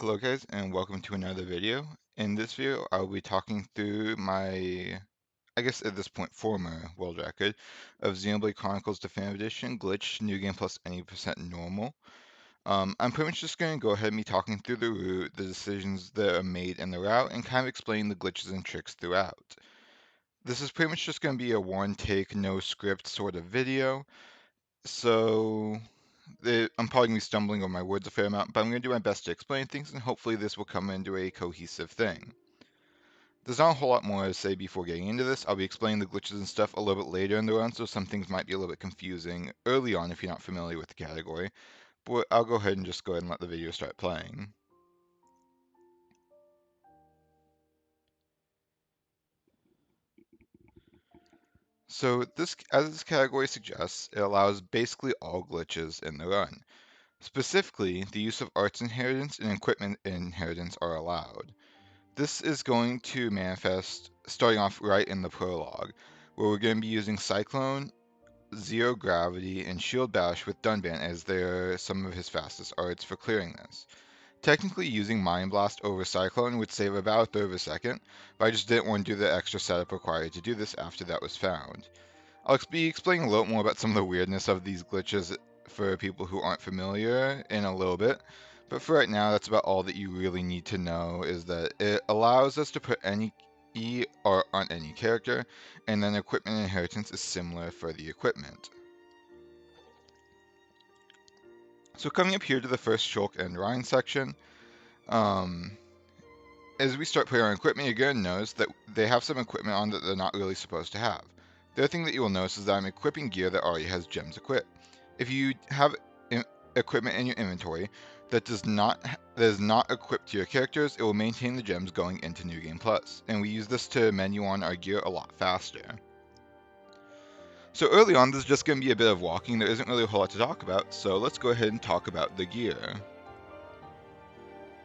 Hello guys and welcome to another video. In this video I'll be talking through my, I guess at this point, former world record of Xenoblade Chronicles Definitive Edition Glitch New Game Plus any percent normal. I'm pretty much just going to go ahead and be talking through the route, the decisions that are made in the route, and kind of explain the glitches and tricks throughout. This is pretty much just going to be a one take, no script sort of video, so I'm probably going to be stumbling over my words a fair amount, but I'm going to do my best to explain things, and hopefully this will come into a cohesive thing. There's not a whole lot more to say before getting into this. I'll be explaining the glitches and stuff a little bit later in the run, so some things might be a little bit confusing early on if you're not familiar with the category, but I'll go ahead and let the video start playing. So as this category suggests, it allows basically all glitches in the run. Specifically, the use of arts inheritance and equipment inheritance are allowed. This is going to manifest starting off right in the prologue, where we're going to be using Cyclone, Zero Gravity, and Shield Bash with Dunban as some of his fastest arts for clearing this. Technically, using Mind Blast over Cyclone would save about a third of a second, but I just didn't want to do the extra setup required to do this after that was found. I'll be explaining a little more about some of the weirdness of these glitches for people who aren't familiar in a little bit, but for right now, that's about all that you really need to know, is that it allows us to put any E or on any character, and then equipment inheritance is similar for the equipment. So coming up here to the first Shulk and Ryan section, um, as we start putting on equipment, you're going to notice that they have some equipment on that they're not really supposed to have. The other thing that you will notice is that I'm equipping gear that already has gems equipped. If you have equipment in your inventory that is not equipped to your characters, it will maintain the gems going into New Game Plus, and we use this to menu on our gear a lot faster. So early on, this is just going to be a bit of walking. There isn't really a whole lot to talk about, so let's go ahead and talk about the gear.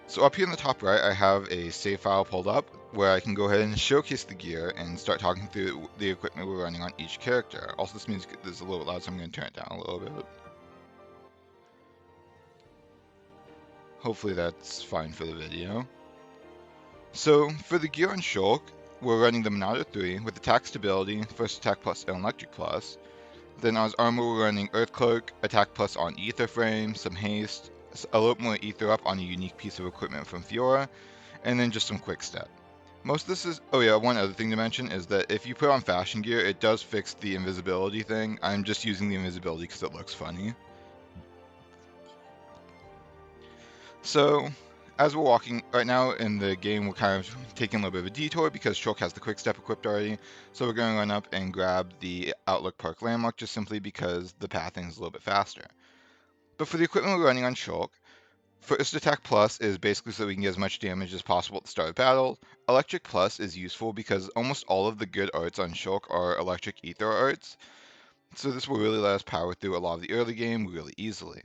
So up here in the top right, I have a save file pulled up where I can go ahead and showcase the gear and start talking through the equipment we're running on each character. Also, this music is a little bit loud, so I'm going to turn it down a little bit. Hopefully that's fine for the video. So for the gear on Shulk, we're running the Monado 3 with attack stability, first attack plus and electric plus. Then on his armor, we're running Earth Cloak, attack plus on Ether Frame, some haste, a little more Ether up on a unique piece of equipment from Fiora, and then just some quick step. Most of this is, oh yeah, one other thing to mention is that if you put on fashion gear, it does fix the invisibility thing. I'm just using the invisibility because it looks funny. So, as we're walking right now in the game, we're kind of taking a little bit of a detour because Shulk has the quick step equipped already. So we're going to run up and grab the Outlook Park landmark just simply because the pathing is a little bit faster. But for the equipment we're running on Shulk, first attack plus is basically so we can get as much damage as possible at the start of battle. Electric plus is useful because almost all of the good arts on Shulk are electric ether arts. So this will really let us power through a lot of the early game really easily.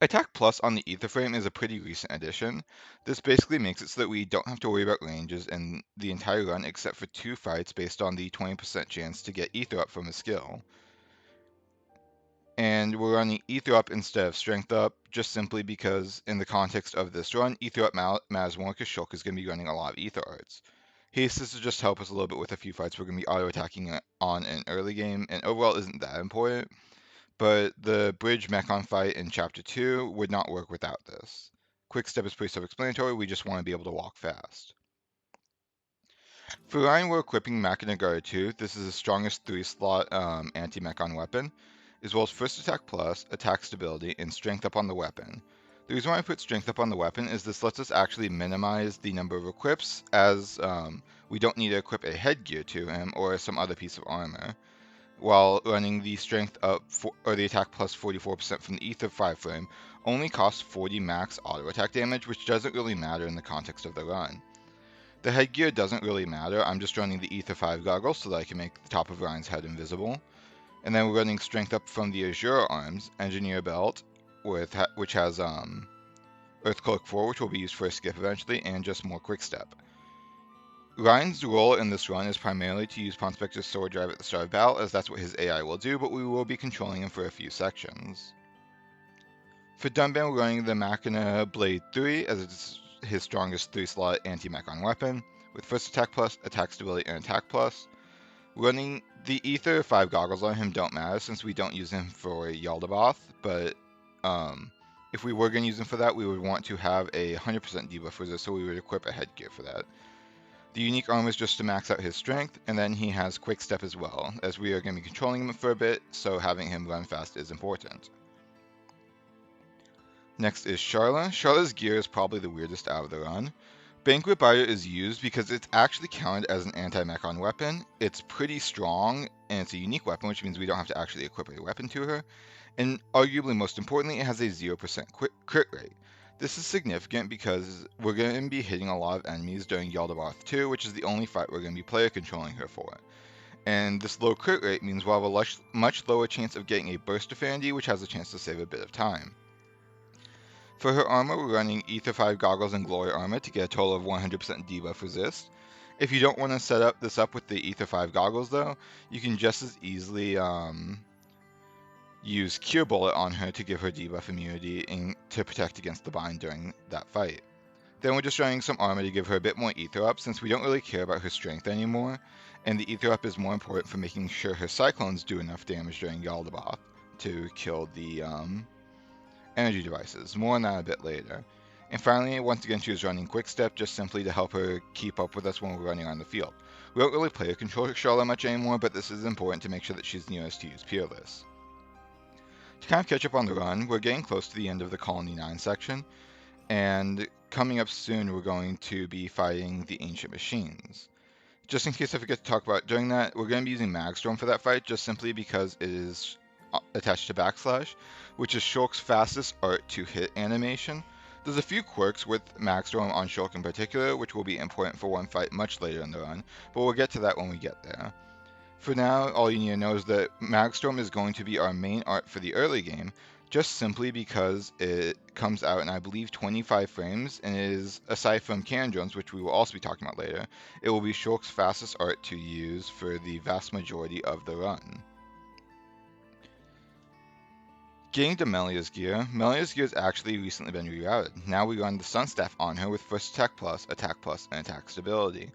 Attack Plus on the Ether Frame is a pretty recent addition. This basically makes it so that we don't have to worry about ranges in the entire run except for 2 fights based on the 20% chance to get Ether up from a skill. And we're running Ether up instead of Strength up, just simply because in the context of this run, Ether up matters more because Shulk is going to be running a lot of Ether arts. Haste is to just help us a little bit with a few fights we're going to be auto-attacking on in early game, and overall isn't that important. But the bridge Mechon fight in Chapter 2 would not work without this. Quick Step is pretty self-explanatory, we just want to be able to walk fast. For Ryan, we're equipping Machina Guard 2. This is the strongest 3-slot anti-Mechon weapon, as well as First Attack Plus, Attack Stability, and Strength up on the weapon. The reason why I put Strength up on the weapon is this lets us actually minimize the number of equips, as we don't need to equip a headgear to him or some other piece of armor, while running the strength up or the attack plus 44% from the Ether 5 frame only costs 40 max auto attack damage, which doesn't really matter in the context of the run. The headgear doesn't really matter, I'm just running the Ether 5 goggles so that I can make the top of Ryan's head invisible. And then we're running strength up from the Azure Arms, Engineer Belt, which has Earth Cloak 4, which will be used for a skip eventually, and just more quick step. Ryan's role in this run is primarily to use Ponspector's sword drive at the start of battle, as that's what his AI will do, but we will be controlling him for a few sections. For Dunban, we're running the Machina Blade 3 as it's his strongest 3-slot anti-Mechon weapon, with first attack plus, attack stability, and attack plus. Running the Ether 5 goggles on him don't matter since we don't use him for Yaldabaoth, but if we were going to use him for that, we would want to have a 100% debuff resist, so we would equip a headgear for that. The unique armor is just to max out his strength, and then he has quick step as well, as we are going to be controlling him for a bit, so having him run fast is important. Next is Charla. Charla's gear is probably the weirdest out of the run. Banquet Biter is used because it's actually counted as an anti-Mechon weapon. It's pretty strong, and it's a unique weapon, which means we don't have to actually equip a weapon to her. And arguably most importantly, it has a 0% crit rate. This is significant because we're going to be hitting a lot of enemies during Yaldabaoth 2, which is the only fight we're going to be player controlling her for. And this low crit rate means we'll have a much lower chance of getting a burst affinity, which has a chance to save a bit of time. For her armor, we're running Ether 5 goggles and Glory armor to get a total of 100% debuff resist. If you don't want to set this up with the Ether 5 goggles though, you can just as easily use Cure Bullet on her to give her debuff immunity and to protect against the bind during that fight. Then we're just running some armor to give her a bit more Ether up since we don't really care about her strength anymore, and the Ether up is more important for making sure her Cyclones do enough damage during Yaldabaoth to kill the energy devices. More on that a bit later. And finally, once again, she was running Quick Step just simply to help her keep up with us when we're running on the field. We don't really play a controller Charlotte much anymore, but this is important to make sure that she's near us to use Peerless. To kind of catch up on the run, we're getting close to the end of the Colony 9 section, and coming up soon we're going to be fighting the Ancient Machines. Just in case I forget to talk about during that, we're going to be using Magstorm for that fight just simply because it is attached to Backslash, which is Shulk's fastest art to hit animation. There's a few quirks with Magstorm on Shulk in particular, which will be important for one fight much later in the run, but we'll get to that when we get there. For now, all you need to know is that Magstorm is going to be our main art for the early game, just simply because it comes out in, I believe, 25 frames, and it is, aside from Cannon Drones, which we will also be talking about later, it will be Shulk's fastest art to use for the vast majority of the run. Getting to Melia's gear has actually recently been rerouted. Now we run the Sun Staff on her with first attack plus, and attack stability.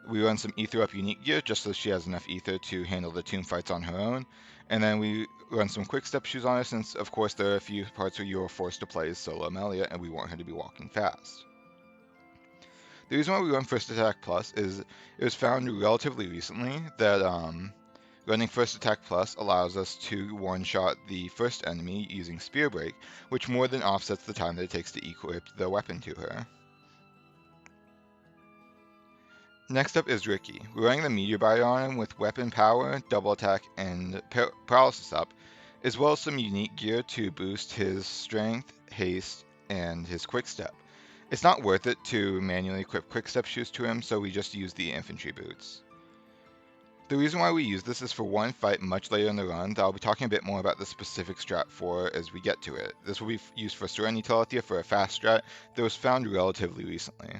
We run some Ether Up unique gear just so she has enough Ether to handle the tomb fights on her own, and then we run some Quick Step shoes on her since of course there are a few parts where you are forced to play as solo Melia and we want her to be walking fast. The reason why we run first attack plus is it was found relatively recently that running first attack plus allows us to one-shot the first enemy using Spear Break, which more than offsets the time that it takes to equip the weapon to her. Next up is Ricky. We're running the Meteor Biter on him with weapon power, double attack, and paralysis up, as well as some unique gear to boost his strength, haste, and his quick step. It's not worth it to manually equip quick step shoes to him, so we just use the infantry boots. The reason why we use this is for one fight much later in the run that I'll be talking a bit more about the specific strat for as we get to it. This will be used for Serenity Teletia for a fast strat that was found relatively recently.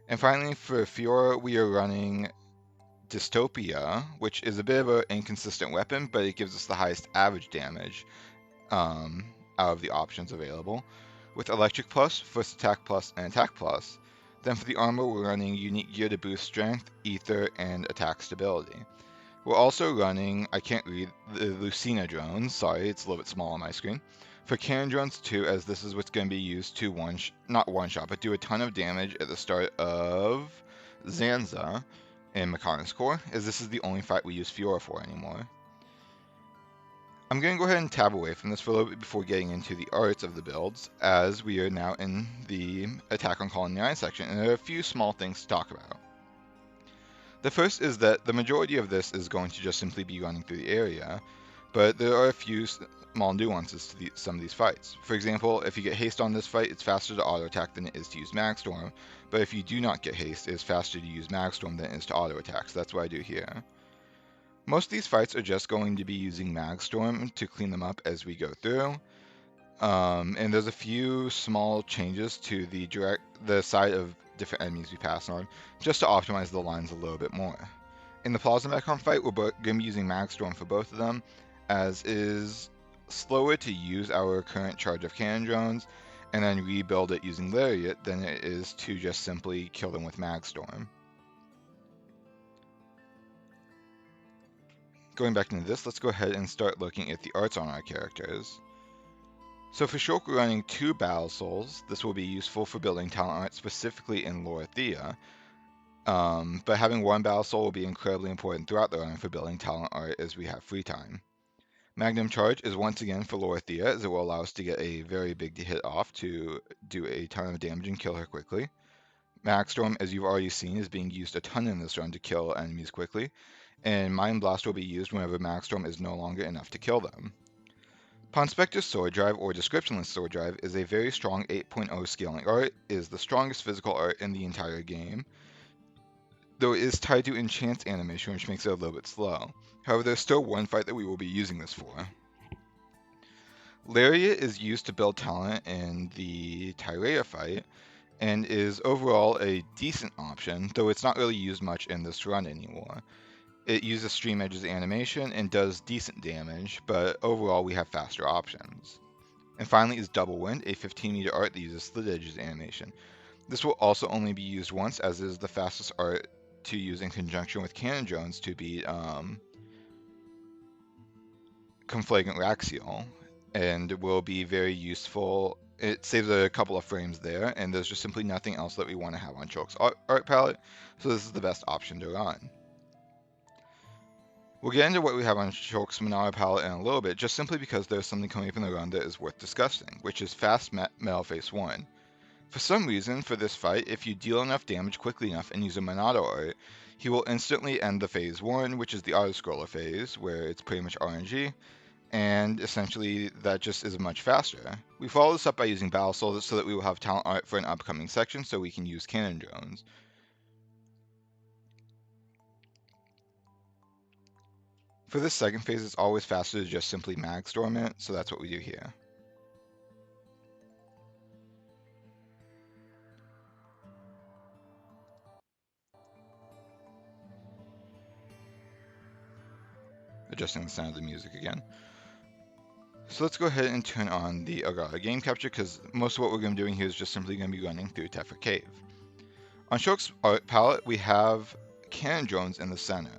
And finally, for Fiora, we are running Dystopia, which is a bit of an inconsistent weapon, but it gives us the highest average damage out of the options available, with Electric Plus, First Attack Plus, and Attack Plus. Then for the armor, we're running unique gear to boost strength, ether, and attack stability. We're also running, I can't read, the Lucina drones. Sorry, it's a little bit small on my screen. For Cannon Drones too, as this is what's going to be used to not one-shot, but do a ton of damage at the start of Zanza in Mechonis Core, as this is the only fight we use Fiora for anymore. I'm going to go ahead and tab away from this for a little bit before getting into the arts of the builds, as we are now in the Attack on Colony 9 section, and there are a few small things to talk about. The first is that the majority of this is going to just simply be running through the area, but there are a few small nuances to some of these fights. For example, if you get haste on this fight, it's faster to auto-attack than it is to use Magstorm, but if you do not get haste, it is faster to use Magstorm than it is to auto-attack, so that's what I do here. Most of these fights are just going to be using Magstorm to clean them up as we go through. And there's a few small changes to the side of different enemies we pass on, just to optimize the lines a little bit more. In the Plaza Mechon fight, we're going to be using Magstorm for both of them, as is slower to use our current charge of cannon drones and then rebuild it using Lariat than it is to just simply kill them with Magstorm. Going back into this, let's go ahead and start looking at the arts on our characters. So for Shulk, we're running 2 Battle Souls. This will be useful for building talent art specifically in Lorithia. But having 1 Battle Soul will be incredibly important throughout the run for building talent art as we have free time. Magnum Charge is once again for Lorithia, as it will allow us to get a very big hit off to do a ton of damage and kill her quickly. Magstorm, as you've already seen, is being used a ton in this run to kill enemies quickly, and Mind Blast will be used whenever Magstorm is no longer enough to kill them. Ponspector's Sword Drive, or Descriptionless Sword Drive, is a very strong 8.0 scaling art, is the strongest physical art in the entire game, though it is tied to Enchant's animation, which makes it a little bit slow. However, there's still one fight that we will be using this for. Lariat is used to build talent in the Tyrea fight, and is overall a decent option, though it's not really used much in this run anymore. It uses Stream Edge's animation and does decent damage, but overall we have faster options. And finally is Double Wind, a 15-meter art that uses Slit Edge's animation. This will also only be used once, as it is the fastest art to use in conjunction with Cannon Drones to beat Conflagrant Raxial, and will be very useful. It saves a couple of frames there, and there's just simply nothing else that we want to have on Shulk's art palette, so this is the best option to run. We'll get into what we have on Shulk's Manara palette in a little bit, just simply because there's something coming up in the run that is worth discussing, which is Fast Metal Face 1. For some reason, for this fight, if you deal enough damage quickly enough and use a Monado art, he will instantly end the Phase 1, which is the Auto-Scroller phase, where it's pretty much RNG, and essentially that just is much faster. We follow this up by using Battle Soul so that we will have talent art for an upcoming section so we can use Cannon Drones. For this second phase, it's always faster to just simply Magstorm it, so that's what we do here. Adjusting the sound of the music again. So let's go ahead and turn on the Agata game capture, because most of what we're going to be doing here is just simply going to be running through Tephra Cave. On Shulk's art palette, we have Cannon Drones in the center.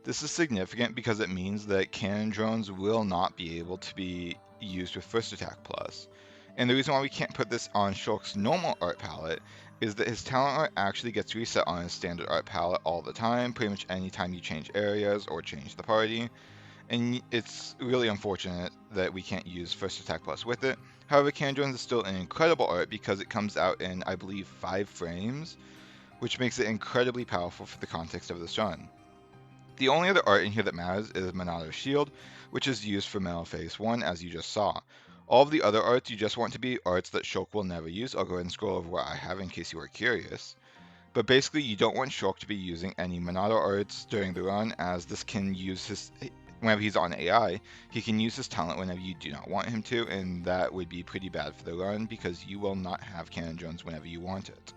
This is significant because it means that Cannon Drones will not be able to be used with First Attack Plus. And the reason why we can't put this on Shulk's normal art palette is that his talent art actually gets reset on his standard art palette all the time, pretty much anytime you change areas or change the party. And it's really unfortunate that we can't use First Attack Plus with it. However, Cannon Drones is still an incredible art because it comes out in, I believe, 5 frames, which makes it incredibly powerful for the context of this run. The only other art in here that matters is Monado's Shield, which is used for Metal Phase 1, as you just saw. All of the other arts you just want to be arts that Shulk will never use. I'll go ahead and scroll over what I have in case you are curious. But basically, you don't want Shulk to be using any Monado arts during the run, as this can use his... Whenever he's on AI, he can use his talent whenever you do not want him to, and that would be pretty bad for the run, because you will not have Cannon Drones whenever you want it.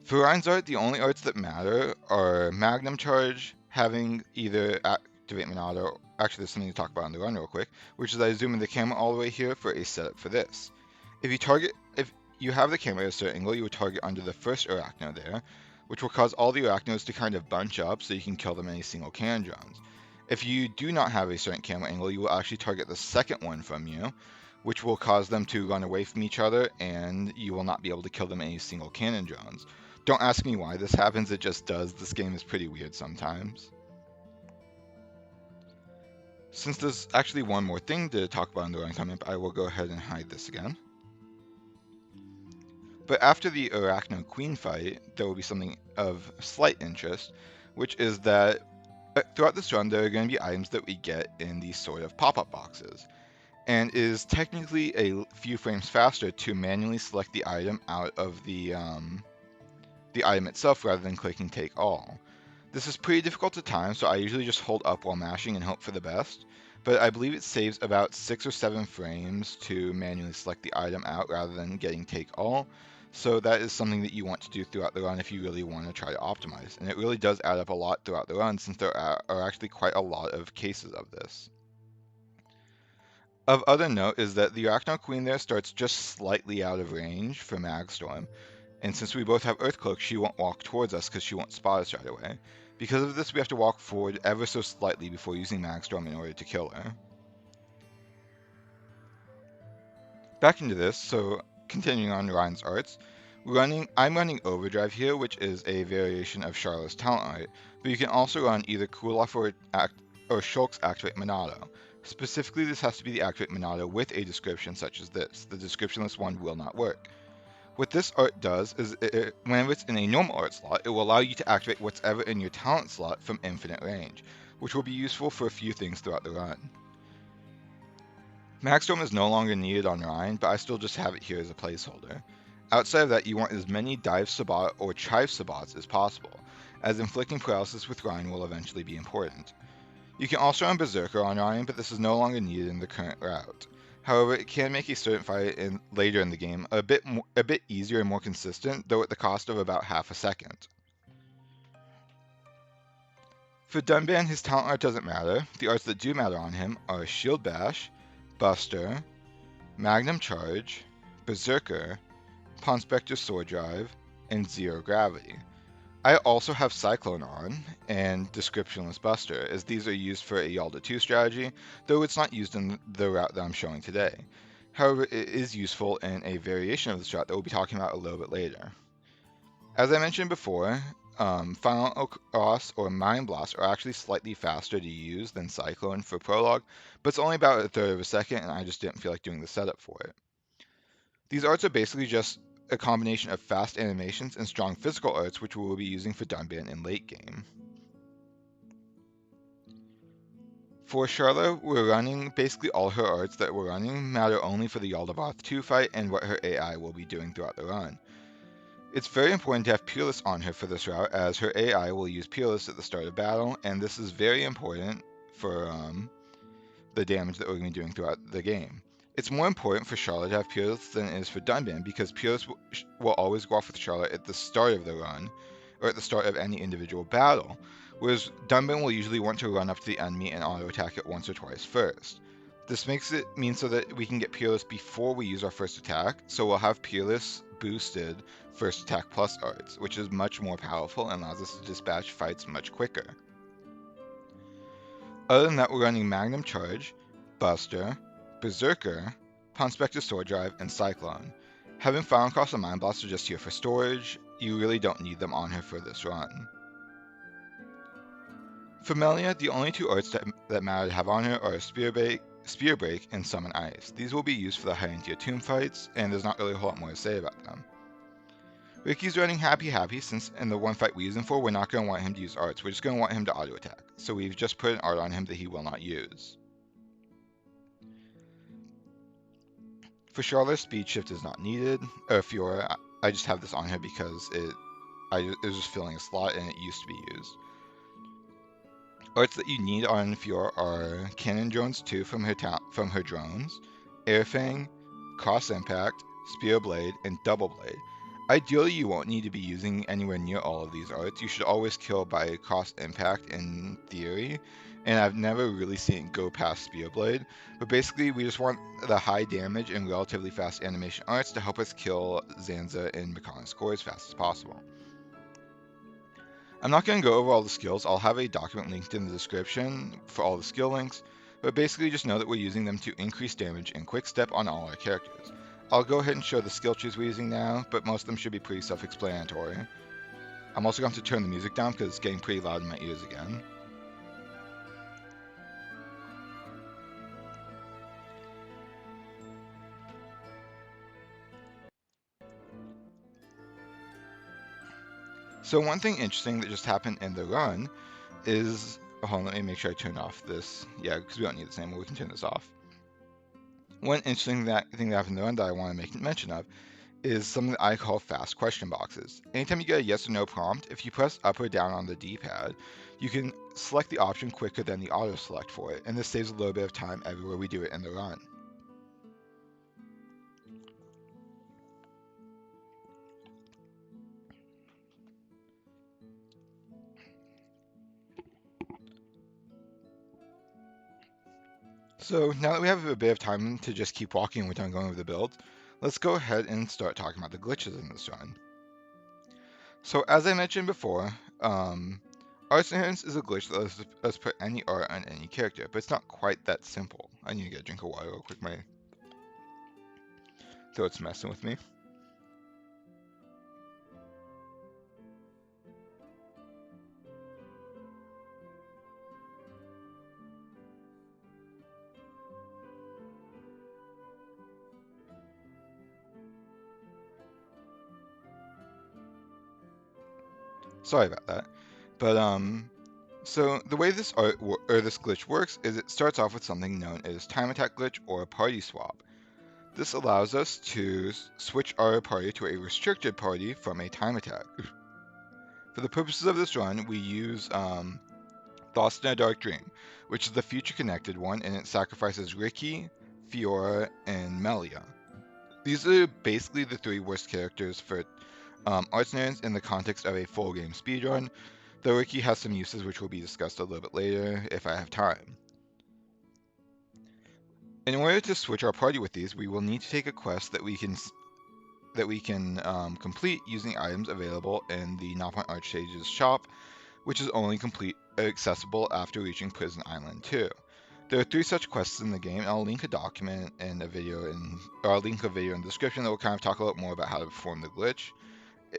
For Ryan's art, the only arts that matter are Magnum Charge, having either activate Monado, actually there's something to talk about on the run real quick, which is I zoom in the camera all the way here for a setup for this. If you have the camera at a certain angle, you would target under the first Arachno there, which will cause all the Arachnos to kind of bunch up so you can kill them in a single Cannon Drones. If you do not have a certain camera angle, you will actually target the second one from you, which will cause them to run away from each other, and you will not be able to kill them in a single Cannon Drones. Don't ask me why this happens, it just does. This game is pretty weird sometimes. Since there's actually one more thing to talk about in the run coming up, I will go ahead and hide this again. But after the Arachno Queen fight, there will be something of slight interest, which is that throughout this run, there are going to be items that we get in these sort of pop-up boxes, and it is technically a few frames faster to manually select the item out of the item itself rather than clicking Take All. This is pretty difficult to time, so I usually just hold up while mashing and hope for the best, but I believe it saves about 6 or 7 frames to manually select the item out rather than getting Take All. So that is something that you want to do throughout the run if you really want to try to optimize. And it really does add up a lot throughout the run since there are actually quite a lot of cases of this. Of other note is that the Arachno Queen there starts just slightly out of range for Magstorm, and since we both have Earthcloak, she won't walk towards us because she won't spot us right away. Because of this, we have to walk forward ever so slightly before using Magstorm in order to kill her. Back into this, so continuing on Ryan's arts, I'm running Overdrive here, which is a variation of Charlotte's talent art, but you can also run either Cool Off or Shulk's Activate Monado. Specifically, this has to be the Activate Monado with a description such as this. The descriptionless one will not work. What this art does is, whenever it's in a normal art slot, it will allow you to activate whatever in your talent slot from infinite range, which will be useful for a few things throughout the run. Magstorm is no longer needed on Ryan, but I still just have it here as a placeholder. Outside of that, you want as many Dive Sabbat or Chive Sabbats as possible, as inflicting paralysis with Ryan will eventually be important. You can also run Berserker on Ryan, but this is no longer needed in the current route. However, it can make a certain fight later in the game a bit easier and more consistent, though at the cost of about half a second. For Dunban, his talent art doesn't matter. The arts that do matter on him are Shield Bash, Buster, Magnum Charge, Berserker, Ponspector Sword Drive, and Zero Gravity. I also have Cyclone on, and Descriptionless Buster, as these are used for a Yalda 2 strategy, though it's not used in the route that I'm showing today. However, it is useful in a variation of the strat that we'll be talking about a little bit later. As I mentioned before, Final Cross or Mind Blast are actually slightly faster to use than Cyclone for Prologue, but it's only about a third of a second, and I just didn't feel like doing the setup for it. These arts are basically just a combination of fast animations and strong physical arts, which we will be using for Dunban in late game. For Charlotte, we're running basically all her arts that we're running matter only for the Yaldabaoth 2 fight and what her AI will be doing throughout the run. It's very important to have Peerless on her for this route, as her AI will use Peerless at the start of battle, and this is very important for the damage that we're going to be doing throughout the game. It's more important for Charlotte to have Peerless than it is for Dunban, because Peerless will always go off with Charlotte at the start of the run, or at the start of any individual battle, whereas Dunban will usually want to run up to the enemy and auto-attack it once or twice first. This makes it mean so that we can get Peerless before we use our first attack, so we'll have Peerless boosted first attack plus arts, which is much more powerful and allows us to dispatch fights much quicker. Other than that, we're running Magnum Charge, Buster, Berserker, Ponspector Sword Drive, and Cyclone. Having Final Cross and Mind Blast are just here for storage. You really don't need them on her for this run. For Melia, the only two arts that matter to have on her are Spear Break, and Summon Ice. These will be used for the high-end tier tomb fights, and there's not really a whole lot more to say about them. Ricky's running Happy, since in the one fight we use him for, we're not going to want him to use arts. We're just going to want him to auto-attack. So we've just put an art on him that he will not use. For Charlotte, Speed Shift is not needed. Fiora, I just have this on her because it was just filling a slot and it used to be used. Arts that you need on Fiora are Cannon Drones 2 from her drones, Airfang, Cross Impact, Spear Blade, and Double Blade. Ideally, you won't need to be using anywhere near all of these arts. You should always kill by Cross Impact in theory, and I've never really seen it go past Spear Blade. But basically, we just want the high damage and relatively fast animation arts to help us kill Zanza and Makana's core as fast as possible. I'm not going to go over all the skills. I'll have a document linked in the description for all the skill links, but basically just know that we're using them to increase damage and quick step on all our characters. I'll go ahead and show the skill trees we're using now, but most of them should be pretty self-explanatory. I'm also going to turn the music down because it's getting pretty loud in my ears again. So one thing interesting that just happened in the run is, hold on, let me make sure I turn off this. Yeah, because we don't need this anymore, we can turn this off. One interesting thing that happened in the run that I want to make mention of is something that I call fast question boxes. Anytime you get a yes or no prompt, if you press up or down on the D-pad, you can select the option quicker than the auto select for it, and this saves a little bit of time everywhere we do it in the run. So now that we have a bit of time to just keep walking and we're done going over the build, let's go ahead and start talking about the glitches in this run. So as I mentioned before, arts inheritance is a glitch that lets us put any art on any character, but it's not quite that simple. I need to get a drink of water real quick, my throat's messing with me. Sorry about that. But so the way this this glitch works is it starts off with something known as time attack glitch or a party swap. This allows us to switch our party to a restricted party from a time attack. For the purposes of this run, we use Lost in a Dark Dream, which is the future connected one, and it sacrifices Ricky, Fiora, and Melia. These are basically the three worst characters for arts nerds in the context of a full game speedrun, though Ricky has some uses which will be discussed a little bit later if I have time. In order to switch our party with these, we will need to take a quest that we can complete using items available in the Knot Archsage's shop, which is only accessible after reaching Prison Island 2. There are 3 such quests in the game, and I'll link a document and a video in the description that will kind of talk a little more about how to perform the glitch,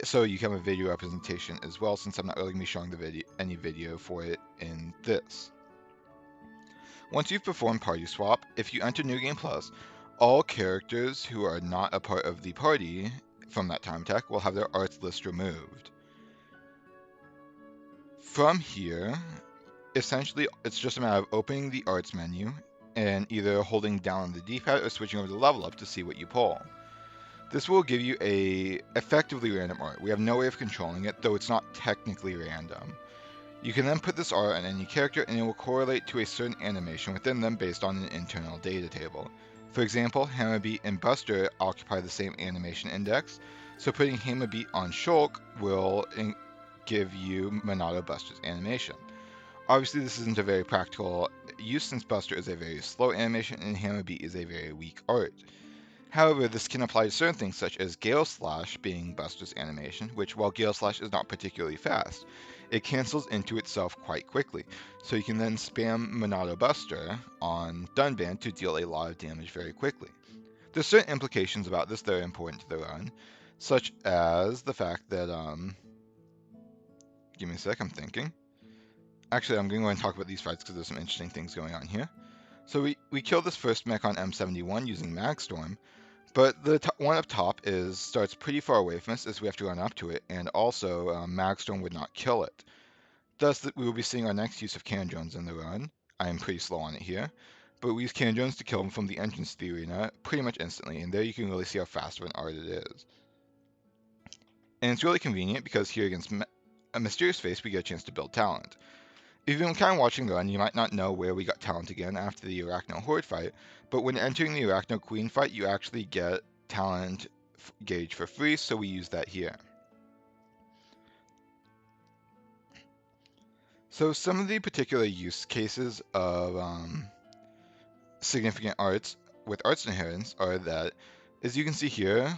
so you can have a video representation as well, since I'm not really going to be showing any video for it in this. Once you've performed Party Swap, if you enter New Game Plus, all characters who are not a part of the party from that time attack will have their arts list removed. From here, essentially, it's just a matter of opening the arts menu and either holding down on the D-pad or switching over to level up to see what you pull. This will give you a effectively random art. We have no way of controlling it, though it's not technically random. You can then put this art on any character and it will correlate to a certain animation within them based on an internal data table. For example, Hammerbeat and Buster occupy the same animation index, so putting Hammerbeat on Shulk will give you Monado Buster's animation. Obviously, this isn't a very practical use since Buster is a very slow animation and Hammerbeat is a very weak art. However, this can apply to certain things such as Gale Slash being Buster's animation, which while Gale Slash is not particularly fast, it cancels into itself quite quickly, so you can then spam Monado Buster on Dunban to deal a lot of damage very quickly. There's certain implications about this that are important to the run, such as the fact that, give me a sec, I'm thinking. Actually, I'm going to go and talk about these fights because there's some interesting things going on here. So we killed this first mech on M71 using Magstorm, but the one up top starts pretty far away from us as we have to run up to it, and also Magstorm would not kill it. Thus, we will be seeing our next use of Cannon Drones in the run. I am pretty slow on it here, but we use Cannon Drones to kill him from the entrance to the arena pretty much instantly, and there you can really see how fast of an art it is. And it's really convenient because here against a Mysterious Face, we get a chance to build talent. If you've been kind of watching the run, you might not know where we got talent again after the Arachno Horde fight, but when entering the Arachno Queen fight, you actually get talent gauge for free, so we use that here. So some of the particular use cases of significant arts with arts inheritance are that, as you can see here,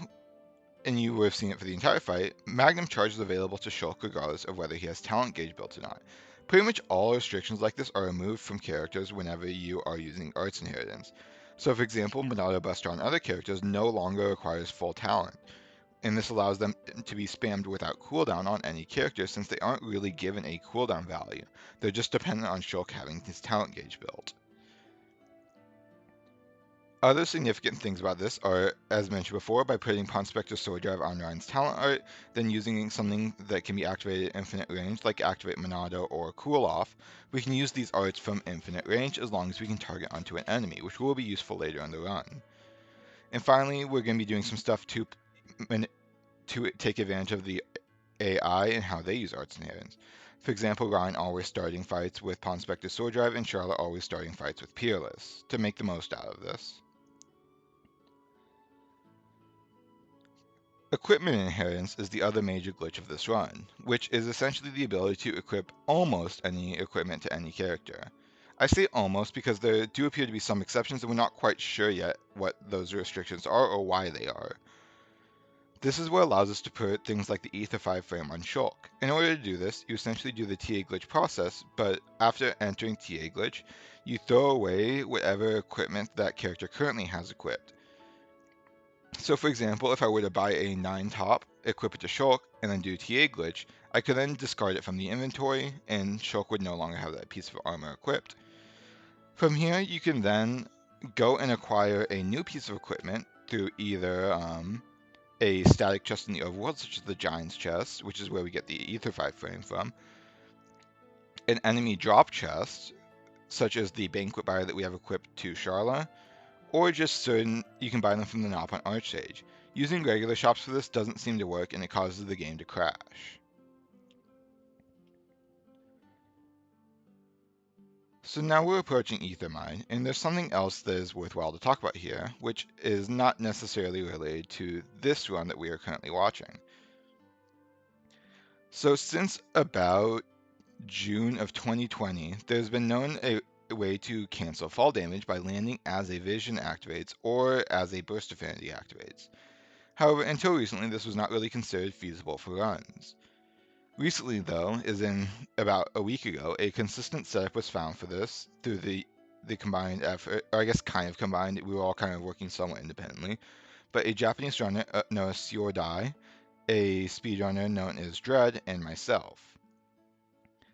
and you would have seen it for the entire fight, Magnum Charge is available to Shulk regardless of whether he has talent gauge built or not. Pretty much all restrictions like this are removed from characters whenever you are using arts inheritance. So for example, Monado Buster on other characters no longer requires full talent, and this allows them to be spammed without cooldown on any character since they aren't really given a cooldown value. They're just dependent on Shulk having his talent gauge built. Other significant things about this are, as mentioned before, by putting Ponspector Sword Drive on Ryan's talent art, then using something that can be activated at infinite range, like Activate Monado or Cool Off, we can use these arts from infinite range as long as we can target onto an enemy, which will be useful later in the run. And finally, we're going to be doing some stuff to take advantage of the AI and how they use arts inheritance. For example, Ryan always starting fights with Ponspector Sword Drive and Charlotte always starting fights with Peerless, to make the most out of this. Equipment inheritance is the other major glitch of this run, which is essentially the ability to equip almost any equipment to any character. I say almost because there do appear to be some exceptions and we're not quite sure yet what those restrictions are or why they are. This is what allows us to put things like the Ether 5 frame on Shulk. In order to do this, you essentially do the TA glitch process, but after entering TA glitch, you throw away whatever equipment that character currently has equipped. So for example, if I were to buy a 9 top, equip it to Shulk, and then do TA glitch, I could then discard it from the inventory, and Shulk would no longer have that piece of armor equipped. From here, you can then go and acquire a new piece of equipment through either a static chest in the overworld, such as the Giant's chest, which is where we get the Ether 5 frame from, an enemy drop chest, such as the Banquet Buyer that we have equipped to Sharla, or just certain, you can buy them from the Nop on Archsage. Using regular shops for this doesn't seem to work and it causes the game to crash. So now we're approaching Ethermine, and there's something else that is worthwhile to talk about here, which is not necessarily related to this run that we are currently watching. So since about June of 2020, there's been known a way to cancel fall damage by landing as a vision activates or as a burst affinity activates. However, until recently, this was not really considered feasible for runs. Recently, though, as in about a week ago, a consistent setup was found for this through the combined effort, or I guess kind of combined, we were all kind of working somewhat independently, but a Japanese runner known as Siordai, a speedrunner known as Dread, and myself.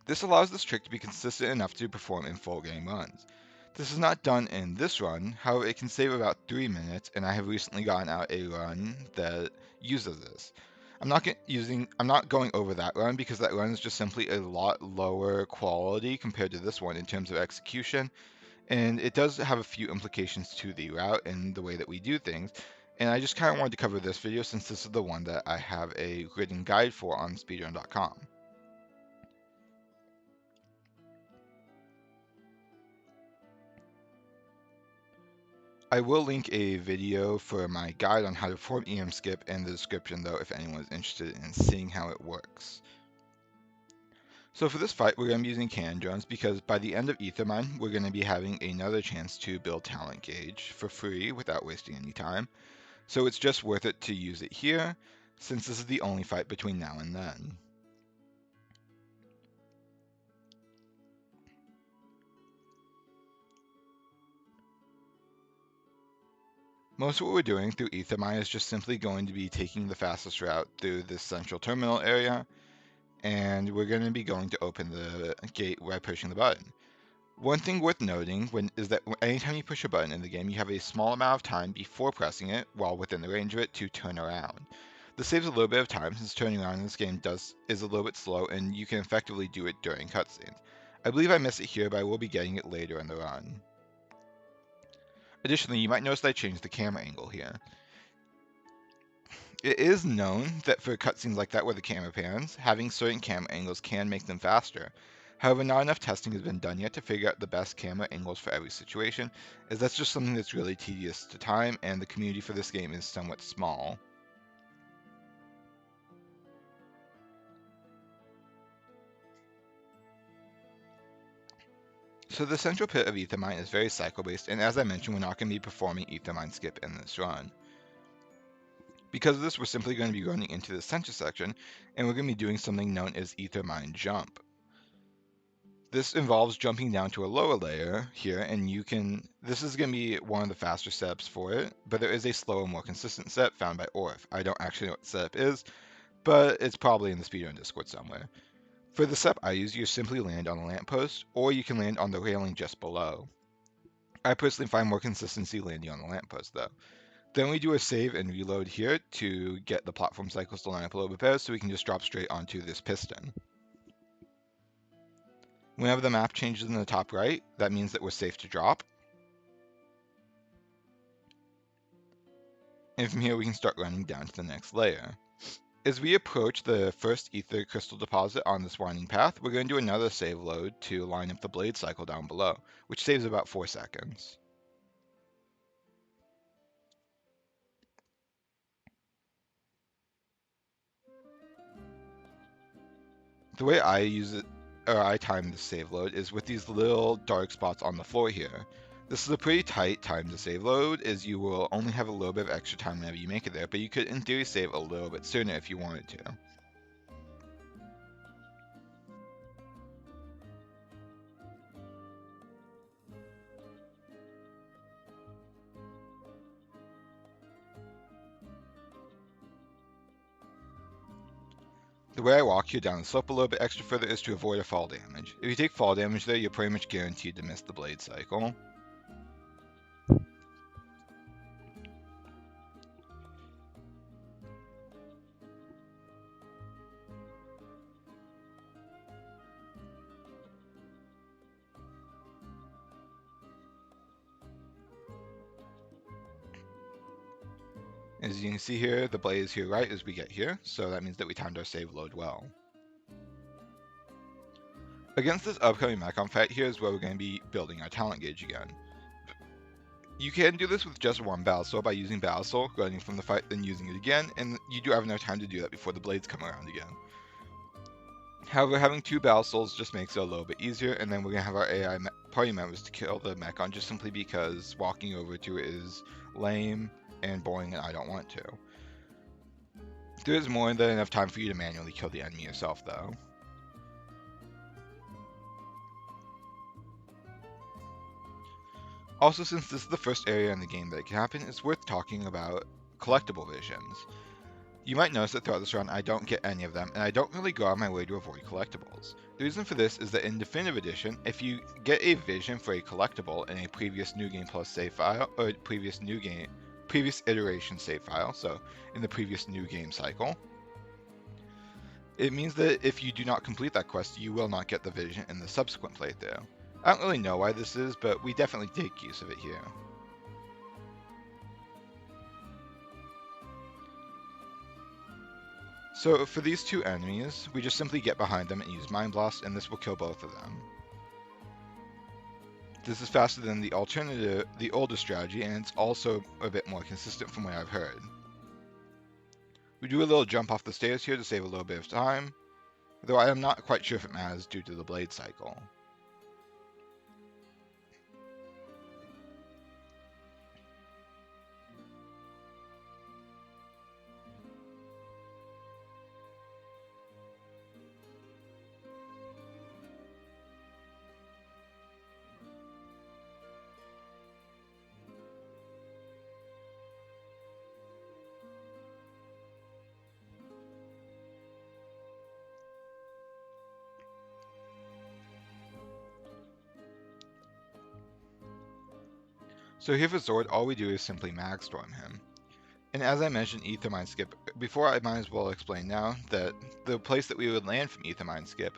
This allows this trick to be consistent enough to perform in full game runs. This is not done in this run, however it can save about 3 minutes, and I have recently gotten out a run that uses this. I'm not going over that run because that run is just simply a lot lower quality compared to this one in terms of execution, and it does have a few implications to the route and the way that we do things, and I just kind of wanted to cover this video since this is the one that I have a written guide for on speedrun.com. I will link a video for my guide on how to perform EM skip in the description though if anyone is interested in seeing how it works. So for this fight we're going to be using cannon drones because by the end of Ethermine we're going to be having another chance to build talent gauge for free without wasting any time. So it's just worth it to use it here since this is the only fight between now and then. Most of what we're doing through Ethermine is just simply going to be taking the fastest route through this central terminal area, and we're going to be going to open the gate by pushing the button. One thing worth noting is that anytime you push a button in the game, you have a small amount of time before pressing it, while within the range of it, to turn around. This saves a little bit of time since turning around in this game is a little bit slow, and you can effectively do it during cutscenes. I believe I missed it here, but I will be getting it later in the run. Additionally, you might notice that I changed the camera angle here. It is known that for cutscenes like that where the camera pans, having certain camera angles can make them faster. However, not enough testing has been done yet to figure out the best camera angles for every situation, as that's just something that's really tedious to time, and the community for this game is somewhat small. So the central pit of Ethermine is very cycle-based, and as I mentioned, we're not going to be performing Ethermine skip in this run. Because of this, we're simply going to be running into the center section, and we're going to be doing something known as Ethermine jump. This involves jumping down to a lower layer here, and this is going to be one of the faster setups for it, but there is a slower, more consistent setup found by Orif. I don't actually know what the setup is, but it's probably in the speedrun Discord somewhere. For the setup I use, you simply land on a lamppost, or you can land on the railing just below. I personally find more consistency landing on the lamppost though. Then we do a save and reload here to get the platform cycles to line up a little bit better so we can just drop straight onto this piston. Whenever the map changes in the top right, that means that we're safe to drop. And from here we can start running down to the next layer. As we approach the first ether crystal deposit on this winding path, we're going to do another save load to line up the blade cycle down below, which saves about 4 seconds. The way I use it, I time the save load is with these little dark spots on the floor here. This is a pretty tight time to save load, as you will only have a little bit of extra time whenever you make it there, but you could in theory save a little bit sooner if you wanted to. The way I walk you down the slope a little bit extra further is to avoid a fall damage. If you take fall damage there, you're pretty much guaranteed to miss the blade cycle. As you can see here, the blade is here right as we get here, so that means that we timed our save load well. Against this upcoming Mechon fight, here is where we're going to be building our talent gauge again. You can do this with just one Battle Soul by using Battle Soul, running from the fight, then using it again, and you do have enough time to do that before the blades come around again. However, having two Battle Souls just makes it a little bit easier, and then we're going to have our AI party members to kill the Mechon just simply because walking over to it is lame and boring and I don't want to. There is more than enough time for you to manually kill the enemy yourself though. Also, since this is the first area in the game that it can happen, it's worth talking about collectible visions. You might notice that throughout this run I don't get any of them, and I don't really go out of my way to avoid collectibles. The reason for this is that in Definitive Edition, if you get a vision for a collectible in a previous New Game Plus save file, or previous iteration save file, so in the previous New Game cycle, it means that if you do not complete that quest, you will not get the vision in the subsequent playthrough. I don't really know why this is, but we definitely take use of it here. So for these two enemies, we just simply get behind them and use Mind Blast, and this will kill both of them. This is faster than the older strategy, and it's also a bit more consistent from what I've heard. We do a little jump off the stairs here to save a little bit of time, though I am not quite sure if it matters due to the blade cycle. So here for Zord, all we do is simply Mag Storm him. And as I mentioned Ether Mine Skip, before I might as well explain now that the place that we would land from Ether Mine Skip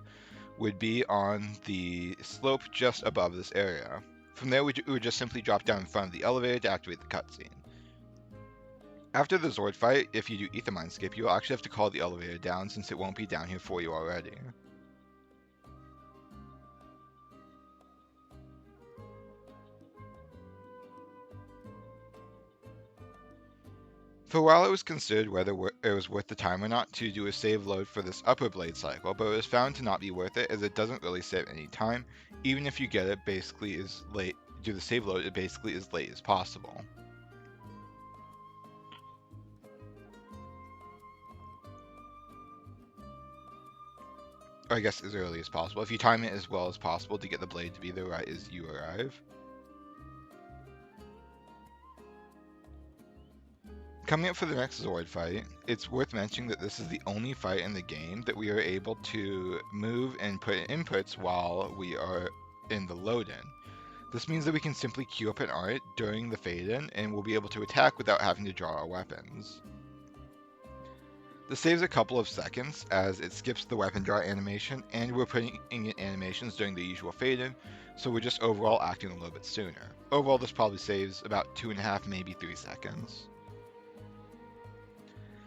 would be on the slope just above this area. From there we would just simply drop down in front of the elevator to activate the cutscene. After the Zord fight, if you do Ether Mine Skip, you will actually have to call the elevator down since it won't be down here for you already. For a while it was considered whether it was worth the time or not to do a save load for this upper blade cycle, but it was found to not be worth it as it doesn't really save any time, even if you get it basically as late, do the save load basically as late as possible. Or I guess as early as possible, if you time it as well as possible to get the blade to be there right as you arrive. Coming up for the next Zord fight, it's worth mentioning that this is the only fight in the game that we are able to move and put inputs while we are in the load-in. This means that we can simply queue up an art during the fade-in and we'll be able to attack without having to draw our weapons. This saves a couple of seconds as it skips the weapon draw animation and we're putting in animations during the usual fade-in, so we're just overall acting a little bit sooner. Overall this probably saves about 2.5, maybe 3 seconds.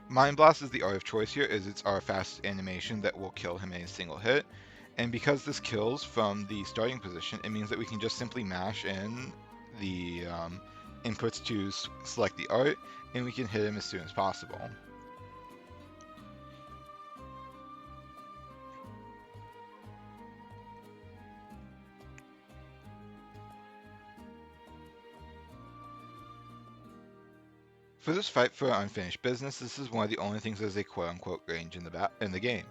Mind Blast is the art of choice here, as it's our fastest animation that will kill him in a single hit, and because this kills from the starting position, it means that we can just simply mash in the inputs to select the art, and we can hit him as soon as possible. For this fight for unfinished business, this is one of the only things that is a quote-unquote range in the game.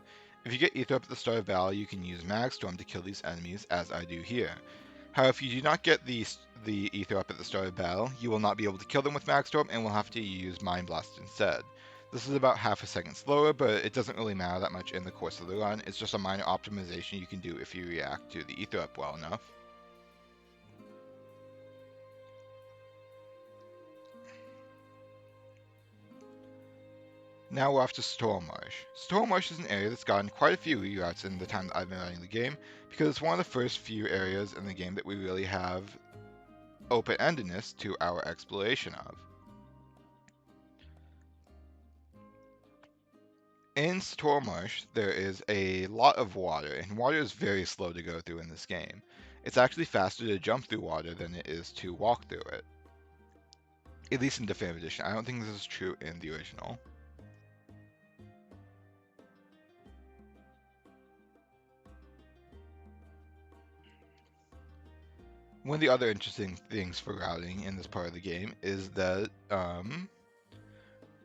If you get Ether up at the start of battle, you can use Mag Storm to kill these enemies, as I do here. However, if you do not get the Ether up at the start of battle, you will not be able to kill them with Mag Storm and will have to use Mind Blast instead. This is about half a second slower, but it doesn't really matter that much in the course of the run. It's just a minor optimization you can do if you react to the Ether up well enough. Now we're off to Storm Marsh. Storm Marsh is an area that's gotten quite a few reroutes in the time that I've been running the game, because it's one of the first few areas in the game that we really have open-endedness to our exploration of. In Storm Marsh, there is a lot of water, and water is very slow to go through in this game. It's actually faster to jump through water than it is to walk through it. At least in Definitive Edition. I don't think this is true in the original. One of the other interesting things for routing in this part of the game is that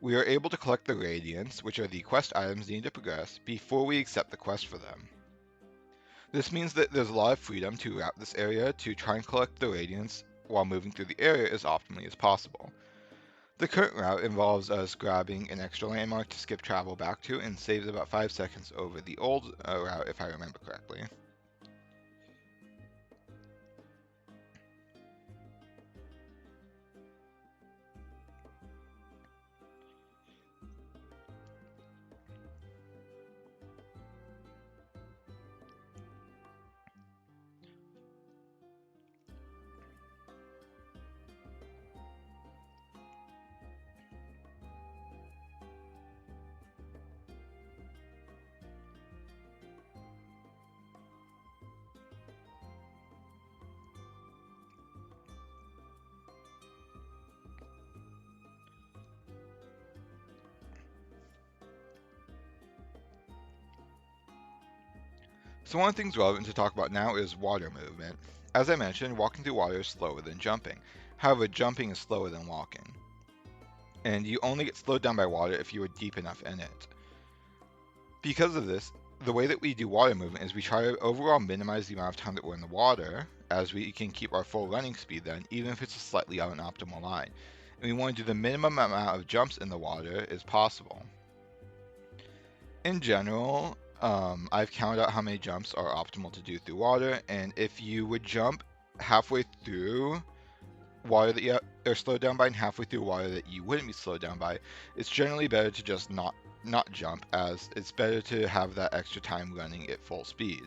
we are able to collect the Radiants, which are the quest items needed to progress, before we accept the quest for them. This means that there's a lot of freedom to route this area to try and collect the Radiants while moving through the area as optimally as possible. The current route involves us grabbing an extra landmark to skip travel back to and saves about 5 seconds over the old route if I remember correctly. So one of the things relevant to talk about now is water movement. As I mentioned, walking through water is slower than jumping. However, jumping is slower than walking. And you only get slowed down by water if you are deep enough in it. Because of this, the way that we do water movement is we try to overall minimize the amount of time that we're in the water, as we can keep our full running speed then, even if it's a slightly on an optimal line. And we want to do the minimum amount of jumps in the water as possible. In general, I've counted out how many jumps are optimal to do through water, and if you would jump halfway through water that you are slowed down by and halfway through water that you wouldn't be slowed down by, it's generally better to just not jump, as it's better to have that extra time running at full speed.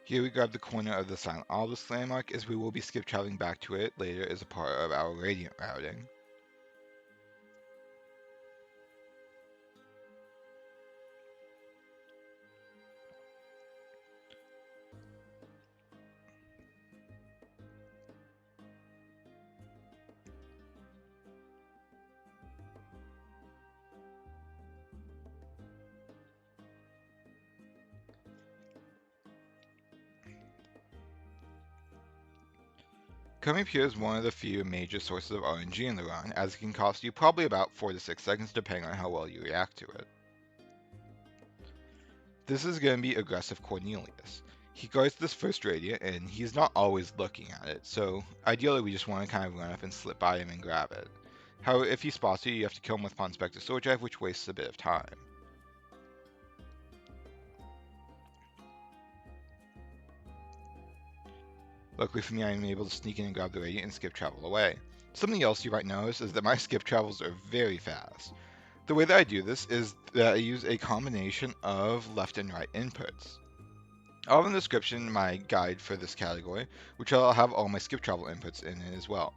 Here we grab the corner of the Silent Obelisk landmark, as we will be skip traveling back to it later as a part of our Radiant routing. Coming up here is one of the few major sources of RNG in the run, as it can cost you probably about 4 to 6 seconds depending on how well you react to it. This is going to be Aggressive Cornelius. He guards this first Radiant, and he's not always looking at it, so ideally we just want to kind of run up and slip by him and grab it. However, if he spots you, you have to kill him with Pawn Spectre Sword Drive, which wastes a bit of time. Luckily for me, I am able to sneak in and grab the Radiant and skip travel away. Something else you might notice is that my skip travels are very fast. The way that I do this is that I use a combination of left and right inputs. I'll have in the description my guide for this category, which I'll have all my skip travel inputs in it as well.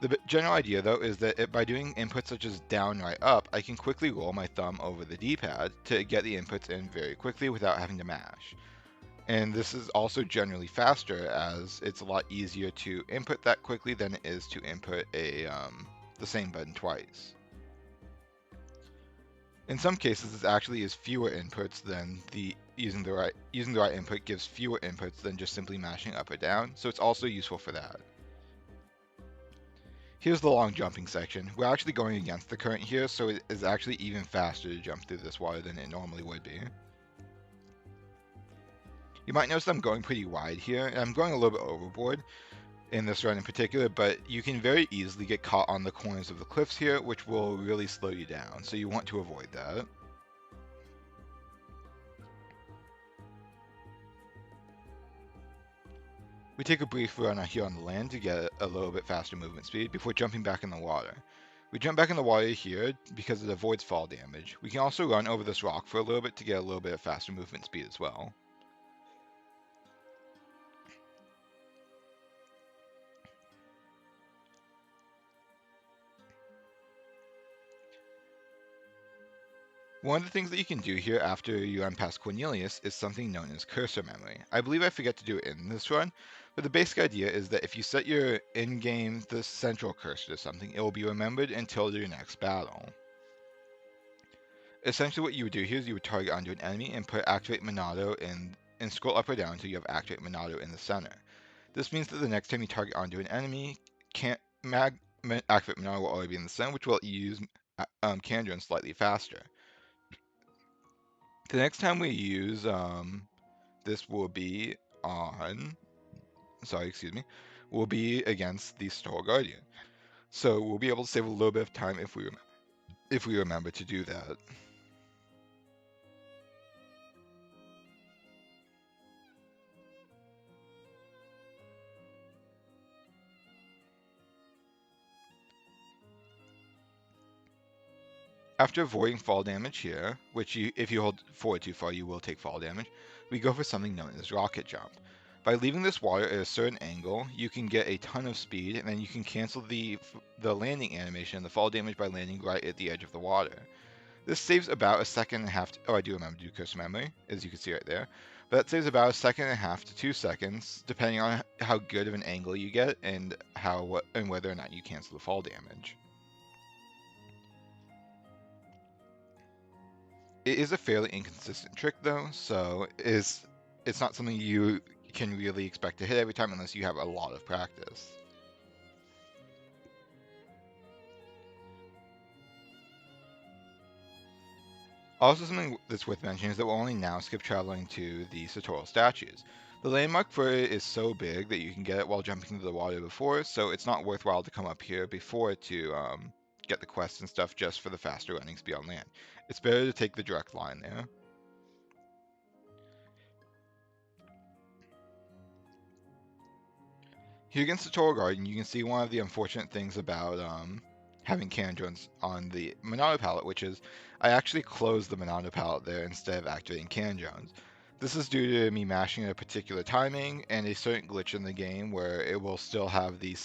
The general idea, though, is that by doing inputs such as down, right, up, I can quickly roll my thumb over the D-pad to get the inputs in very quickly without having to mash. And this is also generally faster, as it's a lot easier to input that quickly than it is to input the same button twice. In some cases, this actually is fewer inputs than using the right input gives fewer inputs than just simply mashing up or down, so it's also useful for that. Here's the long jumping section. We're actually going against the current here, so it is actually even faster to jump through this water than it normally would be. You might notice I'm going pretty wide here, and I'm going a little bit overboard in this run in particular, but you can very easily get caught on the corners of the cliffs here, which will really slow you down, so you want to avoid that. We take a brief run here on the land to get a little bit faster movement speed before jumping back in the water. We jump back in the water here because it avoids fall damage. We can also run over this rock for a little bit to get a little bit of faster movement speed as well. One of the things that you can do here after you run past Cornelius is something known as cursor memory. I believe I forget to do it in this run, but the basic idea is that if you set your in-game the central cursor to something, it will be remembered until your next battle. Essentially what you would do here is you would target onto an enemy and put activate Monado and scroll up or down until you have activate Monado in the center. This means that the next time you target onto an enemy, activate Monado will already be in the center, which will let you use Candron slightly faster. The next time we use this will be will be against the Store Guardian. So we'll be able to save a little bit of time if we remember to do that. After avoiding fall damage here, which if you hold forward too far, you will take fall damage, we go for something known as rocket jump. By leaving this water at a certain angle, you can get a ton of speed, and then you can cancel the landing animation and the fall damage by landing right at the edge of the water. This saves about a second and a half. I do remember to do cursor memory, as you can see right there. But that saves about a second and a half to 2 seconds, depending on how good of an angle you get and whether or not you cancel the fall damage. It is a fairly inconsistent trick though, so it's not something you can really expect to hit every time unless you have a lot of practice. Also, something that's worth mentioning is that we're only now skip traveling to the Sartorial statues. The landmark for it is so big that you can get it while jumping into the water before, so it's not worthwhile to come up here before to get the quests and stuff just for the faster running speed on land. It's better to take the direct line there. Here against the Toro Garden, you can see one of the unfortunate things about having cannon drones on the Monado palette, which is I actually closed the Monado palette there instead of activating cannon drones. This is due to me mashing at a particular timing and a certain glitch in the game where it will still have the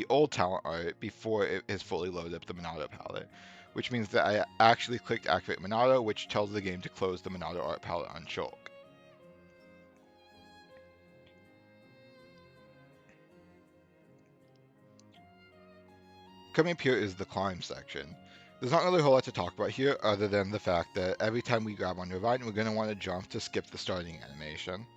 old talent art before it is fully loaded up the Monado palette, which means that I actually clicked activate Monado, which tells the game to close the Monado art palette on Shulk. Coming up here is the climb section. There's not really a whole lot to talk about here other than the fact that every time we grab onto a vine, we're going to want to jump to skip the starting animation.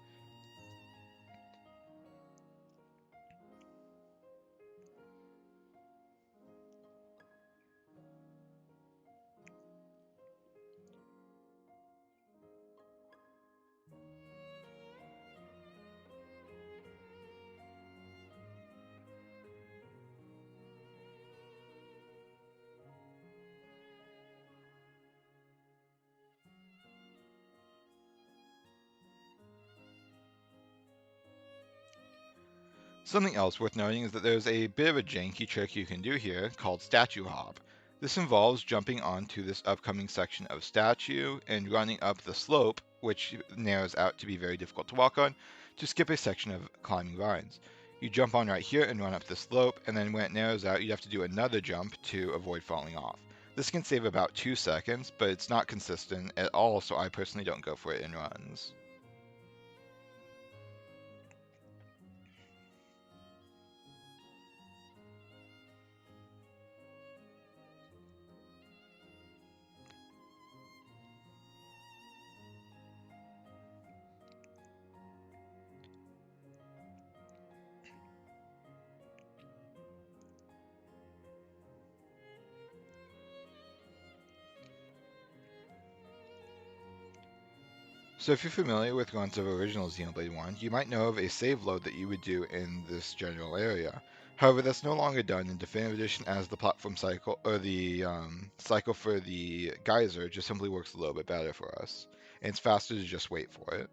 Something else worth noting is that there's a bit of a janky trick you can do here called statue hop. This involves jumping onto this upcoming section of statue and running up the slope which narrows out to be very difficult to walk on, to skip a section of climbing vines. You jump on right here and run up the slope, and then when it narrows out, you have to do another jump to avoid falling off. This can save about 2 seconds, but it's not consistent at all, so I personally don't go for it in runs. So if you're familiar with runs of original Xenoblade 1, you might know of a save load that you would do in this general area. However, that's no longer done in Definitive Edition, as the platform cycle, or the cycle for the geyser, just simply works a little bit better for us. And it's faster to just wait for it.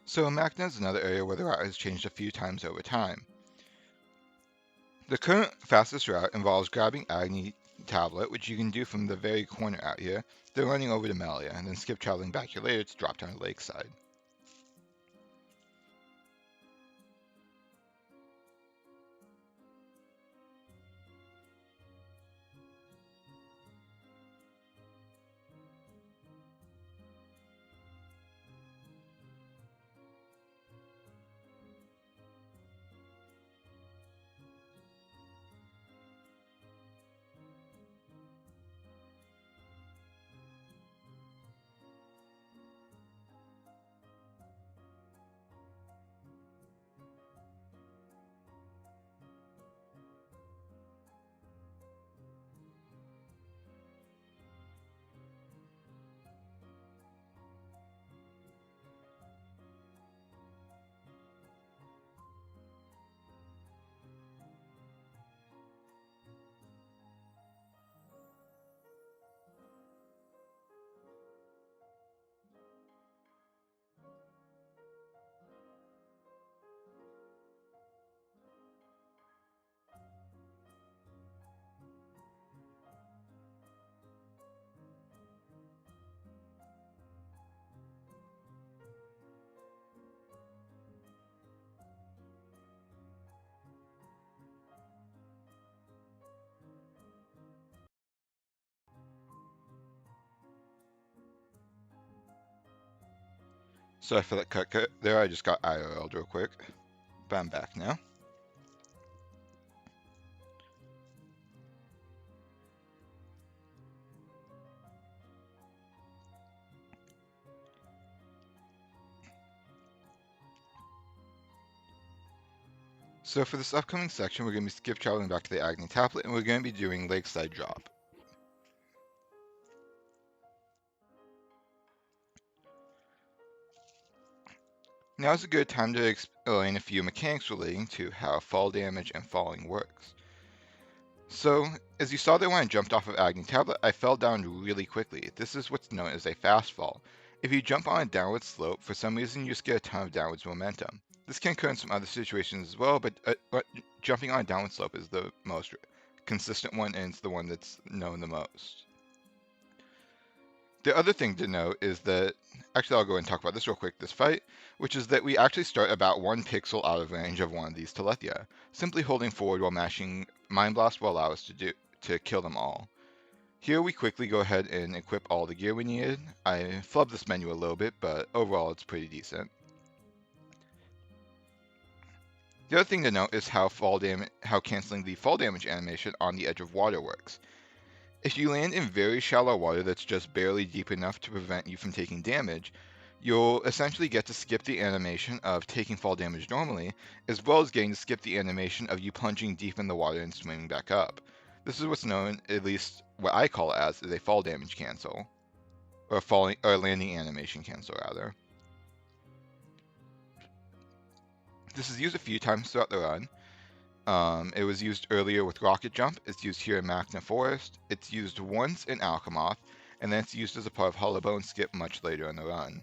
So Magna is another area where the route has changed a few times over time. The current fastest route involves grabbing Agni Tablet, which you can do from the very corner out here, then running over to Melia, and then skip traveling back here later to drop down to Lakeside. Sorry for that cut there, I just got IRL'd real quick, but I'm back now. So for this upcoming section, we're going to be skip traveling back to the Agni Tablet, and we're going to be doing Lakeside Drop. Now is a good time to explain a few mechanics relating to how fall damage and falling works. So, as you saw there when I jumped off of Agni Tablet, I fell down really quickly. This is what's known as a fast fall. If you jump on a downward slope, for some reason you just get a ton of downwards momentum. This can occur in some other situations as well, but jumping on a downward slope is the most consistent one, and it's the one that's known the most. The other thing to note is that, actually I'll go ahead and talk about this real quick, this fight, which is that we actually start about 1 pixel out of range of one of these Telethia. Simply holding forward while mashing Mind Blast will allow us to kill them all. Here we quickly go ahead and equip all the gear we needed. I flubbed this menu a little bit, but overall it's pretty decent. The other thing to note is how canceling the fall damage animation on the edge of water works. If you land in very shallow water that's just barely deep enough to prevent you from taking damage, you'll essentially get to skip the animation of taking fall damage normally, as well as getting to skip the animation of you plunging deep in the water and swimming back up. This is what's known, at least what I call it as, is a fall damage cancel. Or landing animation cancel, rather. This is used a few times throughout the run. It was used earlier with Rocket Jump, it's used here in Magna Forest, it's used once in Alchemoth, and then it's used as a part of Hollow Bone Skip much later in the run.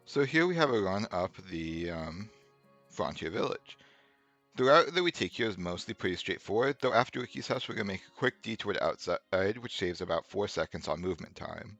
So here we have a run up the Frontier Village. The route that we take here is mostly pretty straightforward, though after Ricky's house we're going to make a quick detour to outside, which saves about 4 seconds on movement time.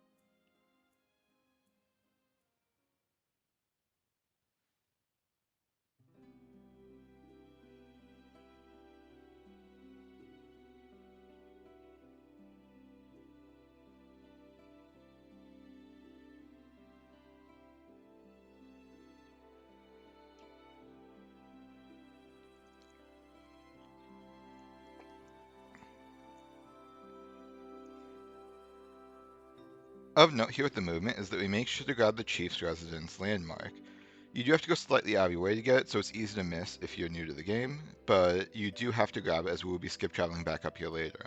Of note here with the movement is that we make sure to grab the Chief's Residence landmark. You do have to go slightly out of your way to get it, so it's easy to miss if you're new to the game, but you do have to grab it as we will be skip traveling back up here later.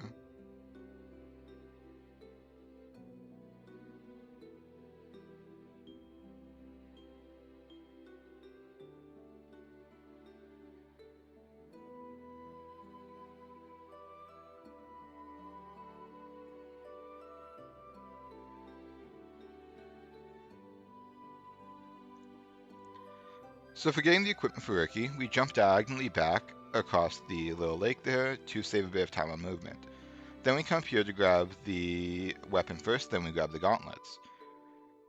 So for getting the equipment for Ricky, we jump diagonally back across the little lake there to save a bit of time on movement. Then we come here to grab the weapon first, then we grab the gauntlets.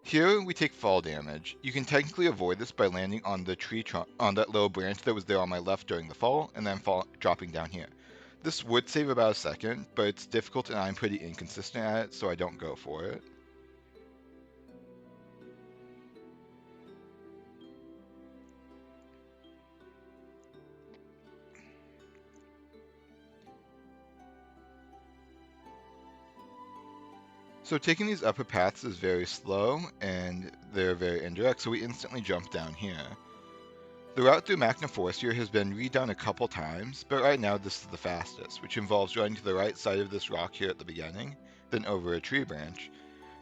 Here we take fall damage. You can technically avoid this by landing on the tree trunk, on that little branch that was there on my left during the fall, and then dropping down here. This would save about a second, but it's difficult and I'm pretty inconsistent at it, so I don't go for it. So taking these upper paths is very slow, and they're very indirect, so we instantly jump down here. The route through Magna Forest here has been redone a couple times, but right now this is the fastest, which involves running to the right side of this rock here at the beginning, then over a tree branch.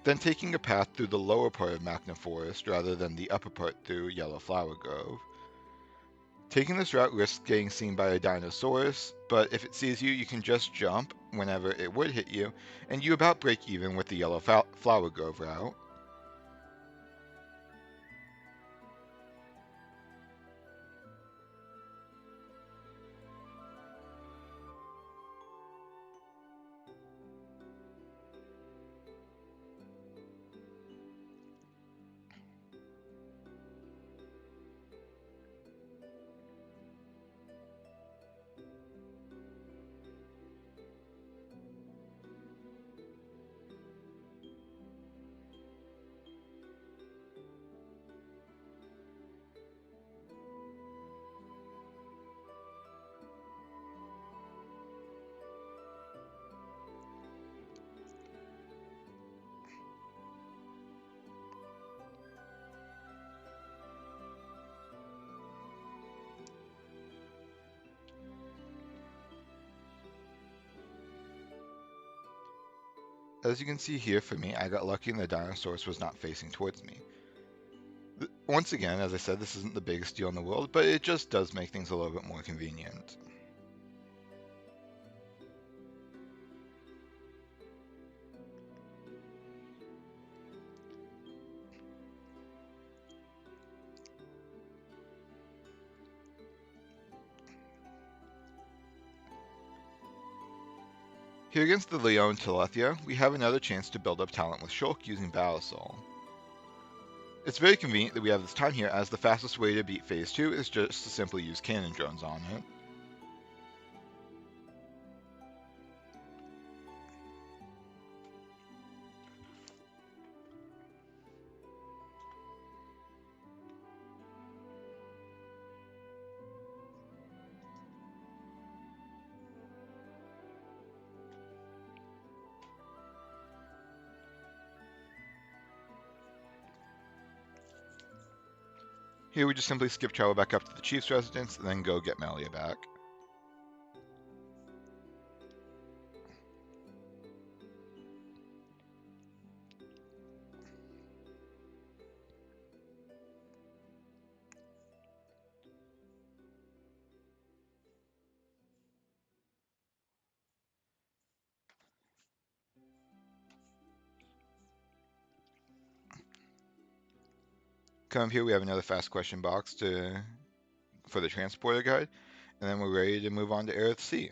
then taking a path through the lower part of Magna Forest rather than the upper part through Yellow Flower Grove. Taking this route risks getting seen by a Dinosaurus, but if it sees you, you can just jump whenever it would hit you, and you about break even with the Yellow Flower Grove route. As you can see here for me, I got lucky and the Dinosaurus was not facing towards me. Once again, as I said, this isn't the biggest deal in the world, but it just does make things a little bit more convenient. Here against the Leon Telethia, we have another chance to build up talent with Shulk using Battle Soul. It's very convenient that we have this time here, as the fastest way to beat Phase 2 is just to simply use cannon drones on it. Here we just simply skip travel back up to the Chief's residence, and then go get Melia back. Come up here, we have another fast question box for the transporter guide, and then we're ready to move on to Aerith Sea.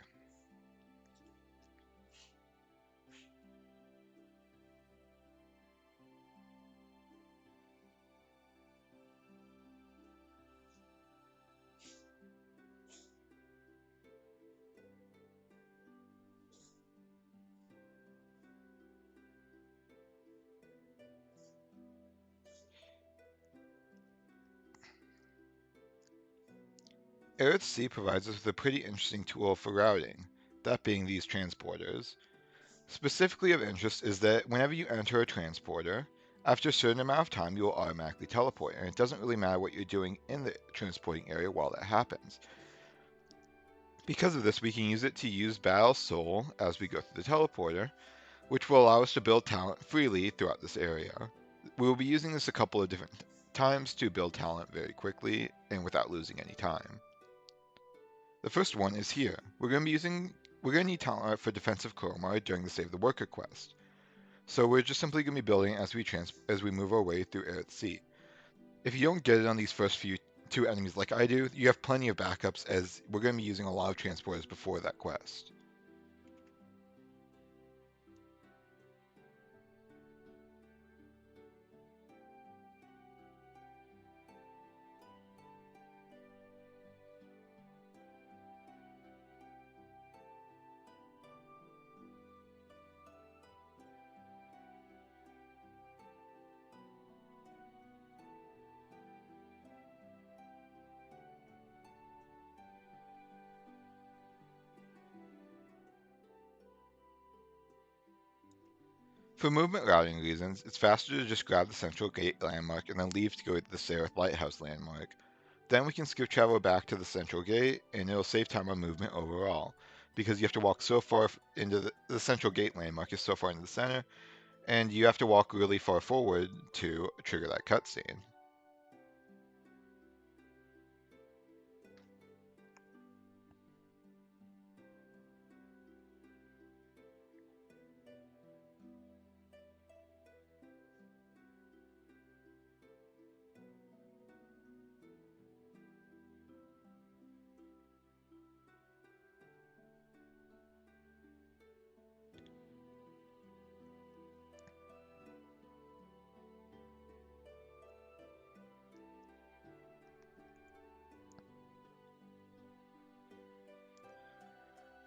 Aerith Sea provides us with a pretty interesting tool for routing, that being these transporters. Specifically of interest is that whenever you enter a transporter, after a certain amount of time you will automatically teleport, and it doesn't really matter what you're doing in the transporting area while that happens. Because of this, we can use it to use Battle Soul as we go through the teleporter, which will allow us to build talent freely throughout this area. We will be using this a couple of different times to build talent very quickly and without losing any time. The first one is here. We're going to need talent art for defensive Chromar during the Save the Worker quest. So we're just simply going to be building as we move our way through Aerith Sea. If you don't get it on these first two enemies like I do, you have plenty of backups, as we're going to be using a lot of transporters before that quest. For movement routing reasons, it's faster to just grab the Central Gate landmark and then leave to go to the Seraph Lighthouse landmark. Then we can skip travel back to the Central Gate, and it'll save time on movement overall, because you have to walk so far into the Central Gate landmark is so far into the center, and you have to walk really far forward to trigger that cutscene.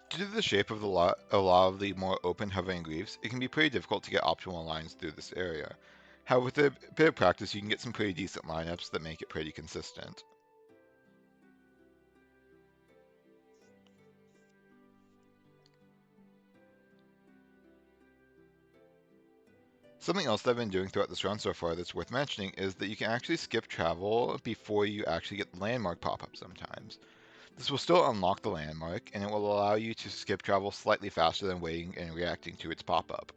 Due to the shape of a lot of the more open hovering reefs, it can be pretty difficult to get optimal lines through this area. However, with a bit of practice, you can get some pretty decent lineups that make it pretty consistent. Something else that I've been doing throughout this run so far that's worth mentioning is that you can actually skip travel before you actually get the landmark pop-up sometimes. This will still unlock the landmark, and it will allow you to skip travel slightly faster than waiting and reacting to its pop-up.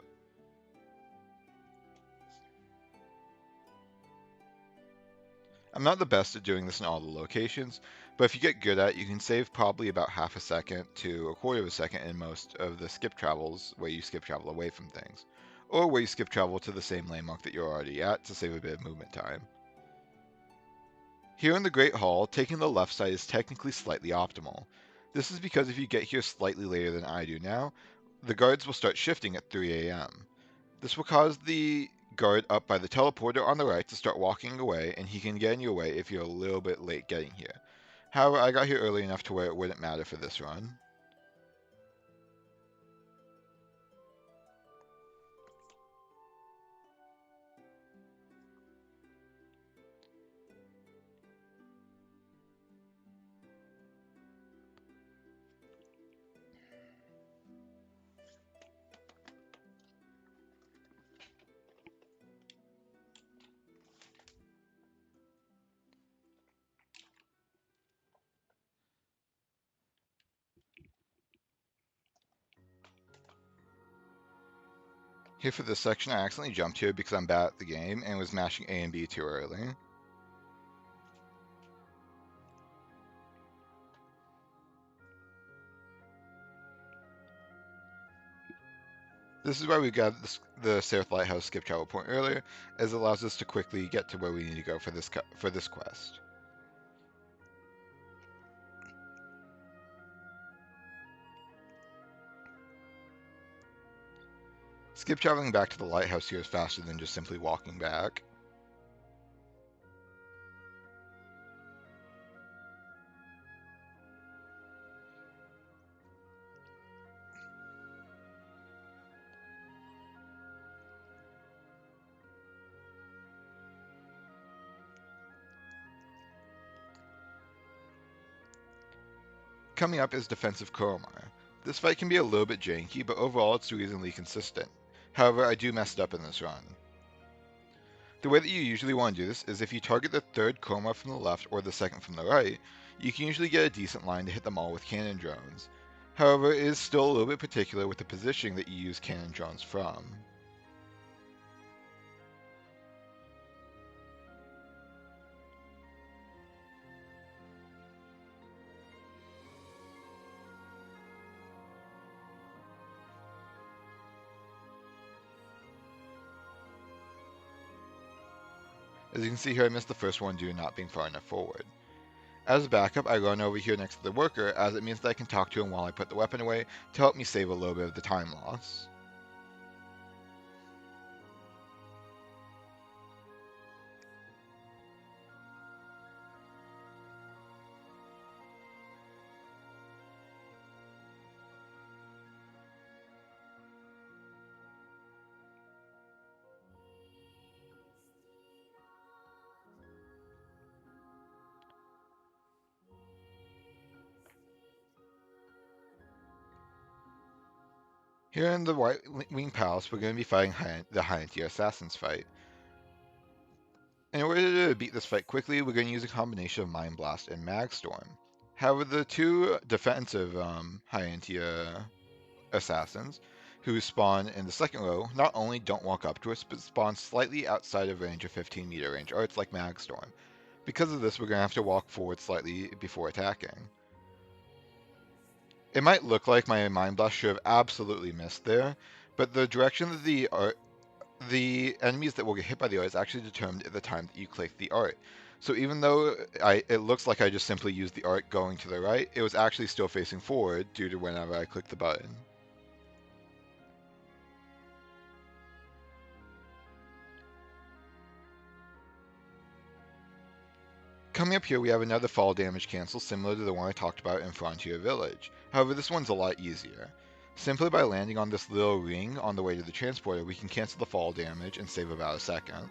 I'm not the best at doing this in all the locations, but if you get good at it, you can save probably about half a second to a quarter of a second in most of the skip travels where you skip travel away from things, or where you skip travel to the same landmark that you're already at to save a bit of movement time. Here in the Great Hall, taking the left side is technically slightly optimal. This is because if you get here slightly later than I do now, the guards will start shifting at 3 a.m. This will cause the guard up by the teleporter on the right to start walking away, and he can get in your way if you're a little bit late getting here. However, I got here early enough to where it wouldn't matter for this run. Here for this section, I accidentally jumped here because I'm bad at the game and was mashing A and B too early. This is why we got the Seraph Lighthouse skip travel point earlier, as it allows us to quickly get to where we need to go for this quest. Skip traveling back to the lighthouse here is faster than just simply walking back. Coming up is Defensive Koromar. This fight can be a little bit janky, but overall it's reasonably consistent. However, I do mess it up in this run. The way that you usually want to do this is if you target the third Koromar from the left or the second from the right, you can usually get a decent line to hit them all with cannon drones. However, it is still a little bit particular with the positioning that you use cannon drones from. As you can see here, I missed the first one due to not being far enough forward. As a backup, I run over here next to the worker, as it means that I can talk to him while I put the weapon away to help me save a little bit of the time loss. Here in the White Wing Palace, we're going to be fighting the High-Tier Assassins fight. In order to beat this fight quickly, we're going to use a combination of Mind Blast and Mag Storm. However, the two defensive High-Tier Assassins who spawn in the second row not only don't walk up to us, but spawn slightly outside of range of 15-meter range, or it's like Magstorm. Because of this, we're going to have to walk forward slightly before attacking. It might look like my Mind Blast should have absolutely missed there, but the direction that the enemies that will get hit by the art is actually determined at the time that you click the art. So even though it looks like I just simply used the art going to the right, it was actually still facing forward due to whenever I clicked the button. Coming up here, we have another fall damage cancel similar to the one I talked about in Frontier Village. However, this one's a lot easier. Simply by landing on this little ring on the way to the transporter, we can cancel the fall damage and save about a second.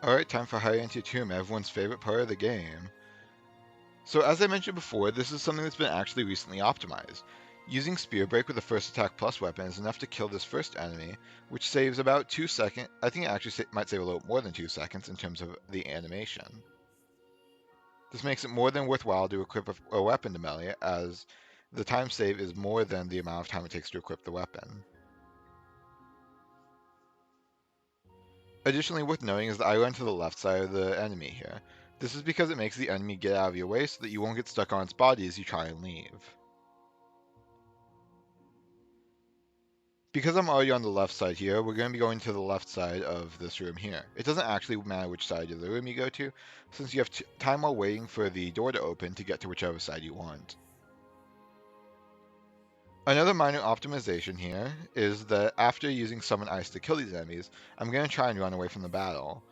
Alright, time for High Anti-Tomb, everyone's favorite part of the game. So as I mentioned before, this is something that's been actually recently optimized. Using Spear Break with a first attack plus weapon is enough to kill this first enemy, which saves about 2 seconds. I think it actually might save a little more than 2 seconds in terms of the animation. This makes it more than worthwhile to equip a weapon to melee, as the time save is more than the amount of time it takes to equip the weapon. Additionally, worth noting is that I run to the left side of the enemy here. This is because it makes the enemy get out of your way so that you won't get stuck on its body as you try and leave. Because I'm already on the left side here, we're going to be going to the left side of this room here. It doesn't actually matter which side of the room you go to, since you have time while waiting for the door to open to get to whichever side you want. Another minor optimization here is that after using Summon Ice to kill these enemies, I'm going to try and run away from the battle.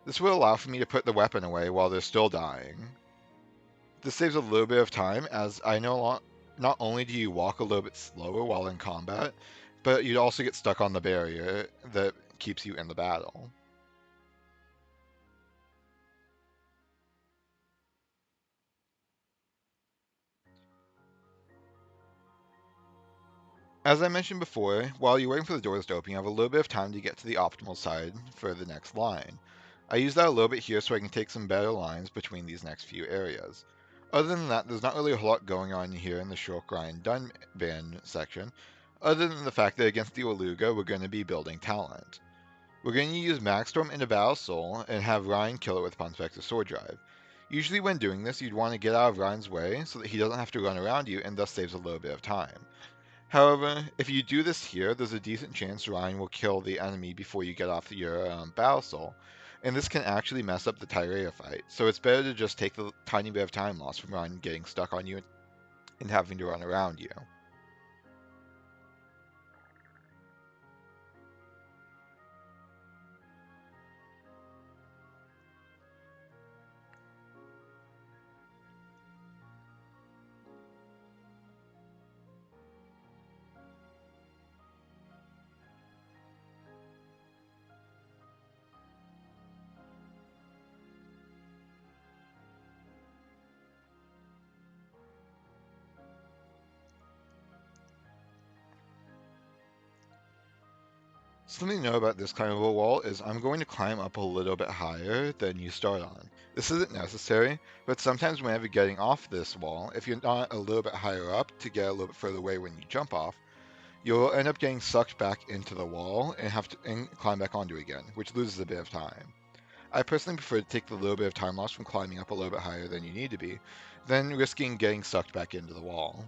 This will allow for me to put the weapon away while they're still dying. This saves a little bit of time, as I know not only do you walk a little bit slower while in combat, but you'd also get stuck on the barrier that keeps you in the battle. As I mentioned before, while you're waiting for the doors to open, you have a little bit of time to get to the optimal side for the next line. I use that a little bit here so I can take some better lines between these next few areas. Other than that, there's not really a whole lot going on here in the Shulk Ryan Dunban section, other than the fact that against the Oluga, we're going to be building talent. We're going to use Magstorm into Battle Soul and have Ryan kill it with Pontifex's Sword Drive. Usually when doing this, you'd want to get out of Ryan's way so that he doesn't have to run around you and thus saves a little bit of time. However, if you do this here, there's a decent chance Ryan will kill the enemy before you get off your Battle Soul, and this can actually mess up the Tyrea fight, so it's better to just take the tiny bit of time loss from Ryan getting stuck on you and having to run around you. Something to know about this kind of a wall is I'm going to climb up a little bit higher than you start on. This isn't necessary, but sometimes whenever getting off this wall, if you're not a little bit higher up to get a little bit further away when you jump off, you'll end up getting sucked back into the wall and have to climb back onto it again, which loses a bit of time. I personally prefer to take the little bit of time loss from climbing up a little bit higher than you need to be, than risking getting sucked back into the wall.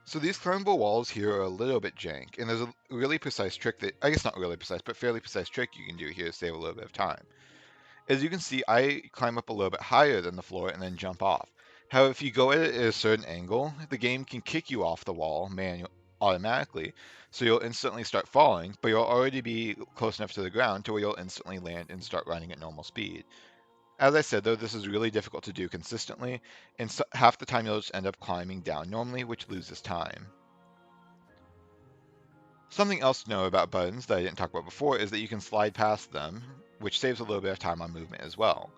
So these climbable walls here are a little bit jank, and there's a really precise trick that, I guess not really precise, but fairly precise trick you can do here to save a little bit of time. As you can see, I climb up a little bit higher than the floor and then jump off. However, if you go at it at a certain angle, the game can kick you off the wall automatically, so you'll instantly start falling, but you'll already be close enough to the ground to where you'll instantly land and start running at normal speed. As I said, though, this is really difficult to do consistently, and so half the time you'll just end up climbing down normally, which loses time. Something else to know about buttons that I didn't talk about before is that you can slide past them, which saves a little bit of time on movement as well.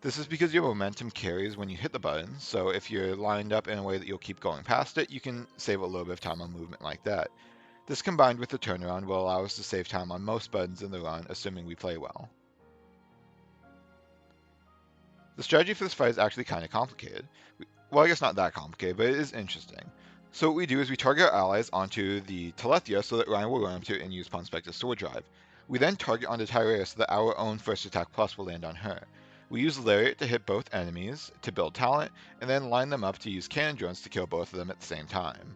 This is because your momentum carries when you hit the button, so if you're lined up in a way that you'll keep going past it, you can save a little bit of time on movement like that. This combined with the turnaround will allow us to save time on most buttons in the run, assuming we play well. The strategy for this fight is actually kind of complicated. Well, I guess not that complicated, but it is interesting. So what we do is we target our allies onto the Telethia so that Ryan will run up to it and use Pawn Spectre's Sword Drive. We then target onto Tyrea so that our own first attack plus will land on her. We use Lariat to hit both enemies to build talent, and then line them up to use cannon drones to kill both of them at the same time.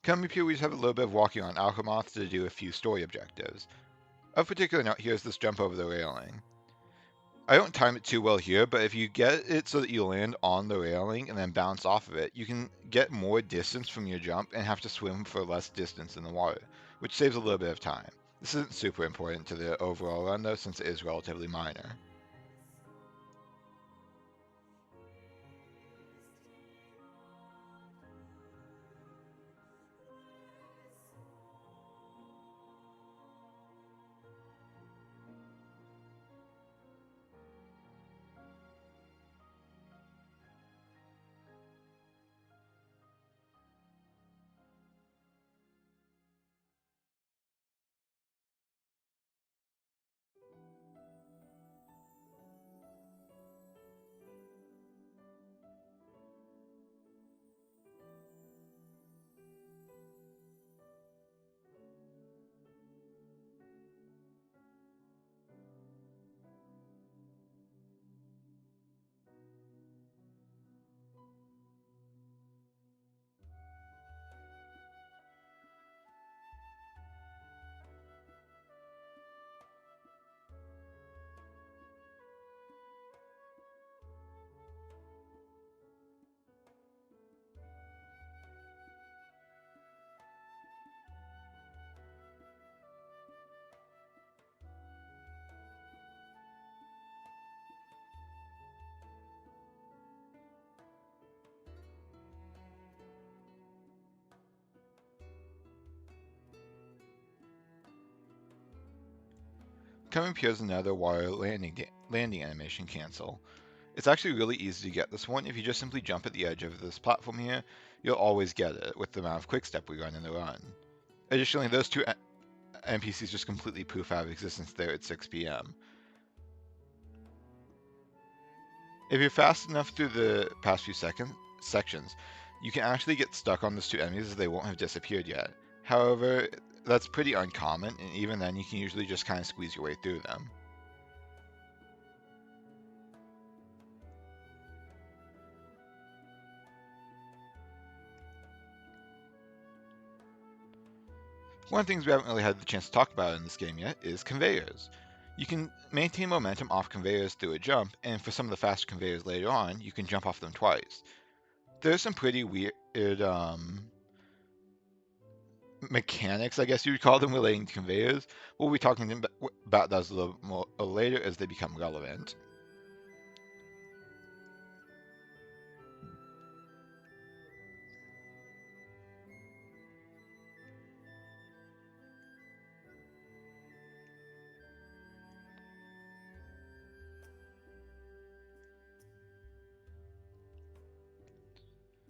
Coming up here, we just have a little bit of walking on Alchemoth to do a few story objectives. Of particular note here is this jump over the railing. I don't time it too well here, but if you get it so that you land on the railing and then bounce off of it, you can get more distance from your jump and have to swim for less distance in the water, which saves a little bit of time. This isn't super important to the overall run though, since it is relatively minor. Coming up here is another water landing animation cancel. It's actually really easy to get this one. If you just simply jump at the edge of this platform here, you'll always get it with the amount of quick step we run in the run. Additionally, those two NPCs just completely poof out of existence there at 6 p.m. If you're fast enough through the past few sections, you can actually get stuck on those two enemies as they won't have disappeared yet. However, that's pretty uncommon, and even then you can usually just kind of squeeze your way through them. One of the things we haven't really had the chance to talk about in this game yet is conveyors. You can maintain momentum off conveyors through a jump, and for some of the faster conveyors later on, you can jump off them twice. There's some pretty weird mechanics, I guess you would call them, relating to conveyors. We'll be talking about those a little more later as they become relevant.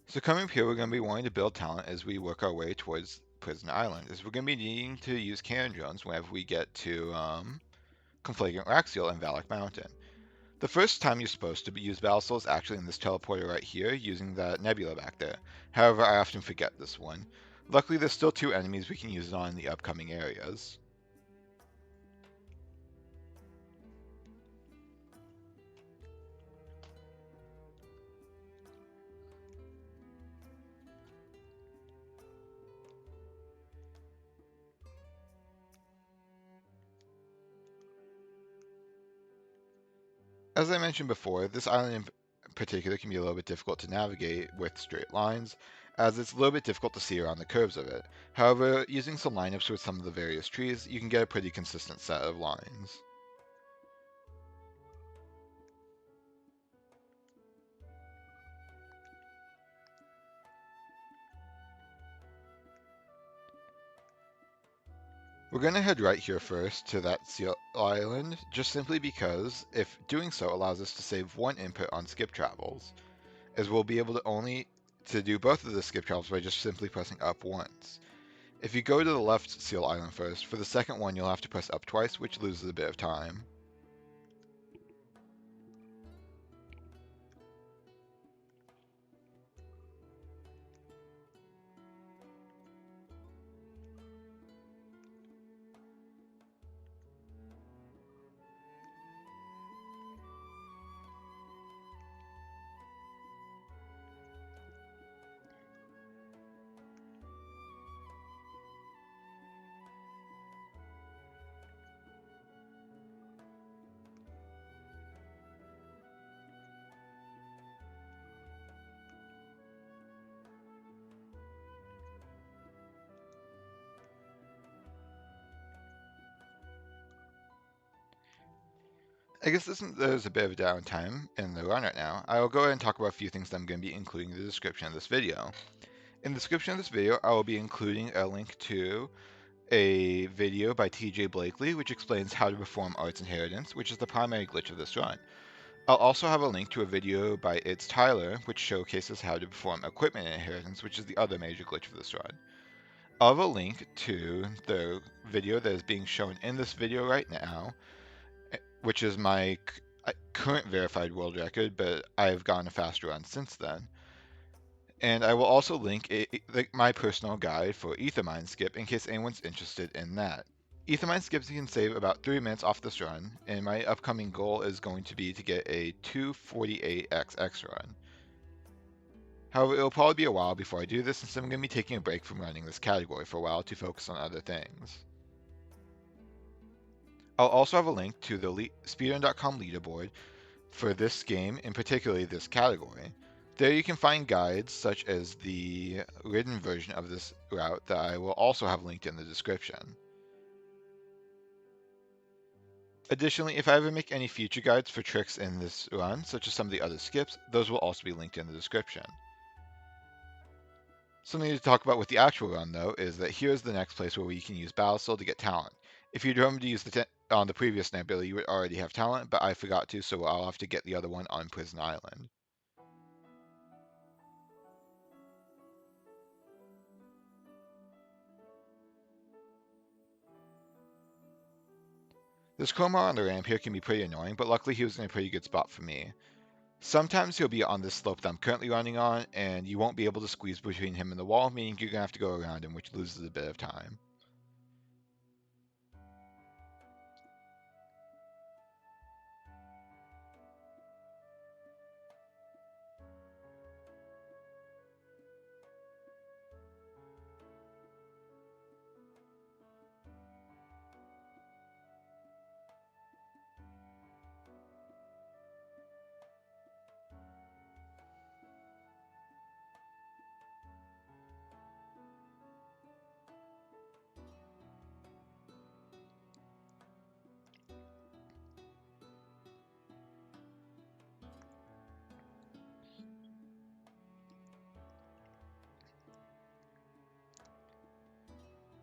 So coming up here, we're going to be wanting to build talent as we work our way towards Prison Island is we're going to be needing to use cannon drones whenever we get to Conflagrant Raxial and Valak Mountain. The first time you're supposed to use Battle is actually in this teleporter right here, using that nebula back there. However, I often forget this one. Luckily, there's still 2 enemies we can use it on in the upcoming areas. As I mentioned before, this island in particular can be a little bit difficult to navigate with straight lines, as it's a little bit difficult to see around the curves of it. However, using some lineups with some of the various trees, you can get a pretty consistent set of lines. We're going to head right here first to that seal island, just simply because if doing so allows us to save 1 input on skip travels, as we'll be able to do both of the skip travels by just simply pressing up once. If you go to the left seal island first, for the second one you'll have to press up twice, which loses a bit of time. I guess there's a bit of downtime in the run right now. I will go ahead and talk about a few things that I'm going to be including in the description of this video. In the description of this video, I will be including a link to a video by TJ Blakely, which explains how to perform Arts Inheritance, which is the primary glitch of this run. I'll also have a link to a video by It's Tyler, which showcases how to perform Equipment Inheritance, which is the other major glitch of this run. I'll have a link to the video that is being shown in this video right now, which is my current verified world record, but I've gone a faster run since then. And I will also link my personal guide for Ethermine skip in case anyone's interested in that. Ethermine skips can save about 3 minutes off this run, and my upcoming goal is going to be to get a 248xx run. However, it'll probably be a while before I do this, since I'm going to be taking a break from running this category for a while to focus on other things. I'll also have a link to the speedrun.com leaderboard for this game, and particularly this category. There you can find guides such as the written version of this route that I will also have linked in the description. Additionally, if I ever make any future guides for tricks in this run, such as some of the other skips, those will also be linked in the description. Something to talk about with the actual run, though, is that here's the next place where we can use Battle to get talent. If you'd remembered to use on the previous nebula, you would already have talent, but I forgot to, so I'll have to get the other one on Prison Island. This Komar on the ramp here can be pretty annoying, but luckily he was in a pretty good spot for me. Sometimes he'll be on this slope that I'm currently running on, and you won't be able to squeeze between him and the wall, meaning you're going to have to go around him, which loses a bit of time.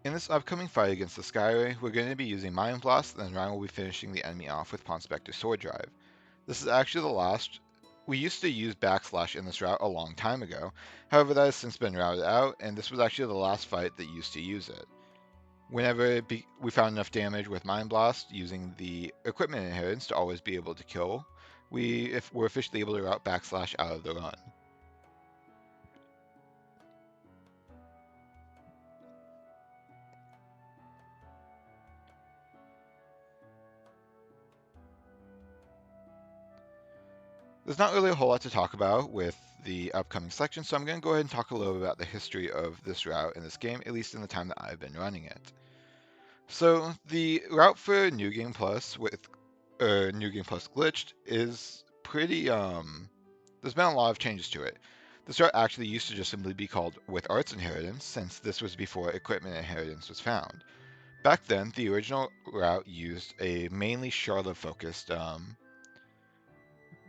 In this upcoming fight against the Skyray, we're going to be using Mind Blast, and then Ryan will be finishing the enemy off with Ponspector Sword Drive. This is actually the last We used to use backslash in this route a long time ago, however that has since been routed out, and this was actually the last fight that used to use it. Whenever we found enough damage with Mind Blast using the equipment inheritance to always be able to kill, if we're officially able to route backslash out of the run. There's not really a whole lot to talk about with the upcoming section, so I'm going to go ahead and talk a little bit about the history of this route in this game, at least in the time that I've been running it. So the route for New Game Plus with New Game Plus glitched is pretty there's been a lot of changes to it. This route actually used to just simply be called with Arts Inheritance, since this was before Equipment Inheritance was found. Back then, the original route used a mainly Charlotte focused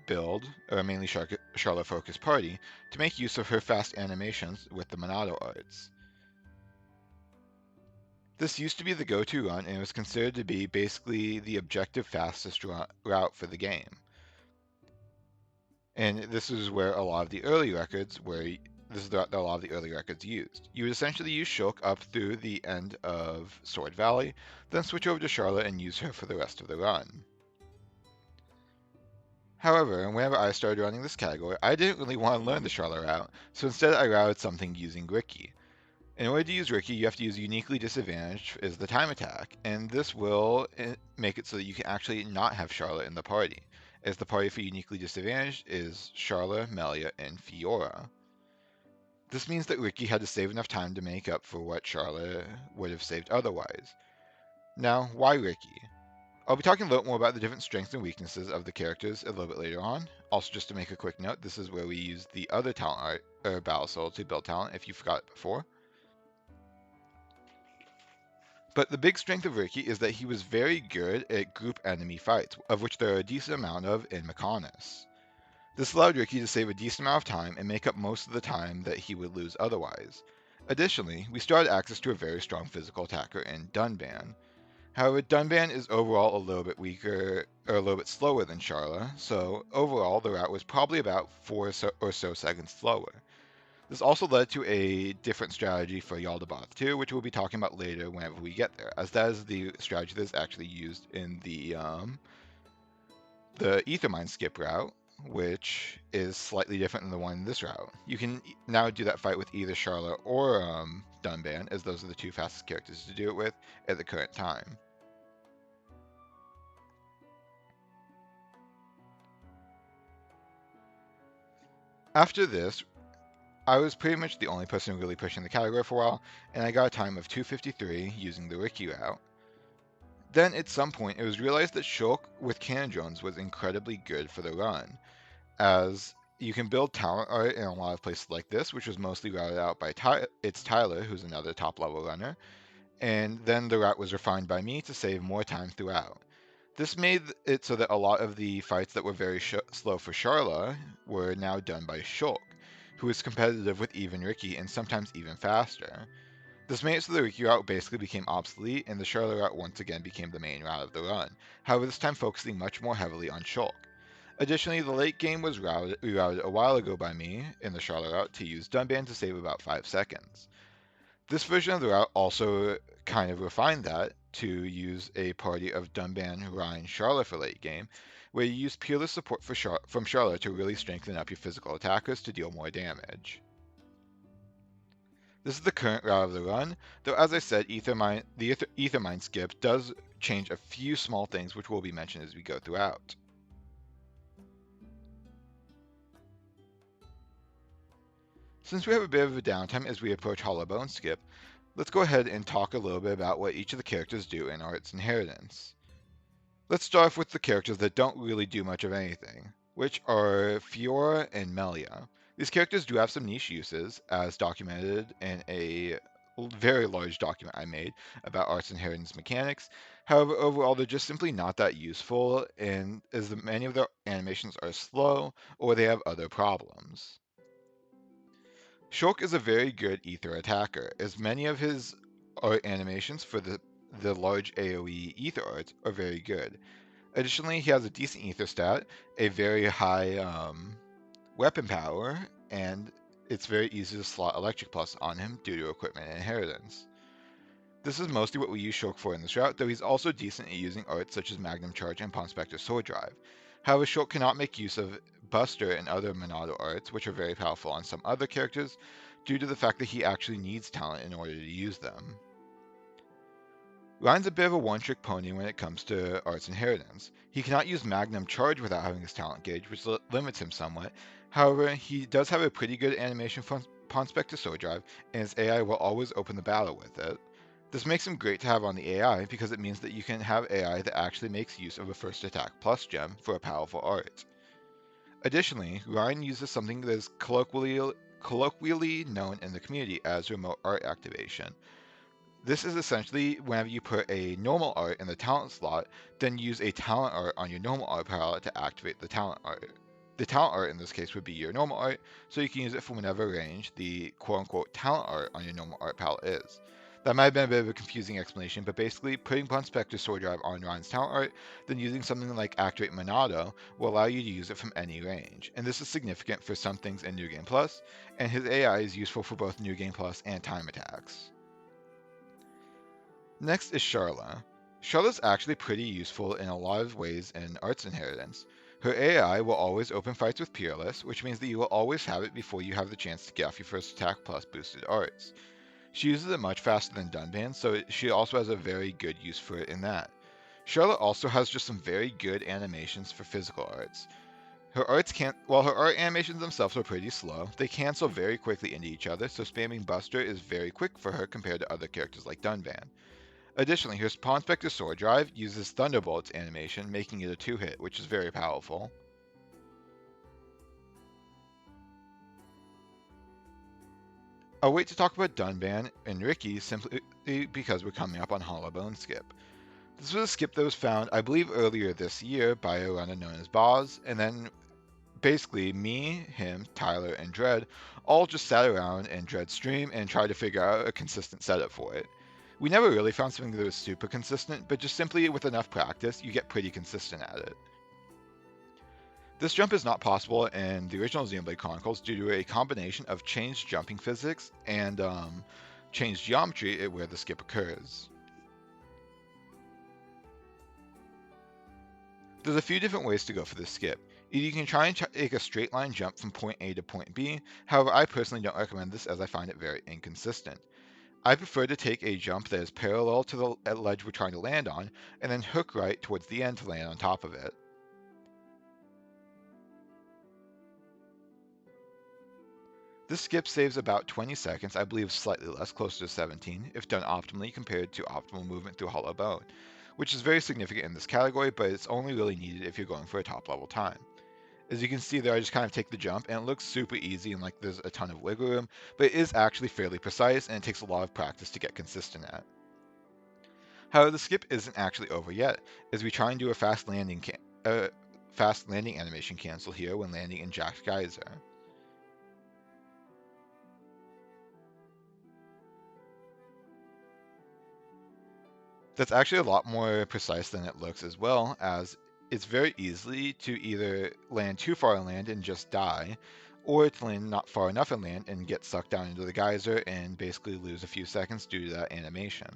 build, or a mainly Charlotte focused party, to make use of her fast animations with the Monado arts. This used to be the go-to run, and it was considered to be basically the objective fastest route for the game. And this is where a lot of the early records this is a lot of the early records used. You would essentially use Shulk up through the end of Sword Valley, then switch over to Charlotte and use her for the rest of the run. However, whenever I started running this category, I didn't really want to learn the Charlotte route, so instead I routed something using Ricky. In order to use Ricky, you have to use uniquely disadvantaged as the time attack, and this will make it so that you can actually not have Charlotte in the party, as the party for uniquely disadvantaged is Charlotte, Melia, and Fiora. This means that Ricky had to save enough time to make up for what Charlotte would have saved otherwise. Now, why Ricky? I'll be talking a little more about the different strengths and weaknesses of the characters a little bit later on. Also, just to make a quick note, this is where we use the other talent art, or Battle Soul to build talent if you forgot it before. But the big strength of Ricky is that he was very good at group enemy fights, of which there are a decent amount of in Mechonis. This allowed Ricky to save a decent amount of time and make up most of the time that he would lose otherwise. Additionally, we still had access to a very strong physical attacker in Dunban. However, Dunban is overall a little bit weaker, or a little bit slower than Charla, so overall the route was probably about 4 or so seconds slower. This also led to a different strategy for Yaldabaoth too, which we'll be talking about later whenever we get there, as that is the strategy that's actually used in the Ethermine skip route, which is slightly different than the one in this route. You can now do that fight with either Charlotte or Dunban, as those are the two fastest characters to do it with at the current time. After this, I was pretty much the only person really pushing the category for a while, and I got a time of 2:53 using the Ricky route. Then at some point it was realized that Shulk with cannon drones was incredibly good for the run, as you can build talent art in a lot of places like this, which was mostly routed out by Tyler, who's another top level runner, and then the route was refined by me to save more time throughout. This made it so that a lot of the fights that were very slow for Charla were now done by Shulk, who is competitive with even Ricky and sometimes even faster. This made it so the Ricky route basically became obsolete, and the Charla route once again became the main route of the run, however this time focusing much more heavily on Shulk. Additionally, the late game was rerouted a while ago by me in the Charla route to use Dunban to save about 5 seconds. This version of the route also kind of refined that to use a party of Dunban, Ryan, Charla for late game, where you use peerless support from Charla to really strengthen up your physical attackers to deal more damage. This is the current route of the run, though as I said, the Ethermine skip does change a few small things which will be mentioned as we go throughout. Since we have a bit of a downtime as we approach Hollow Bone skip, let's go ahead and talk a little bit about what each of the characters do in Art's Inheritance. Let's start off with the characters that don't really do much of anything, which are Fiora and Melia. These characters do have some niche uses, as documented in a very large document I made about Art's Inheritance mechanics. However, overall, they're just simply not that useful, and as many of their animations are slow, or they have other problems. Shulk is a very good ether attacker, as many of his art animations for the large AoE ether arts are very good. Additionally, he has a decent ether stat, a very high weapon power, and it's very easy to slot Electric Plus on him due to equipment and inheritance. This is mostly what we use Shulk for in this route, though he's also decent at using arts such as Magnum Charge and Ponspector Sword Drive. However, Shulk cannot make use of Buster and other Monado arts, which are very powerful on some other characters, due to the fact that he actually needs talent in order to use them. Ryan's a bit of a one-trick pony when it comes to arts inheritance. He cannot use Magnum Charge without having his talent gauge, which limits him somewhat. However, he does have a pretty good animation for Ponspector Sword Drive, and his AI will always open the battle with it. This makes him great to have on the AI because it means that you can have AI that actually makes use of a first attack plus gem for a powerful art. Additionally, Ryan uses something that is colloquially known in the community as remote art activation. This is essentially whenever you put a normal art in the talent slot, then use a talent art on your normal art palette to activate the talent art. The talent art in this case would be your normal art, so you can use it from whatever range the quote-unquote talent art on your normal art palette is. That might have been a bit of a confusing explanation, but basically putting Ponspector Sword Drive on Ryan's talent art, then using something like Activate Monado will allow you to use it from any range. And this is significant for some things in New Game Plus, and his AI is useful for both New Game Plus and time attacks. Next is Charla. Charla's actually pretty useful in a lot of ways in Arts Inheritance. Her AI will always open fights with Peerless, which means that you will always have it before you have the chance to get off your first attack plus boosted arts. She uses it much faster than Dunban, so she also has a very good use for it in that. Charla also has just some very good animations for physical arts. While her art animations themselves are pretty slow, they cancel very quickly into each other, so spamming Buster is very quick for her compared to other characters like Dunban. Additionally, her Ponspector Sword Drive uses Thunderbolt's animation, making it a 2-hit, which is very powerful. I'll wait to talk about Dunban and Ricky simply because we're coming up on Hollowbone Skip. This was a skip that was found, I believe, earlier this year by a runner known as Boz, and then basically me, him, Tyler, and Dread all just sat around in Dread's stream and tried to figure out a consistent setup for it. We never really found something that was super consistent, but just simply with enough practice, you get pretty consistent at it. This jump is not possible in the original Xenoblade Chronicles due to a combination of changed jumping physics and changed geometry at where the skip occurs. There's a few different ways to go for this skip. Either you can try and take a straight line jump from point A to point B, however I personally don't recommend this as I find it very inconsistent. I prefer to take a jump that is parallel to the ledge we're trying to land on, and then hook right towards the end to land on top of it. This skip saves about 20 seconds, I believe slightly less, closer to 17, if done optimally compared to optimal movement through Hollow Bone, which is very significant in this category, but it's only really needed if you're going for a top level time. As you can see there, I just kind of take the jump, and it looks super easy and like there's a ton of wiggle room, but it is actually fairly precise, and it takes a lot of practice to get consistent at. However, the skip isn't actually over yet, as we try and do a fast landing animation cancel here when landing in Jack's Geyser. That's actually a lot more precise than it looks as well, as it's very easy to either land too far inland and just die, or to land not far enough inland and get sucked down into the geyser and basically lose a few seconds due to that animation.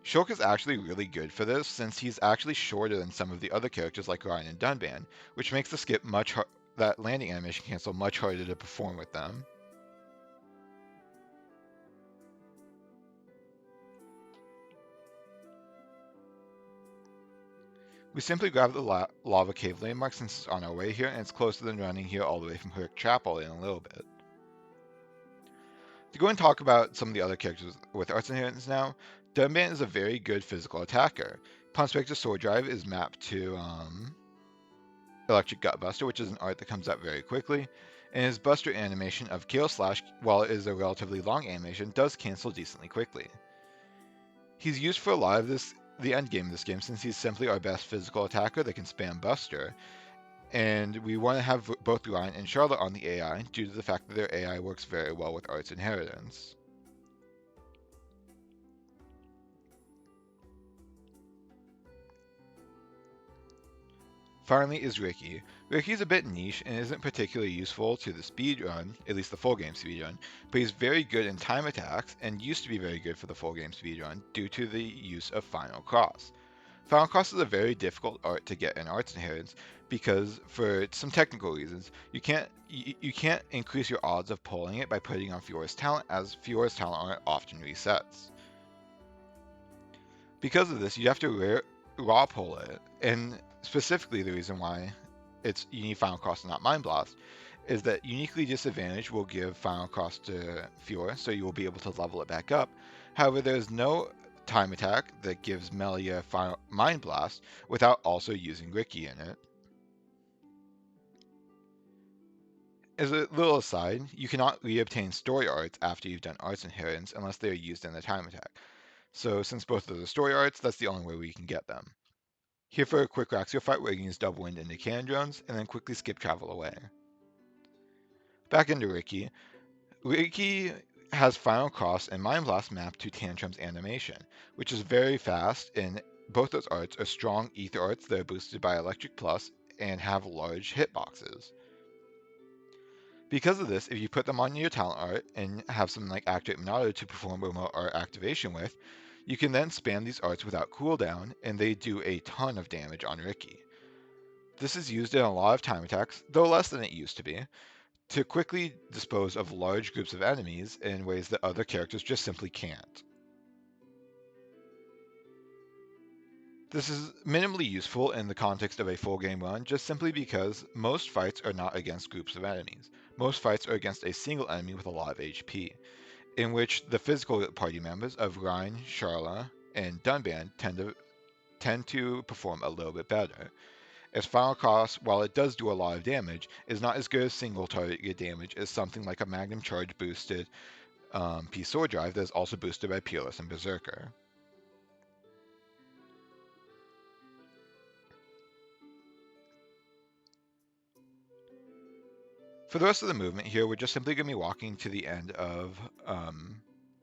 Shulk is actually really good for this, since he's actually shorter than some of the other characters like Ryan and Dunban, which makes the skip that landing animation cancel much harder to perform with them. We simply grab the lava cave landmark since it's on our way here, and it's closer than running here all the way from Herrick Chapel in a little bit. To go and talk about some of the other characters with Arts Inheritance now, Dunban is a very good physical attacker. Ponspector Sword Drive is mapped to Electric Gutbuster, which is an art that comes up very quickly, and his Buster animation of Kill Slash, while it is a relatively long animation, does cancel decently quickly. He's used for a lot of the end game of this game, since he's simply our best physical attacker that can spam Buster, and we want to have both Ryan and Charlotte on the AI due to the fact that their AI works very well with Arts Inheritance. Finally is Ricky. Ricky's a bit niche and isn't particularly useful to the speedrun, at least the full game speedrun, but he's very good in time attacks and used to be very good for the full game speedrun due to the use of Final Cross. Final Cross is a very difficult art to get in Arts Inheritance because, for some technical reasons, you can't increase your odds of pulling it by putting on Fiora's talent, as Fiora's talent on it often resets. Because of this, you have to raw pull it, and specifically the reason why you need Final Cross and not Mind Blast is that Uniquely Disadvantaged will give Final Cross to Fiora, so you will be able to level it back up. However, there's no time attack that gives Melia Mind Blast without also using Ricky in it. As a little aside, you cannot reobtain story arts after you've done Arts Inheritance unless they are used in the time attack. So since both of the story arts, that's the only way we can get them. Here for a quick Raxio fight where you can use Double Wind into cannon drones, and then quickly skip travel away. Back into Ricky. Ricky has Final Cross and Mind Blast mapped to Tantrum's animation, which is very fast, and both those arts are strong ether arts that are boosted by Electric Plus and have large hitboxes. Because of this, if you put them on your talent art and have some like Activate Monado to perform remote art activation with, you can then spam these arts without cooldown, and they do a ton of damage on Ricky. This is used in a lot of time attacks, though less than it used to be, to quickly dispose of large groups of enemies in ways that other characters just simply can't. This is minimally useful in the context of a full game run, just simply because most fights are not against groups of enemies. Most fights are against a single enemy with a lot of HP, in which the physical party members of Rhine, Charla, and Dunban tend to perform a little bit better. As Final Cross, while it does do a lot of damage, is not as good as single target damage as something like a Magnum Charge boosted P Sword Drive that is also boosted by Peerless and Berserker. For the rest of the movement here, we're just simply going to be walking to the end of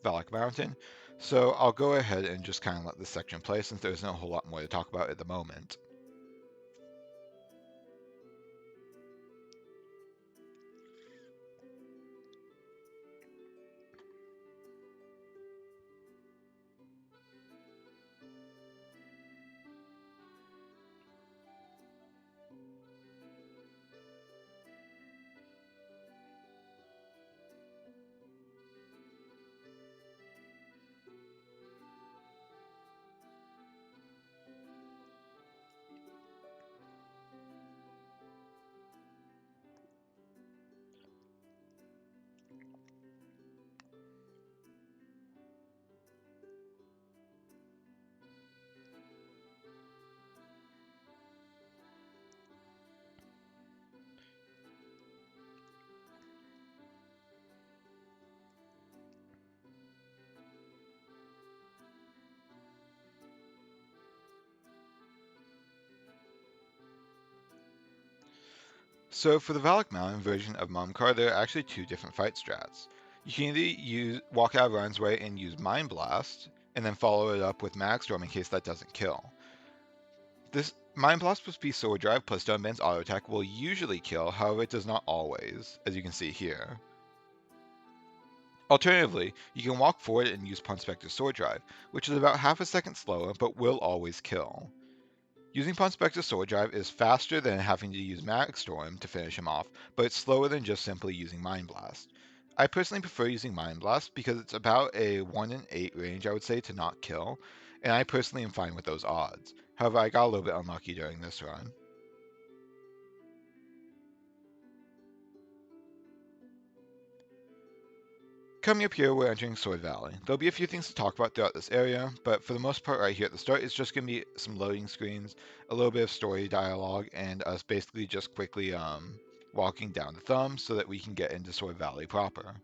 Valak Mountain, so I'll go ahead and just kind of let this section play since there's not a whole lot more to talk about at the moment. So for the Valak Mountain version of Momkar, there are actually two different fight strats. You can either walk out of Ryan's way and use Mind Blast, and then follow it up with Mag Storm in case that doesn't kill. This Mind Blast plus P Sword Drive plus Dunban's auto attack will usually kill, however it does not always, as you can see here. Alternatively, you can walk forward and use Punch Spector's Sword Drive, which is about half a second slower but will always kill. Using Punch Spector's Sword Drive is faster than having to use Mag Storm to finish him off, but it's slower than just simply using Mind Blast. I personally prefer using Mind Blast because it's about a 1 in 8 range, I would say, to not kill, and I personally am fine with those odds. However, I got a little bit unlucky during this run. Coming up here, we're entering Sword Valley. There'll be a few things to talk about throughout this area, but for the most part right here at the start, it's just going to be some loading screens, a little bit of story dialogue, and us basically just quickly walking down the thumb so that we can get into Sword Valley proper.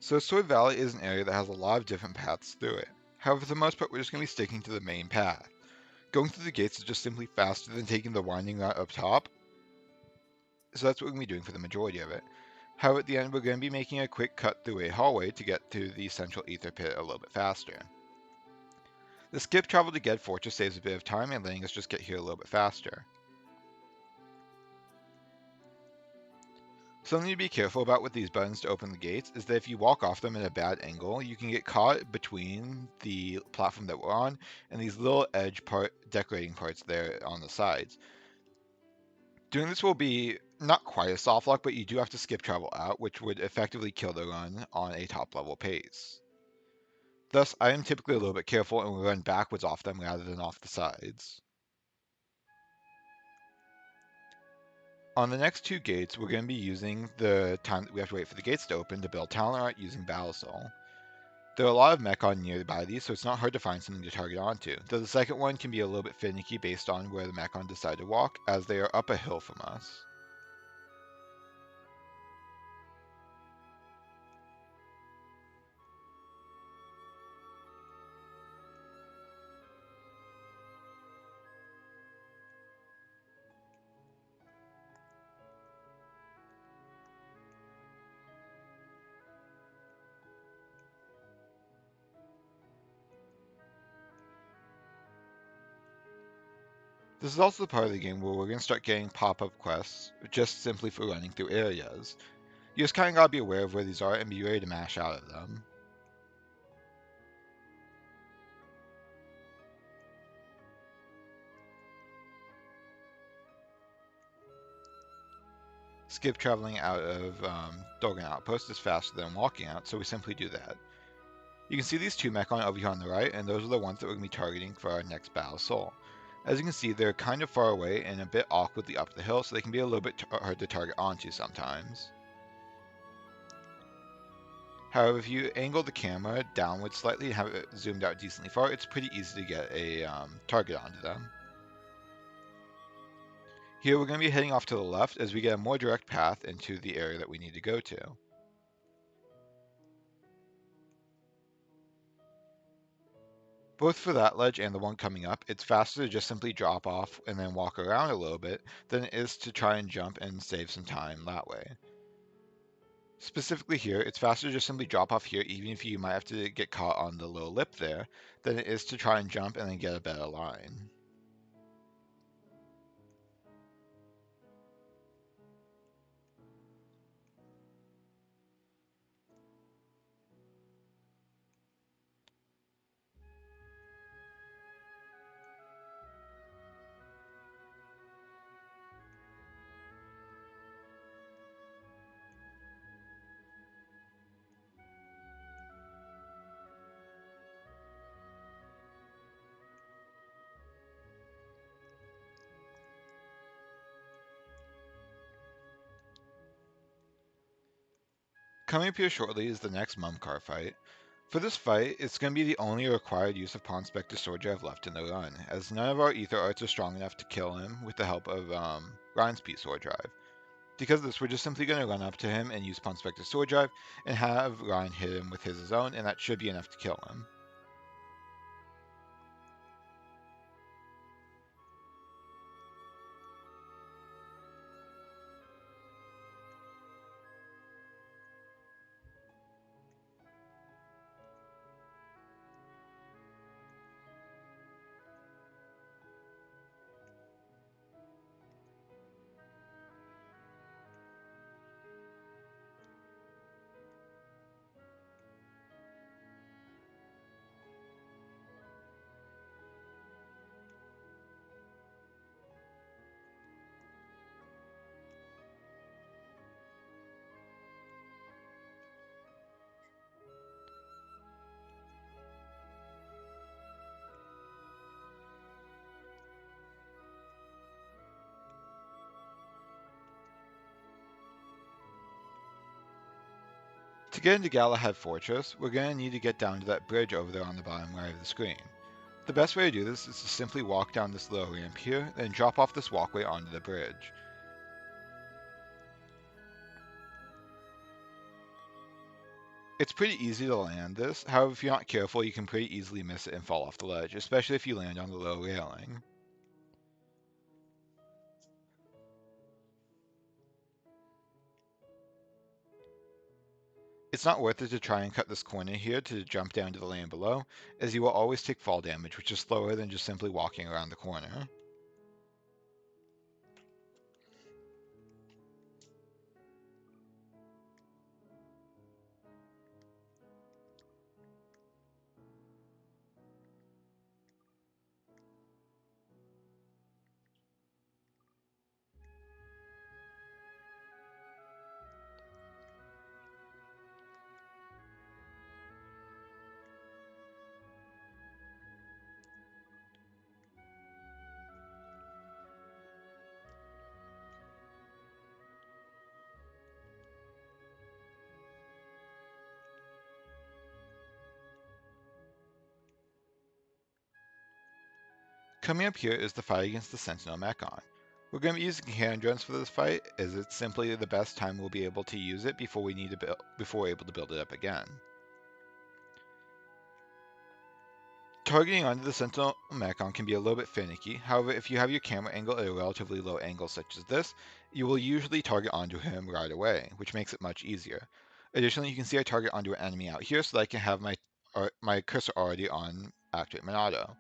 So Sword Valley is an area that has a lot of different paths through it. However, for the most part, we're just going to be sticking to the main path. Going through the gates is just simply faster than taking the winding route up top, so that's what we're going to be doing for the majority of it. However, at the end, we're going to be making a quick cut through a hallway to get to the central ether pit a little bit faster. The skip travel to Ged Fortress saves a bit of time and letting us just get here a little bit faster. Something to be careful about with these buttons to open the gates is that if you walk off them at a bad angle, you can get caught between the platform that we're on and these little edge decorating parts there on the sides. Doing this will be not quite a soft lock, but you do have to skip travel out, which would effectively kill the run on a top level pace. Thus, I am typically a little bit careful and will run backwards off them rather than off the sides. On the next two gates, we're going to be using the time that we have to wait for the gates to open to build talent art using Battle Soul. There are a lot of mechon nearby these, so it's not hard to find something to target onto, though the second one can be a little bit finicky based on where the mechon decide to walk, as they are up a hill from us. This is also the part of the game where we're going to start getting pop-up quests, just simply for running through areas. You just kind of gotta be aware of where these are and be ready to mash out of them. Skip traveling out of Dogan Outpost is faster than walking out, so we simply do that. You can see these two mechon over here on the right, and those are the ones that we're going to be targeting for our next Battle Soul. As you can see, they're kind of far away and a bit awkwardly up the hill, so they can be a little bit hard to target onto sometimes. However, if you angle the camera downward slightly and have it zoomed out decently far, it's pretty easy to get a target onto them. Here we're going to be heading off to the left as we get a more direct path into the area that we need to go to. Both for that ledge and the one coming up, it's faster to just simply drop off and then walk around a little bit than it is to try and jump and save some time that way. Specifically here, it's faster to just simply drop off here even if you might have to get caught on the little lip there than it is to try and jump and then get a better line. Coming up here shortly is the next Mumcar fight. For this fight, it's going to be the only required use of Pawn Spectre Sword Drive left in the run, as none of our Ether Arts are strong enough to kill him with the help of Ryan's Pete Sword Drive. Because of this, we're just simply going to run up to him and use Pawn Spectre Sword Drive and have Ryan hit him with his own, and that should be enough to kill him. To get into Galahad Fortress, we're going to need to get down to that bridge over there on the bottom right of the screen. The best way to do this is to simply walk down this little ramp here, then drop off this walkway onto the bridge. It's pretty easy to land this, however if you're not careful you can pretty easily miss it and fall off the ledge, especially if you land on the low railing. It's not worth it to try and cut this corner here to jump down to the lane below, as you will always take fall damage, which is slower than just simply walking around the corner. Coming up here is the fight against the Sentinel Mechon. We're going to be using hand drones for this fight, as it's simply the best time we'll be able to use it before we're able to build it up again. Targeting onto the Sentinel Mechon can be a little bit finicky, however if you have your camera angle at a relatively low angle such as this, you will usually target onto him right away, which makes it much easier. Additionally, you can see I target onto an enemy out here so that I can have my cursor already on Activate Monado.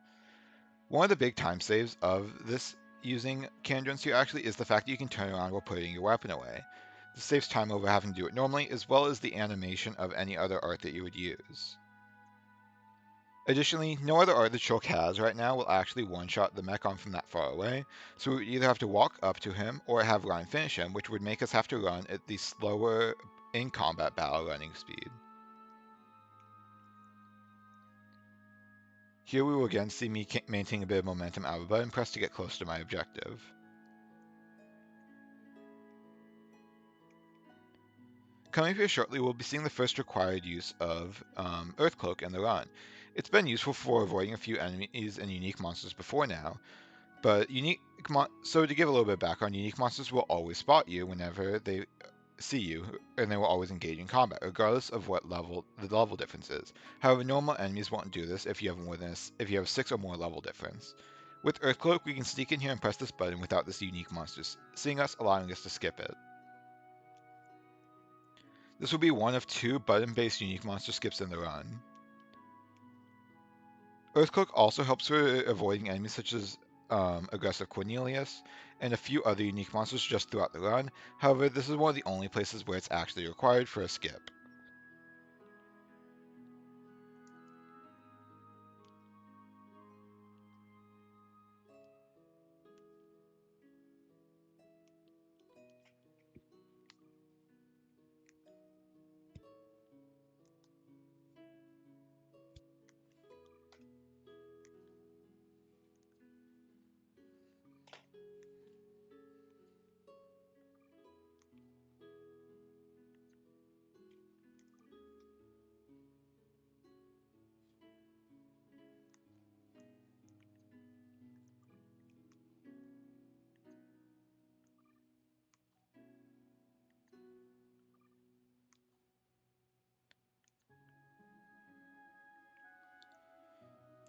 One of the big time saves of this using can drones here actually is the fact that you can turn around while putting your weapon away. This saves time over having to do it normally, as well as the animation of any other art that you would use. Additionally, no other art that Shulk has right now will actually one-shot the Mechon from that far away, so we would either have to walk up to him or have Ryan finish him, which would make us have to run at the slower in-combat battle running speed. Here we will again see me maintaining a bit of momentum out of a button press to get close to my objective. Coming up here shortly, we'll be seeing the first required use of Earthcloak in the run. It's been useful for avoiding a few enemies and unique monsters before now, but so to give a little bit of background, unique monsters will always spot you whenever they see you, and they will always engage in combat, regardless of what level the level difference is. However, normal enemies won't do this if you have 6 or more level difference. With Earthcloak, we can sneak in here and press this button without this unique monster seeing us, allowing us to skip it. This will be one of 2 button-based unique monster skips in the run. Earthcloak also helps for avoiding enemies such as aggressive Cornelius and a few other unique monsters just throughout the run. However, this is one of the only places where it's actually required for a skip.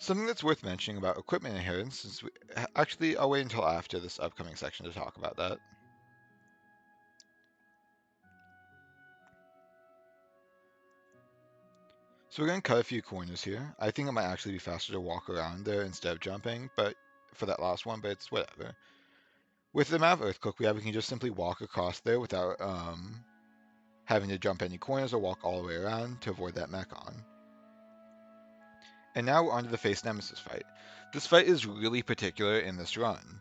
Something that's worth mentioning about equipment inheritance, actually I'll wait until after this upcoming section to talk about that. So we're going to cut a few corners here. I think it might actually be faster to walk around there instead of jumping, but for that last one, but it's whatever. With the amount of Earthcloak we have, we can just simply walk across there without having to jump any corners or walk all the way around to avoid that Mechon. And now we're on to the Face Nemesis fight. This fight is really particular in this run.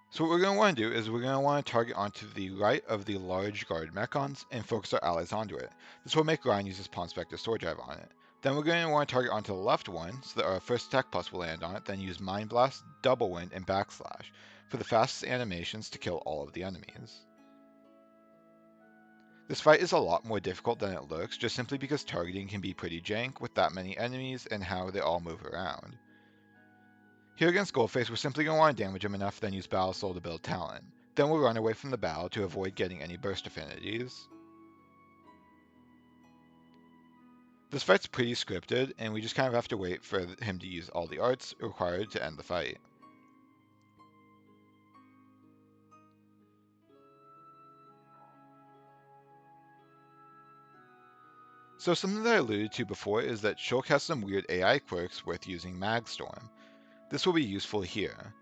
So what we're going to want to do is we're going to want to target onto the right of the large guard Mechons and focus our allies onto it. This will make Ryan use his Pawn Spectre Sword Drive on it. Then we're going to want to target onto the left one so that our first attack plus will land on it, then use Mind Blast, Double Wind, and Backslash for the fastest animations to kill all of the enemies. This fight is a lot more difficult than it looks, just simply because targeting can be pretty jank with that many enemies and how they all move around. Here against Goldface, we're simply going to want to damage him enough, then use Battle Soul to build talent. Then we'll run away from the battle to avoid getting any burst affinities. This fight's pretty scripted, and we just kind of have to wait for him to use all the arts required to end the fight. So something that I alluded to before is that Shulk has some weird AI quirks worth using Magstorm. This will be useful here.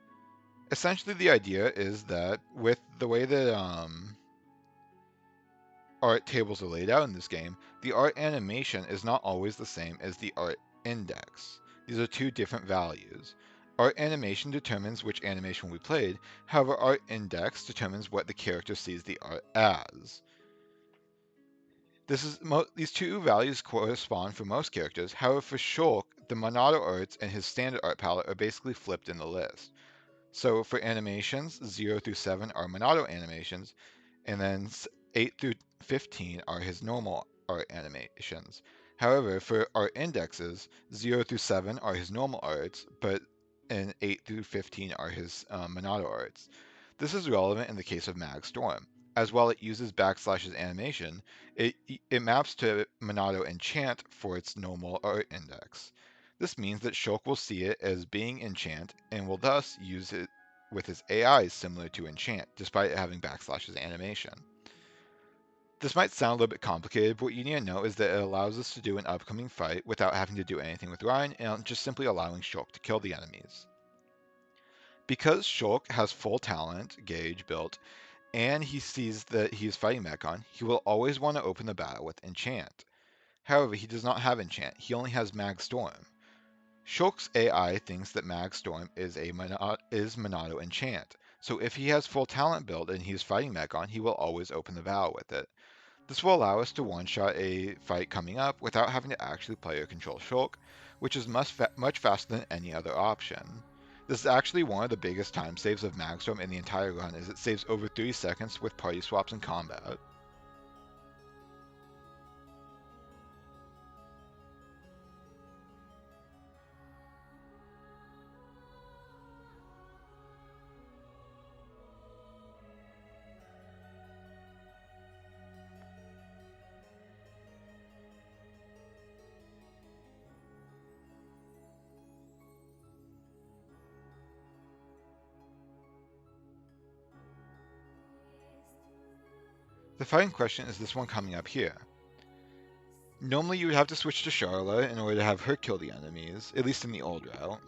Essentially, the idea is that with the way that art tables are laid out in this game, the art animation is not always the same as the art index. These are two different values. Art animation determines which animation we played, however, art index determines what the character sees the art as. These two values correspond for most characters, however, for Shulk, the Monado arts and his standard art palette are basically flipped in the list. So for animations, 0 through 7 are Monado animations, and then 8 through 15 are his normal art animations. However, for art indexes, 0 through 7 are his normal arts, and 8 through 15 are his Monado arts. This is relevant in the case of Mag Storm. As while it uses backslash's animation, it maps to Monado Enchant for its normal art index. This means that Shulk will see it as being Enchant and will thus use it with his AI similar to Enchant, despite it having backslash's animation. This might sound a little bit complicated, but what you need to know is that it allows us to do an upcoming fight without having to do anything with Ryan and just simply allowing Shulk to kill the enemies. Because Shulk has full talent gauge built, and he sees that he is fighting Mechon, he will always want to open the battle with Enchant. However, he does not have Enchant, he only has Mag Storm. Shulk's AI thinks that Mag Storm is Monado Enchant, so if he has full talent build and he is fighting Mechon, he will always open the battle with it. This will allow us to one-shot a fight coming up without having to actually play or control Shulk, which is much faster than any other option. This is actually one of the biggest time saves of Magstorm in the entire run, as it saves over 3 seconds with party swaps in combat. The fight in question is this one coming up here. Normally you would have to switch to Charlotte in order to have her kill the enemies, at least in the old route.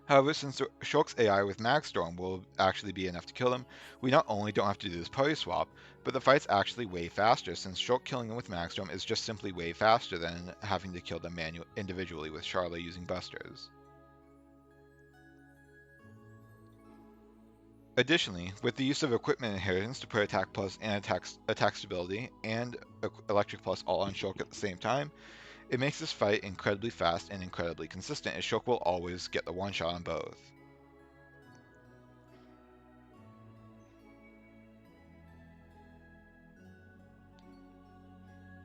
However, since Shulk's AI with Magstorm will actually be enough to kill him, we not only don't have to do this party swap, but the fight's actually way faster, since Shulk killing him with Magstorm is just simply way faster than having to kill them individually with Charlotte using busters. Additionally, with the use of equipment inheritance to put attack plus and attack stability and electric plus all on Shulk at the same time, it makes this fight incredibly fast and incredibly consistent, as Shulk will always get the one shot on both.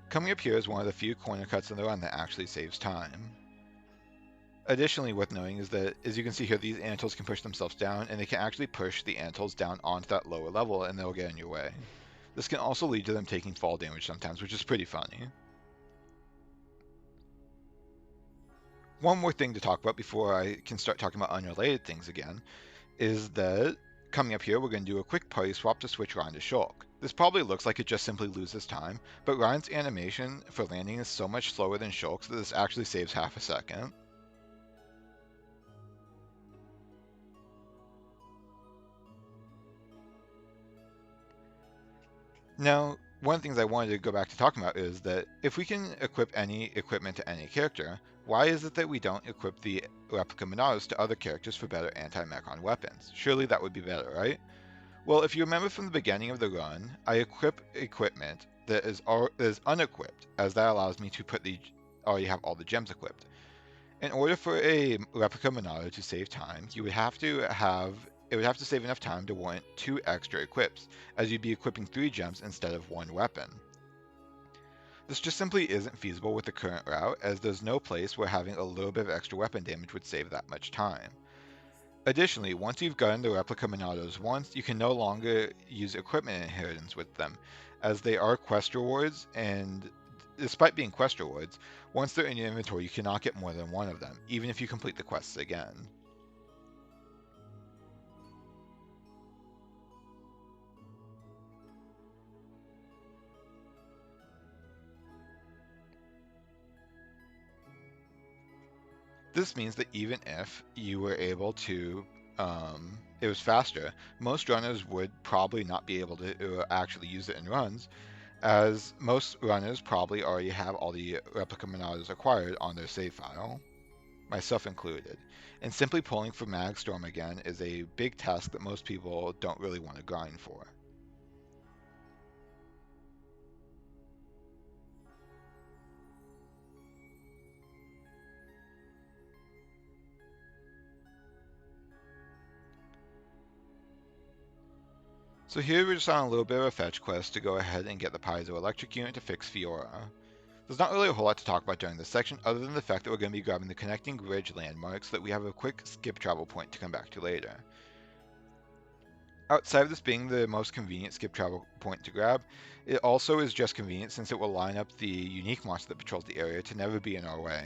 Coming up here is one of the few corner cuts in the run that actually saves time. Additionally, worth noting is that, as you can see here, these Anatils can push themselves down, and they can actually push the Anatils down onto that lower level, and they'll get in your way. This can also lead to them taking fall damage sometimes, which is pretty funny. One more thing to talk about before I can start talking about unrelated things again, is that coming up here, we're going to do a quick party swap to switch Ryan to Shulk. This probably looks like it just simply loses time, but Ryan's animation for landing is so much slower than Shulk's that this actually saves half a second. Now, one of the things I wanted to go back to talking about is that if we can equip any equipment to any character, why is it that we don't equip the replica Monados to other characters for better anti-Mechon weapons? Surely that would be better, right? Well, if you remember from the beginning of the run, I equip equipment that is unequipped, as that allows me to already have all the gems equipped. In order for a replica Monado to save time, it would have to save enough time to warrant 2 extra equips, as you'd be equipping 3 gems instead of 1 weapon. This just simply isn't feasible with the current route, as there's no place where having a little bit of extra weapon damage would save that much time. Additionally, once you've gotten the replica Monados once, you can no longer use equipment inheritance with them, as they are quest rewards, and despite being quest rewards, once they're in your inventory, you cannot get more than one of them, even if you complete the quests again. This means that even if you were able to, it was faster, most runners would probably not be able to actually use it in runs, as most runners probably already have all the replica monadas acquired on their save file, myself included. And simply pulling for Mag Storm again is a big task that most people don't really want to grind for. So here we're just on a little bit of a fetch quest to go ahead and get the piezoelectric unit to fix Fiora. There's not really a whole lot to talk about during this section other than the fact that we're going to be grabbing the connecting bridge landmarks so that we have a quick skip travel point to come back to later. Outside of this being the most convenient skip travel point to grab, it also is just convenient since it will line up the unique monster that patrols the area to never be in our way.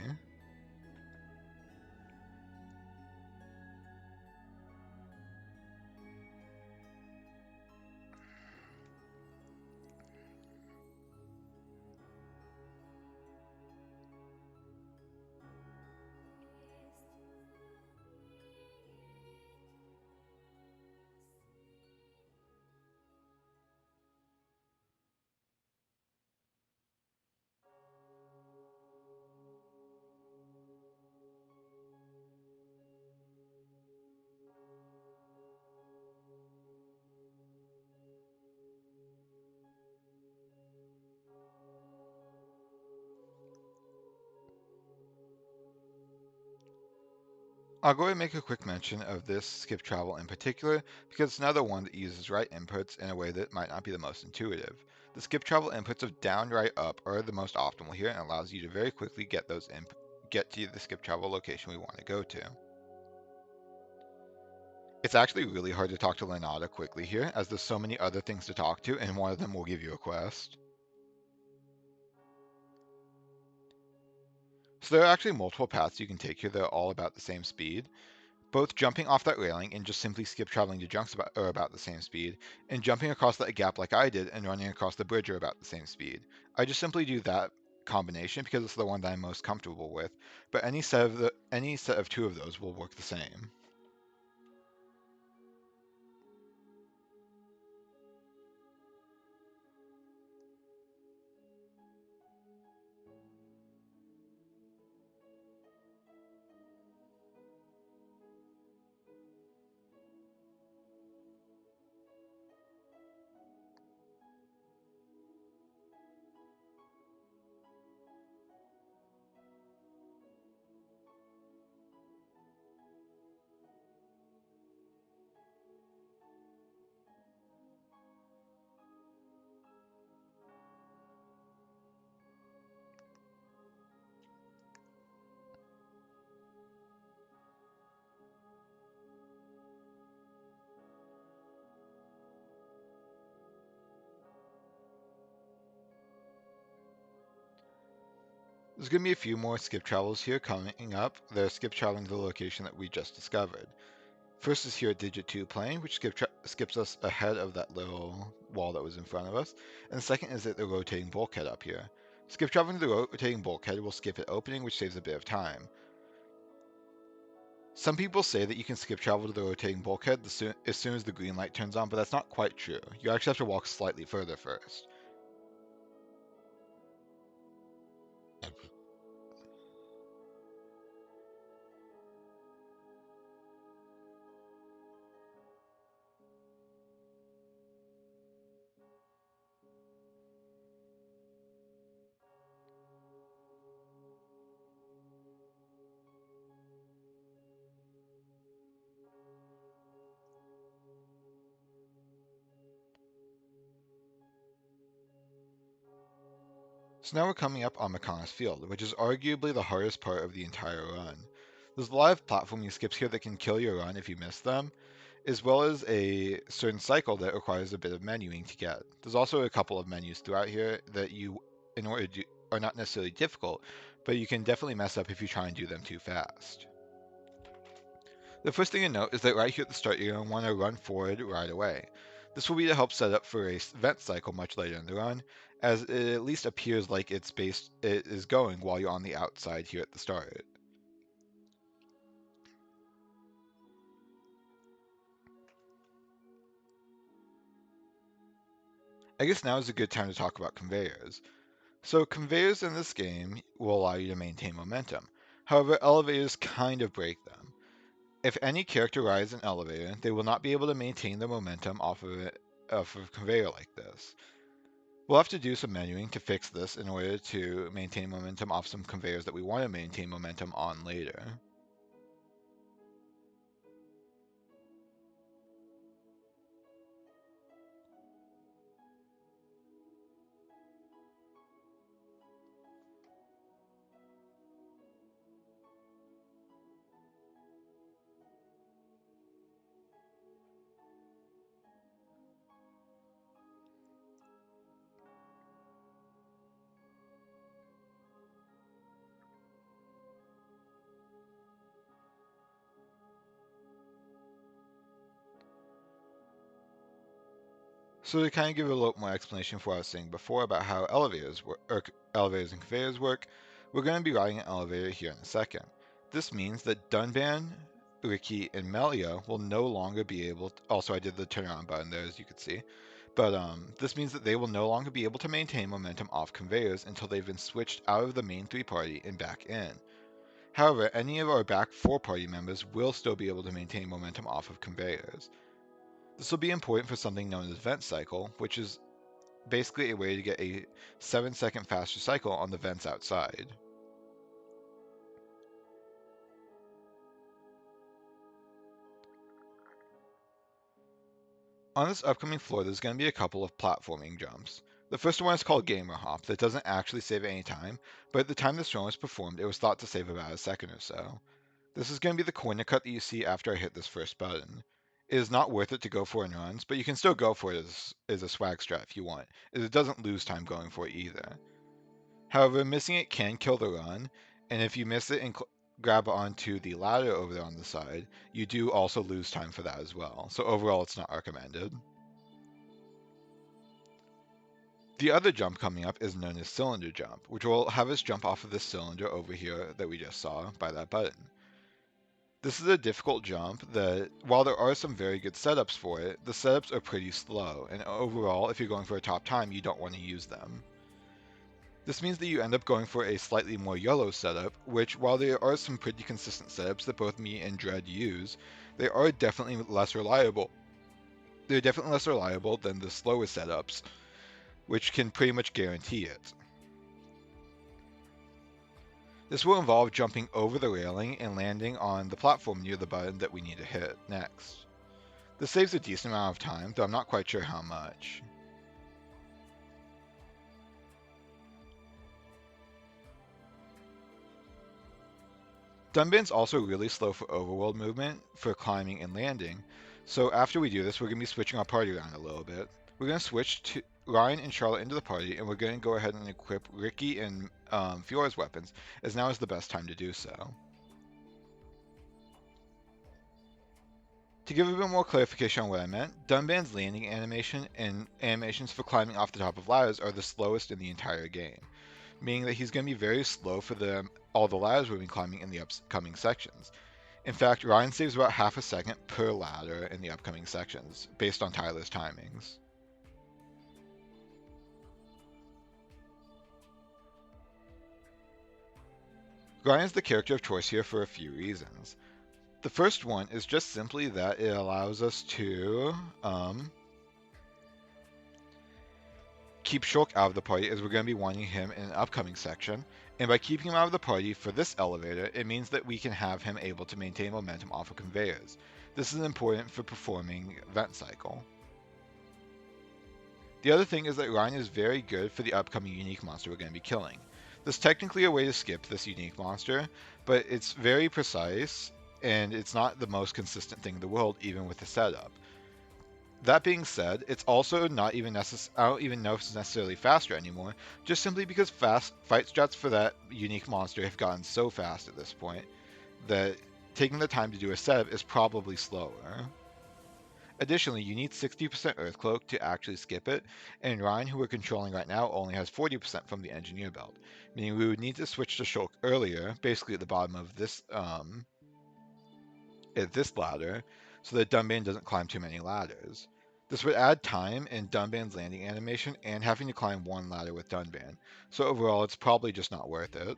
I'll go ahead and make a quick mention of this skip travel in particular because it's another one that uses right inputs in a way that might not be the most intuitive. The skip travel inputs of down, right, up are the most optimal here and allows you to very quickly get get to the skip travel location we want to go to. It's actually really hard to talk to Lenata quickly here as there's so many other things to talk to and one of them will give you a quest. So there are actually multiple paths you can take here that are all about the same speed. Both jumping off that railing and just simply skip traveling to junks are about the same speed, and jumping across that gap like I did and running across the bridge are about the same speed. I just simply do that combination because it's the one that I'm most comfortable with, but any set of two of those will work the same. There's going to be a few more skip travels here coming up. They're skip traveling to the location that we just discovered. First is here at Digit 2 plane, which skips us ahead of that little wall that was in front of us. And the second is at the rotating bulkhead up here. Skip traveling to the rotating bulkhead will skip it opening, which saves a bit of time. Some people say that you can skip travel to the rotating bulkhead as soon as the green light turns on, but that's not quite true. You actually have to walk slightly further first. So now we're coming up on Makana's Field, which is arguably the hardest part of the entire run. There's a lot of platforming skips here that can kill your run if you miss them, as well as a certain cycle that requires a bit of menuing to get. There's also a couple of menus throughout here that in order are not necessarily difficult, but you can definitely mess up if you try and do them too fast. The first thing to note is that right here at the start, you're going to want to run forward right away. This will be to help set up for a vent cycle much later in the run, as it at least appears like it is going while you're on the outside here at the start. I guess now is a good time to talk about conveyors. So conveyors in this game will allow you to maintain momentum. However, elevators kind of break them. If any character rides an elevator, they will not be able to maintain the momentum off of a conveyor like this. We'll have to do some menuing to fix this in order to maintain momentum off some conveyors that we want to maintain momentum on later. So to kind of give a little more explanation for what I was saying before about how elevators and conveyors work, we're going to be riding an elevator here in a second. This means that Dunban, Ricky, and Melia will no longer be able to, also I did the turnaround button there as you could see, but this means that they will no longer be able to maintain momentum off conveyors until they've been switched out of the main 3-party and back in. However, any of our back 4-party members will still be able to maintain momentum off of conveyors. This will be important for something known as vent cycle, which is basically a way to get a 7-second faster cycle on the vents outside. On this upcoming floor, there's going to be a couple of platforming jumps. The first one is called Gamer Hop, that doesn't actually save any time, but at the time this run was performed, it was thought to save about a second or so. This is going to be the corner cut that you see after I hit this first button. It is not worth it to go for in runs, but you can still go for it as a swag strat if you want, as it doesn't lose time going for it either. However, missing it can kill the run, and if you miss it and grab onto the ladder over there on the side, you do also lose time for that as well. So overall, it's not recommended. The other jump coming up is known as cylinder jump, which will have us jump off of this cylinder over here that we just saw by that button. This is a difficult jump that, while there are some very good setups for it, the setups are pretty slow, and overall, if you're going for a top time, you don't want to use them. This means that you end up going for a slightly more yellow setup, which, while there are some pretty consistent setups that both me and Dread use, they are definitely less reliable. They're definitely less reliable than the slowest setups, which can pretty much guarantee it. This will involve jumping over the railing and landing on the platform near the button that we need to hit next. This saves a decent amount of time, though I'm not quite sure how much. Dunban's also really slow for overworld movement, for climbing and landing, so after we do this, we're going to be switching our party around a little bit. We're going to switch to Ryan and Charlotte into the party, and we're going to go ahead and equip Ricky and Fiora's weapons, as now is the best time to do so. To give a bit more clarification on what I meant, Dunban's landing animation and animations for climbing off the top of ladders are the slowest in the entire game, meaning that he's going to be very slow for all the ladders we've been climbing in the upcoming sections. In fact, Ryan saves about half a second per ladder in the upcoming sections, based on Tyler's timings. Ryan's the character of choice here for a few reasons. The first one is just simply that it allows us to keep Shulk out of the party, as we're going to be wanting him in an upcoming section. And by keeping him out of the party for this elevator, it means that we can have him able to maintain momentum off of conveyors. This is important for performing Vent Cycle. The other thing is that Ryan is very good for the upcoming unique monster we're going to be killing. There's technically a way to skip this unique monster, but it's very precise, and it's not the most consistent thing in the world, even with the setup. That being said, it's also not even I don't even know if it's necessarily faster anymore, just simply because fast fight strats for that unique monster have gotten so fast at this point that taking the time to do a setup is probably slower. Additionally, you need 60% Earthcloak to actually skip it, and Ryan, who we're controlling right now, only has 40% from the Engineer belt, meaning we would need to switch to Shulk earlier, basically at the bottom of this at this ladder, so that Dunban doesn't climb too many ladders. This would add time in Dunban's landing animation and having to climb one ladder with Dunban, so overall it's probably just not worth it.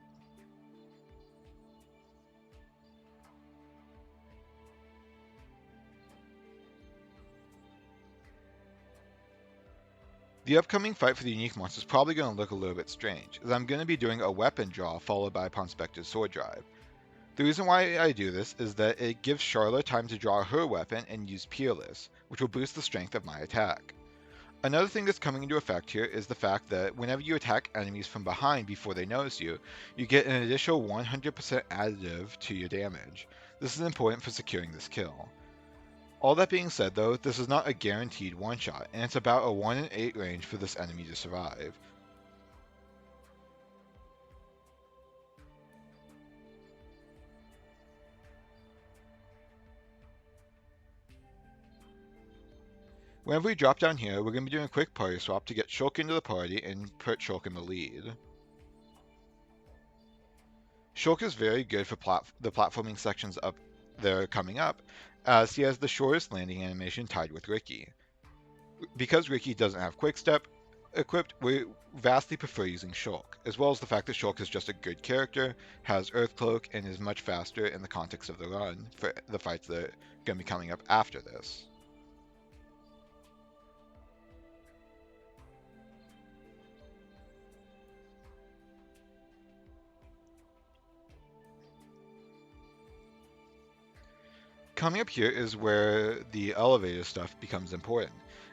The upcoming fight for the unique monster is probably going to look a little bit strange, as I'm going to be doing a weapon draw followed by Ponspector's sword drive. The reason why I do this is that it gives Charla time to draw her weapon and use Peerless, which will boost the strength of my attack. Another thing that's coming into effect here is the fact that whenever you attack enemies from behind before they notice you, you get an additional 100% additive to your damage. This is important for securing this kill. All that being said though, this is not a guaranteed one-shot, and it's about a 1 in 8 range for this enemy to survive. Whenever we drop down here, we're going to be doing a quick party swap to get Shulk into the party and put Shulk in the lead. Shulk is very good for the platforming sections up there coming up, as he has the shortest landing animation tied with Ricky. Because Ricky doesn't have Quickstep equipped, we vastly prefer using Shulk, as well as the fact that Shulk is just a good character, has Earthcloak, and is much faster in the context of the run for the fights that are going to be coming up after this. Coming up here is where the elevator stuff becomes important,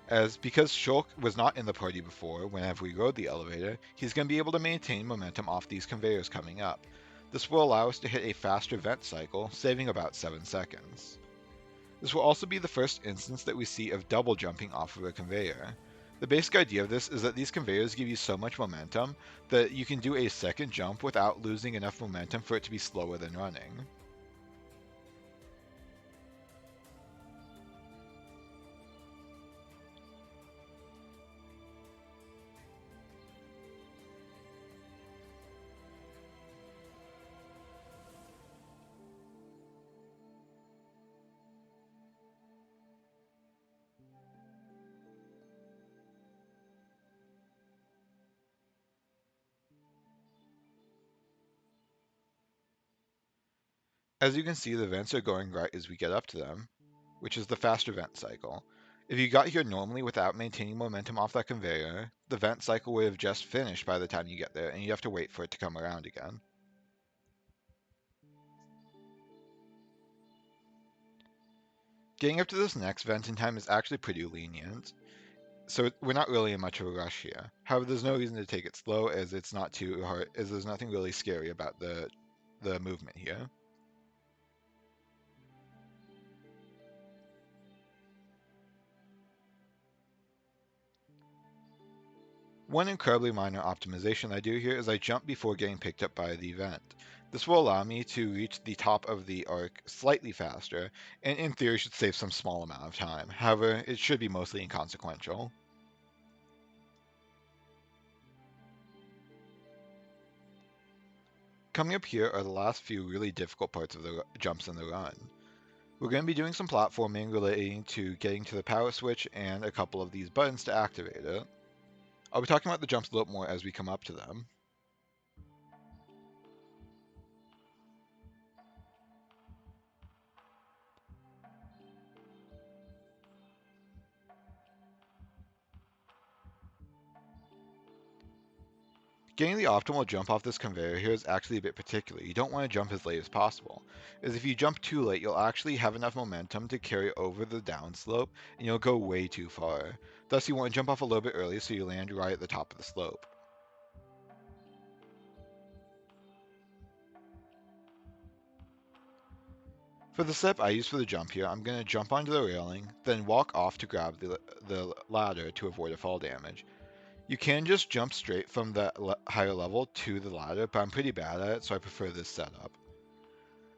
as because Shulk was not in the party before, whenever we rode the elevator, he's going to be able to maintain momentum off these conveyors coming up. This will allow us to hit a faster vent cycle, saving about 7 seconds. This will also be the first instance that we see of double jumping off of a conveyor. The basic idea of this is that these conveyors give you so much momentum that you can do a second jump without losing enough momentum for it to be slower than running. As you can see, the vents are going right as we get up to them, which is the faster vent cycle. If you got here normally without maintaining momentum off that conveyor, the vent cycle would have just finished by the time you get there, and you have to wait for it to come around again. Getting up to this next vent in time is actually pretty lenient, so we're not really in much of a rush here. However, there's no reason to take it slow, as it's not too hard, as there's nothing really scary about the movement here. One incredibly minor optimization I do here is I jump before getting picked up by the event. This will allow me to reach the top of the arc slightly faster, and in theory should save some small amount of time. However, it should be mostly inconsequential. Coming up here are the last few really difficult parts of the jumps in the run. We're going to be doing some platforming relating to getting to the power switch and a couple of these buttons to activate it. I'll be talking about the jumps a little more as we come up to them. Getting the optimal jump off this conveyor here is actually a bit particular. You don't want to jump as late as possible, as if you jump too late, you'll actually have enough momentum to carry over the downslope, and you'll go way too far. Thus, you want to jump off a little bit early so you land right at the top of the slope. For the step I use for the jump here, I'm going to jump onto the railing, then walk off to grab the ladder to avoid a fall damage. You can just jump straight from the higher level to the ladder, but I'm pretty bad at it, so I prefer this setup.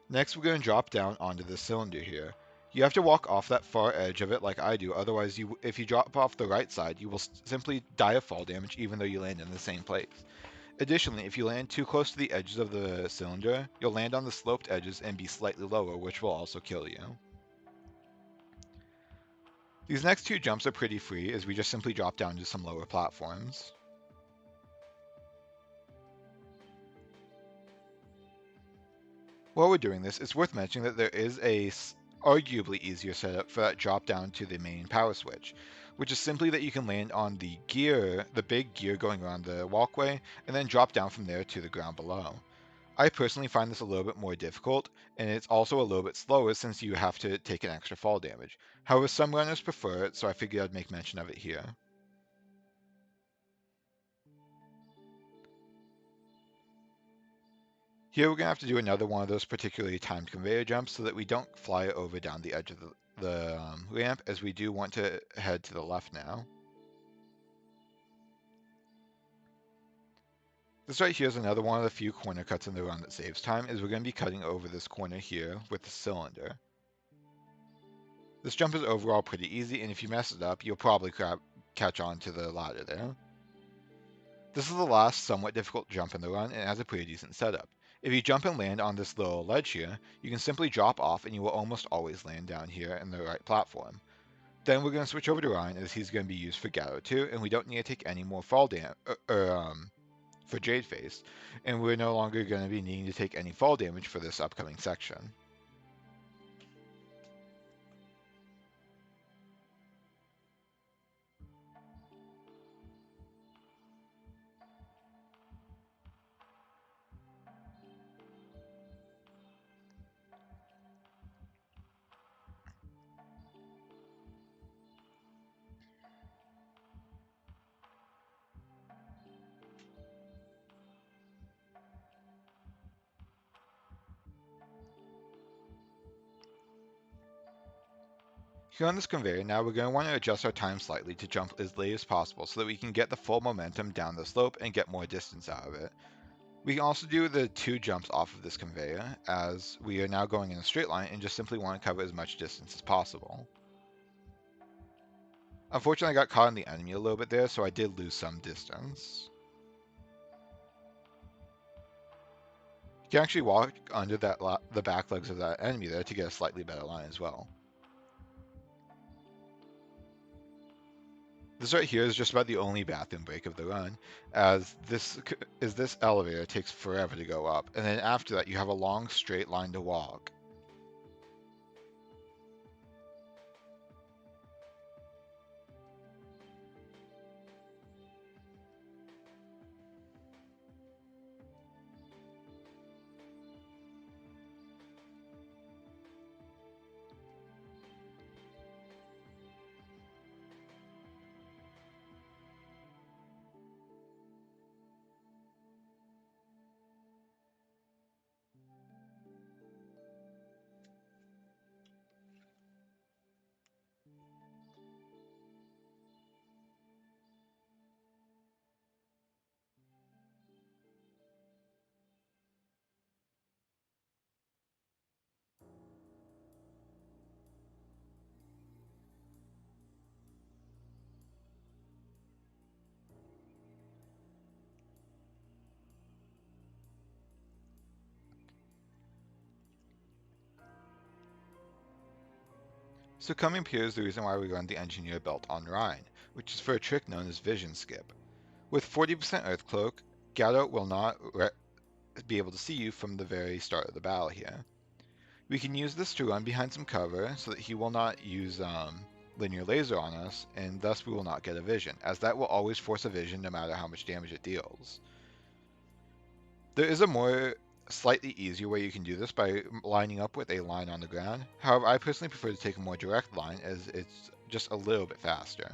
Next, we're going to drop down onto this cylinder here. You have to walk off that far edge of it like I do, otherwise if you drop off the right side, you will simply die of fall damage even though you land in the same place. Additionally, if you land too close to the edges of the cylinder, you'll land on the sloped edges and be slightly lower, which will also kill you. These next two jumps are pretty free, as we just simply drop down to some lower platforms. While we're doing this, it's worth mentioning that there is a arguably easier setup for that drop down to the main power switch, which is simply that you can land on the gear, the big gear going around the walkway, and then drop down from there to the ground below. I personally find this a little bit more difficult, and it's also a little bit slower since you have to take an extra fall damage. However, some runners prefer it, so I figured I'd make mention of it here. Here we're going to have to do another one of those particularly timed conveyor jumps so that we don't fly over down the edge of the ramp, as we do want to head to the left now. This right here is another one of the few corner cuts in the run that saves time, as we're going to be cutting over this corner here with the cylinder. This jump is overall pretty easy, and if you mess it up, you'll probably catch on to the ladder there. This is the last somewhat difficult jump in the run, and it has a pretty decent setup. If you jump and land on this little ledge here, you can simply drop off and you will almost always land down here in the right platform. Then we're going to switch over to Ryan, as he's going to be used for Gatto 2, and we don't need to take any more fall damage for Jade Face, and we're no longer going to be needing to take any fall damage for this upcoming section. Here on this conveyor, now we're going to want to adjust our time slightly to jump as late as possible so that we can get the full momentum down the slope and get more distance out of it. We can also do the two jumps off of this conveyor, as we are now going in a straight line and just simply want to cover as much distance as possible. Unfortunately, I got caught in the enemy a little bit there, so I did lose some distance. You can actually walk under the back legs of that enemy there to get a slightly better line as well. This right here is just about the only bathroom break of the run, as this elevator takes forever to go up, and then after that you have a long straight line to walk. So coming up here is the reason why we run the engineer belt on Rhine, which is for a trick known as vision skip. With 40% Earth Cloak, Gatto will not be able to see you from the very start of the battle here. We can use this to run behind some cover so that he will not use linear laser on us, and thus we will not get a vision, as that will always force a vision no matter how much damage it deals. There is a more slightly easier way you can do this by lining up with a line on the ground. However, I personally prefer to take a more direct line, as it's just a little bit faster.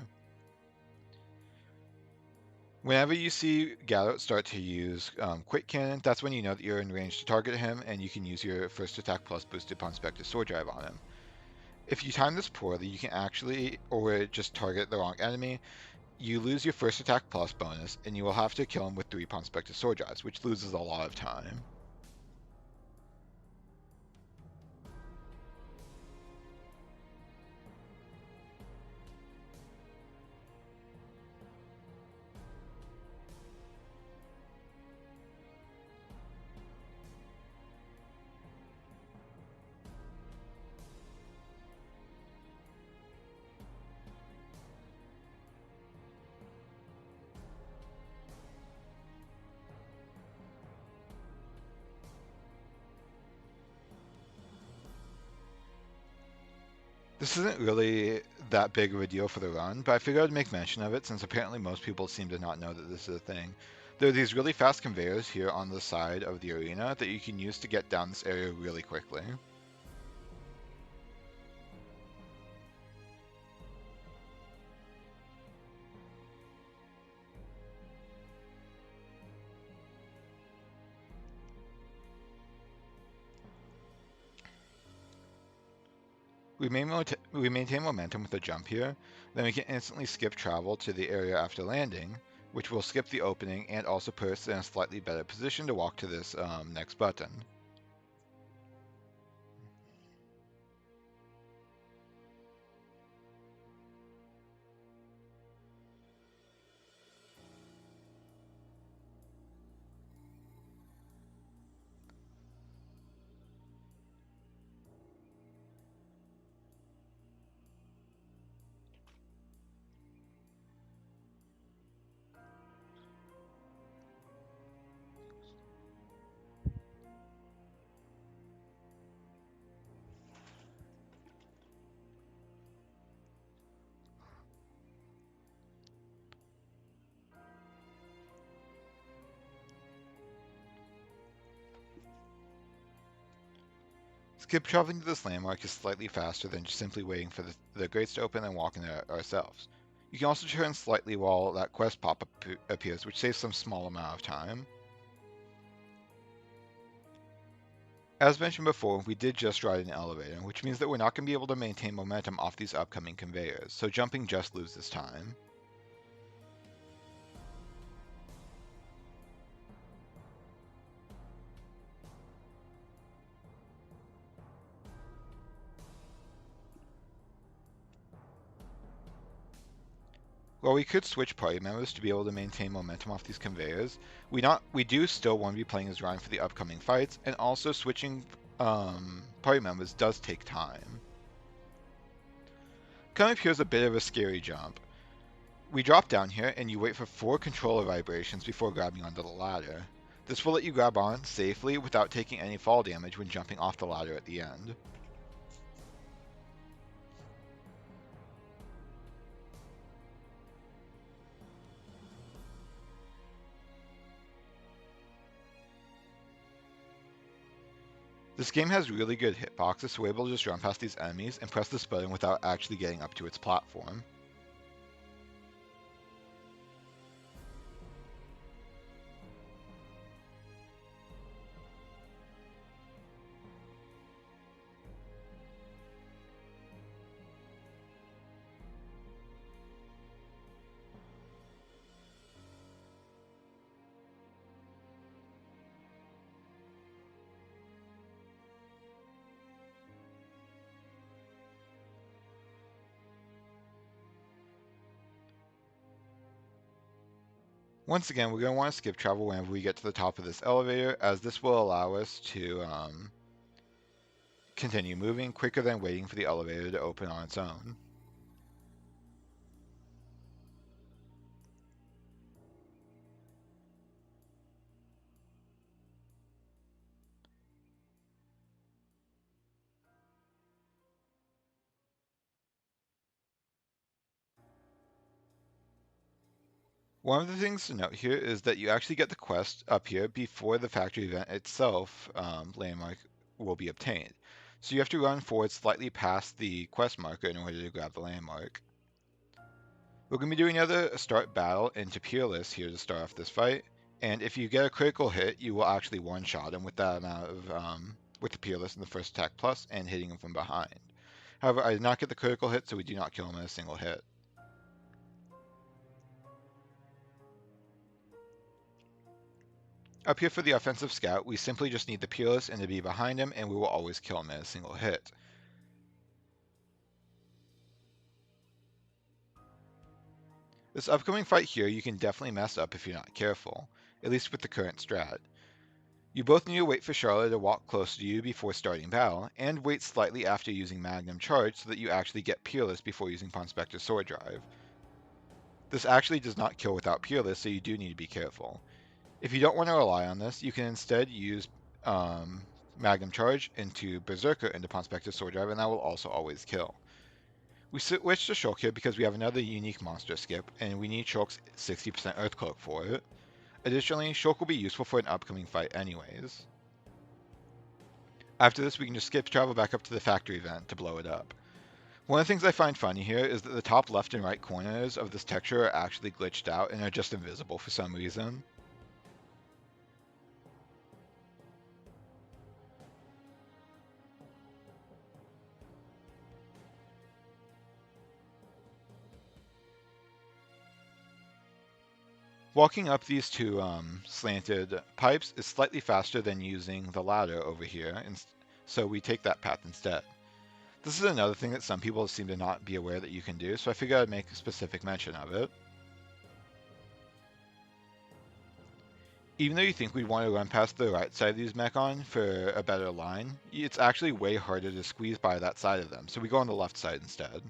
Whenever you see Gallo start to use Quick Cannon, that's when you know that you're in range to target him, and you can use your first attack plus boosted Pawn Spectre Sword Drive on him. If you time this poorly, you can actually, or just target the wrong enemy, you lose your first attack plus bonus, and you will have to kill him with 3 Pawn Spectre Sword Drives, which loses a lot of time. This isn't really that big of a deal for the run, but I figured I'd make mention of it since apparently most people seem to not know that this is a thing. There are these really fast conveyors here on the side of the arena that you can use to get down this area really quickly. We maintain momentum with a jump here, then we can instantly skip travel to the area after landing, which will skip the opening and also put us in a slightly better position to walk to this next button. Skip traveling to this landmark is slightly faster than just simply waiting for the grates to open and walking there ourselves. You can also turn slightly while that quest pop-up appears, which saves some small amount of time. As mentioned before, we did just ride an elevator, which means that we're not going to be able to maintain momentum off these upcoming conveyors, so jumping just loses time. While we could switch party members to be able to maintain momentum off these conveyors, we do still want to be playing as Ryan for the upcoming fights, and also switching party members does take time. Coming up here is a bit of a scary jump. We drop down here, and you wait for 4 controller vibrations before grabbing onto the ladder. This will let you grab on safely without taking any fall damage when jumping off the ladder at the end. This game has really good hitboxes, so we're able to just run past these enemies and press this button without actually getting up to its platform. Once again, we're going to want to skip travel whenever we get to the top of this elevator, as this will allow us to continue moving quicker than waiting for the elevator to open on its own. One of the things to note here is that you actually get the quest up here before the factory event itself landmark will be obtained. So you have to run forward slightly past the quest marker in order to grab the landmark. We're going to be doing another start battle into Peerless here to start off this fight. And if you get a critical hit, you will actually one-shot him with that amount of with the Peerless in the first attack plus and hitting him from behind. However, I did not get the critical hit, so we do not kill him in a single hit. Up here for the offensive scout, we simply just need the Peerless and to be behind him, and we will always kill him in a single hit. This upcoming fight here, you can definitely mess up if you're not careful, at least with the current strat. You both need to wait for Charlotte to walk close to you before starting battle, and wait slightly after using Magnum Charge so that you actually get Peerless before using Ponspector's Sword Drive. This actually does not kill without Peerless, so you do need to be careful. If you don't want to rely on this, you can instead use Magnum Charge into Berserker into Ponspector's Sword Drive, and that will also always kill. We switch to Shulk here because we have another unique monster skip, and we need Shulk's 60% Earthcloak for it. Additionally, Shulk will be useful for an upcoming fight anyways. After this, we can just skip travel back up to the factory vent to blow it up. One of the things I find funny here is that the top left and right corners of this texture are actually glitched out and are just invisible for some reason. Walking up these two slanted pipes is slightly faster than using the ladder over here, and so we take that path instead. This is another thing that some people seem to not be aware that you can do, so I figured I'd make a specific mention of it. Even though you think we'd want to run past the right side of these Mechon for a better line, it's actually way harder to squeeze by that side of them, so we go on the left side instead.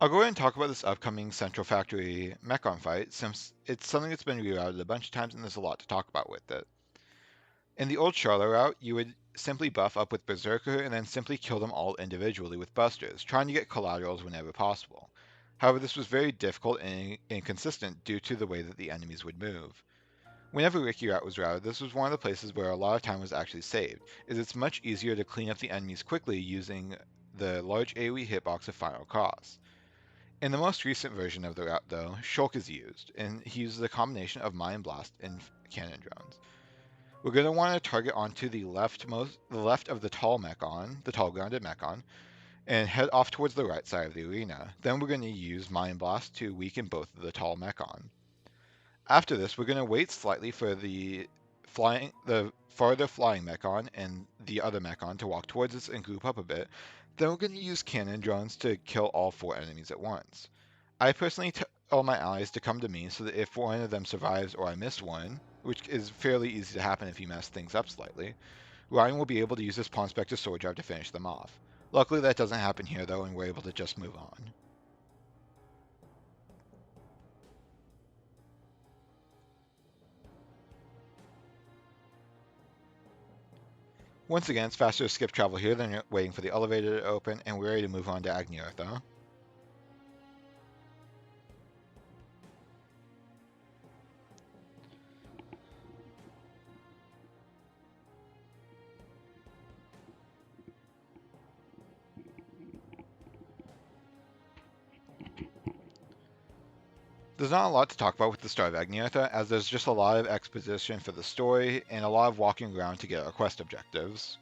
I'll go ahead and talk about this upcoming Central Factory Mechon fight, since it's something that's been rerouted a bunch of times and there's a lot to talk about with it. In the old Charlotte route, you would simply buff up with Berserker and then simply kill them all individually with Busters, trying to get collaterals whenever possible. However, this was very difficult and inconsistent due to the way that the enemies would move. Whenever Ricky route was routed, this was one of the places where a lot of time was actually saved, as it's much easier to clean up the enemies quickly using the large AoE hitbox of Final Cross. In the most recent version of the route, though, Shulk is used, and he uses a combination of Mind Blast and Cannon Drones. We're going to want to target onto the left of the tall Mechon, the tall grounded Mechon, and head off towards the right side of the arena. Then we're going to use Mind Blast to weaken both of the tall Mechon. After this, we're going to wait slightly for the farther flying Mechon and the other Mechon to walk towards us and group up a bit. Then we're going to use cannon drones to kill all 4 enemies at once. I personally tell my allies to come to me so that if one of them survives or I miss one, which is fairly easy to happen if you mess things up slightly, Ryan will be able to use his Pawn Spectre Sword Drive to finish them off. Luckily that doesn't happen here though, and we're able to just move on. Once again, it's faster to skip travel here than waiting for the elevator to open, and we're ready to move on to Agniartha. There's not a lot to talk about with the start of Agniartha, as there's just a lot of exposition for the story and a lot of walking around to get our quest objectives.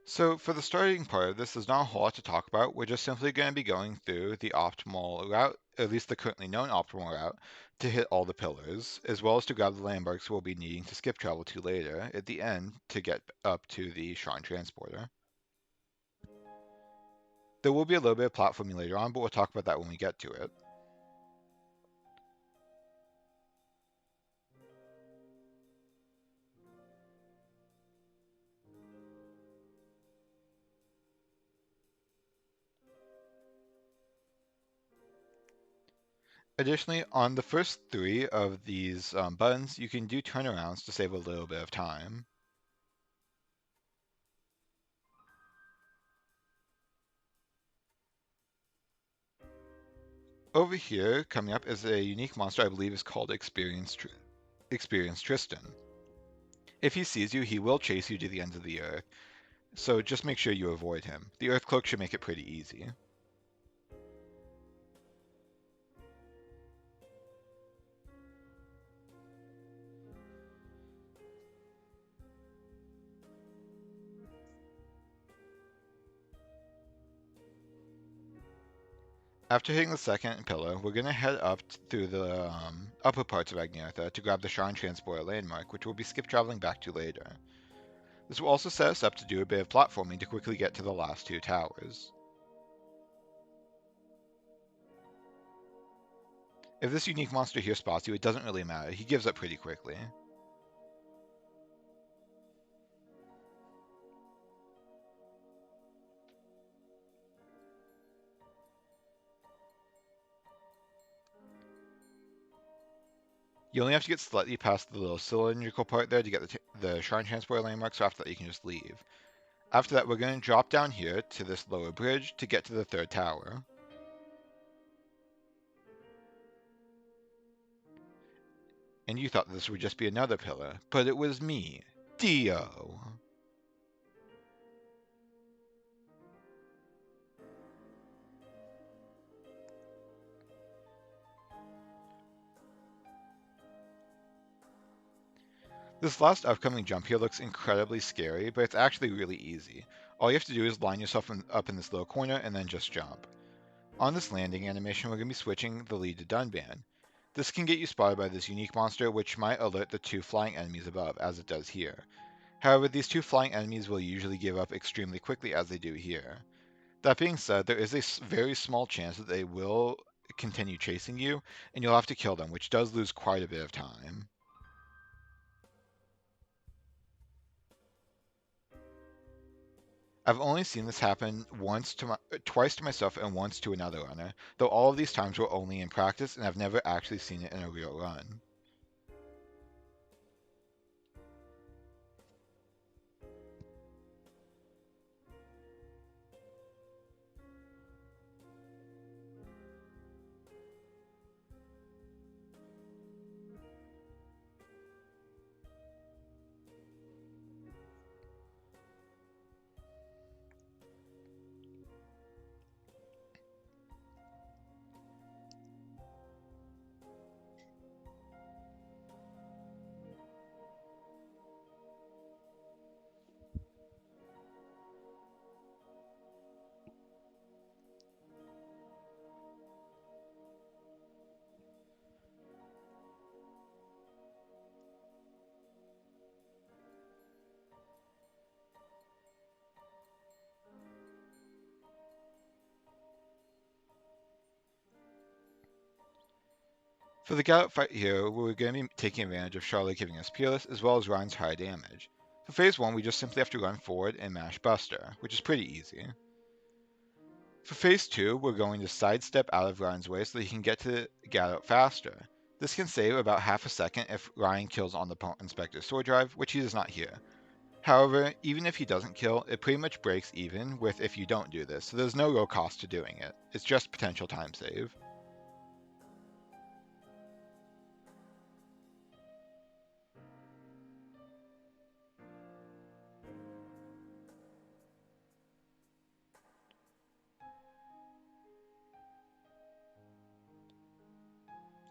So for the starting part of this, there's not a whole lot to talk about. We're just simply going to be going through the optimal route, at least the currently known optimal route, to hit all the pillars, as well as to grab the landmarks we'll be needing to skip travel to later at the end to get up to the Shrine Transporter. There will be a little bit of platforming later on, but we'll talk about that when we get to it. Additionally, on the first three of these buttons, you can do turnarounds to save a little bit of time. Over here, coming up, is a unique monster I believe is called Experience Tristan. If he sees you, he will chase you to the ends of the earth, so just make sure you avoid him. The Earth Cloak should make it pretty easy. After hitting the second pillar, we're going to head up through the upper parts of Agnartha to grab the Shrine Transporter landmark, which we'll be skip traveling back to later. This will also set us up to do a bit of platforming to quickly get to the last two towers. If this unique monster here spots you, it doesn't really matter. He gives up pretty quickly. You only have to get slightly past the little cylindrical part there to get the Shrine Transporter landmark, so after that you can just leave. After that, we're going to drop down here to this lower bridge to get to the third tower. And you thought this would just be another pillar, but it was me, Dio. This last upcoming jump here looks incredibly scary, but it's actually really easy. All you have to do is line yourself up in this little corner and then just jump. On this landing animation, we're going to be switching the lead to Dunban. This can get you spotted by this unique monster, which might alert the two flying enemies above, as it does here. However, these two flying enemies will usually give up extremely quickly, as they do here. That being said, there is a very small chance that they will continue chasing you, and you'll have to kill them, which does lose quite a bit of time. I've only seen this happen twice to myself and once to another runner, though all of these times were only in practice, and I've never actually seen it in a real run. For the Gallup fight here, we're going to be taking advantage of Charlotte giving us Peerless, as well as Ryan's high damage. For phase 1, we just simply have to run forward and mash Buster, which is pretty easy. For phase 2, we're going to sidestep out of Ryan's way so that he can get to Gallup faster. This can save about half a second if Ryan kills on the Inspector's sword drive, which he does not here. However, even if he doesn't kill, it pretty much breaks even with if you don't do this, so there's no real cost to doing it. It's just potential time save.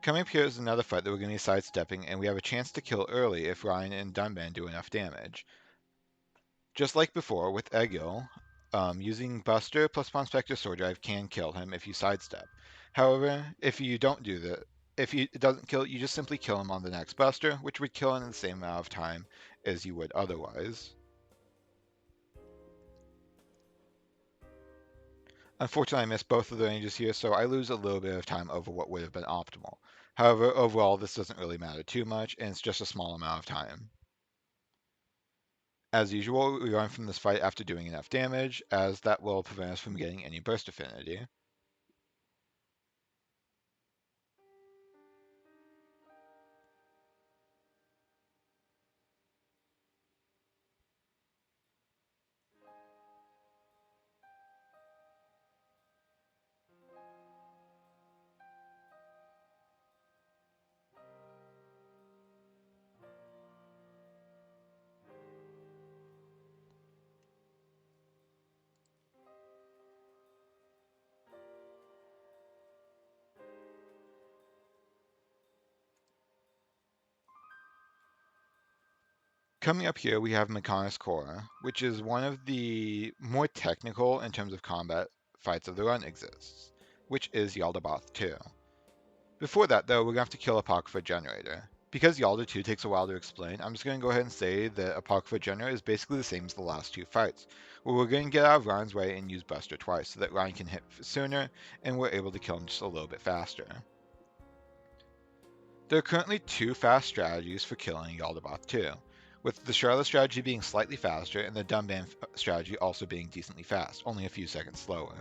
Coming up here is another fight that we're going to be sidestepping, and we have a chance to kill early if Ryan and Dunban do enough damage. Just like before with Egil, using Buster plus Ponspector Sword Drive can kill him if you sidestep. However, if you don't do that, if it doesn't kill, you just simply kill him on the next Buster, which would kill in the same amount of time as you would otherwise. Unfortunately, I missed both of the ranges here, so I lose a little bit of time over what would have been optimal. However, overall, this doesn't really matter too much, and it's just a small amount of time. As usual, we run from this fight after doing enough damage, as that will prevent us from getting any burst affinity. Coming up here, we have Mechanis Core, which is one of the more technical in terms of combat fights of the run exists, which is Yaldabaoth 2. Before that, though, we're going to have to kill Apocrypha Generator. Because Yalda 2 takes a while to explain, I'm just going to go ahead and say that Apocrypha Generator is basically the same as the last two fights, where we're going to get out of Ryan's way and use Buster twice so that Ryan can hit sooner and we're able to kill him just a little bit faster. There are currently two fast strategies for killing Yaldabaoth 2, with the Charlotte strategy being slightly faster and the Dunban strategy also being decently fast, only a few seconds slower.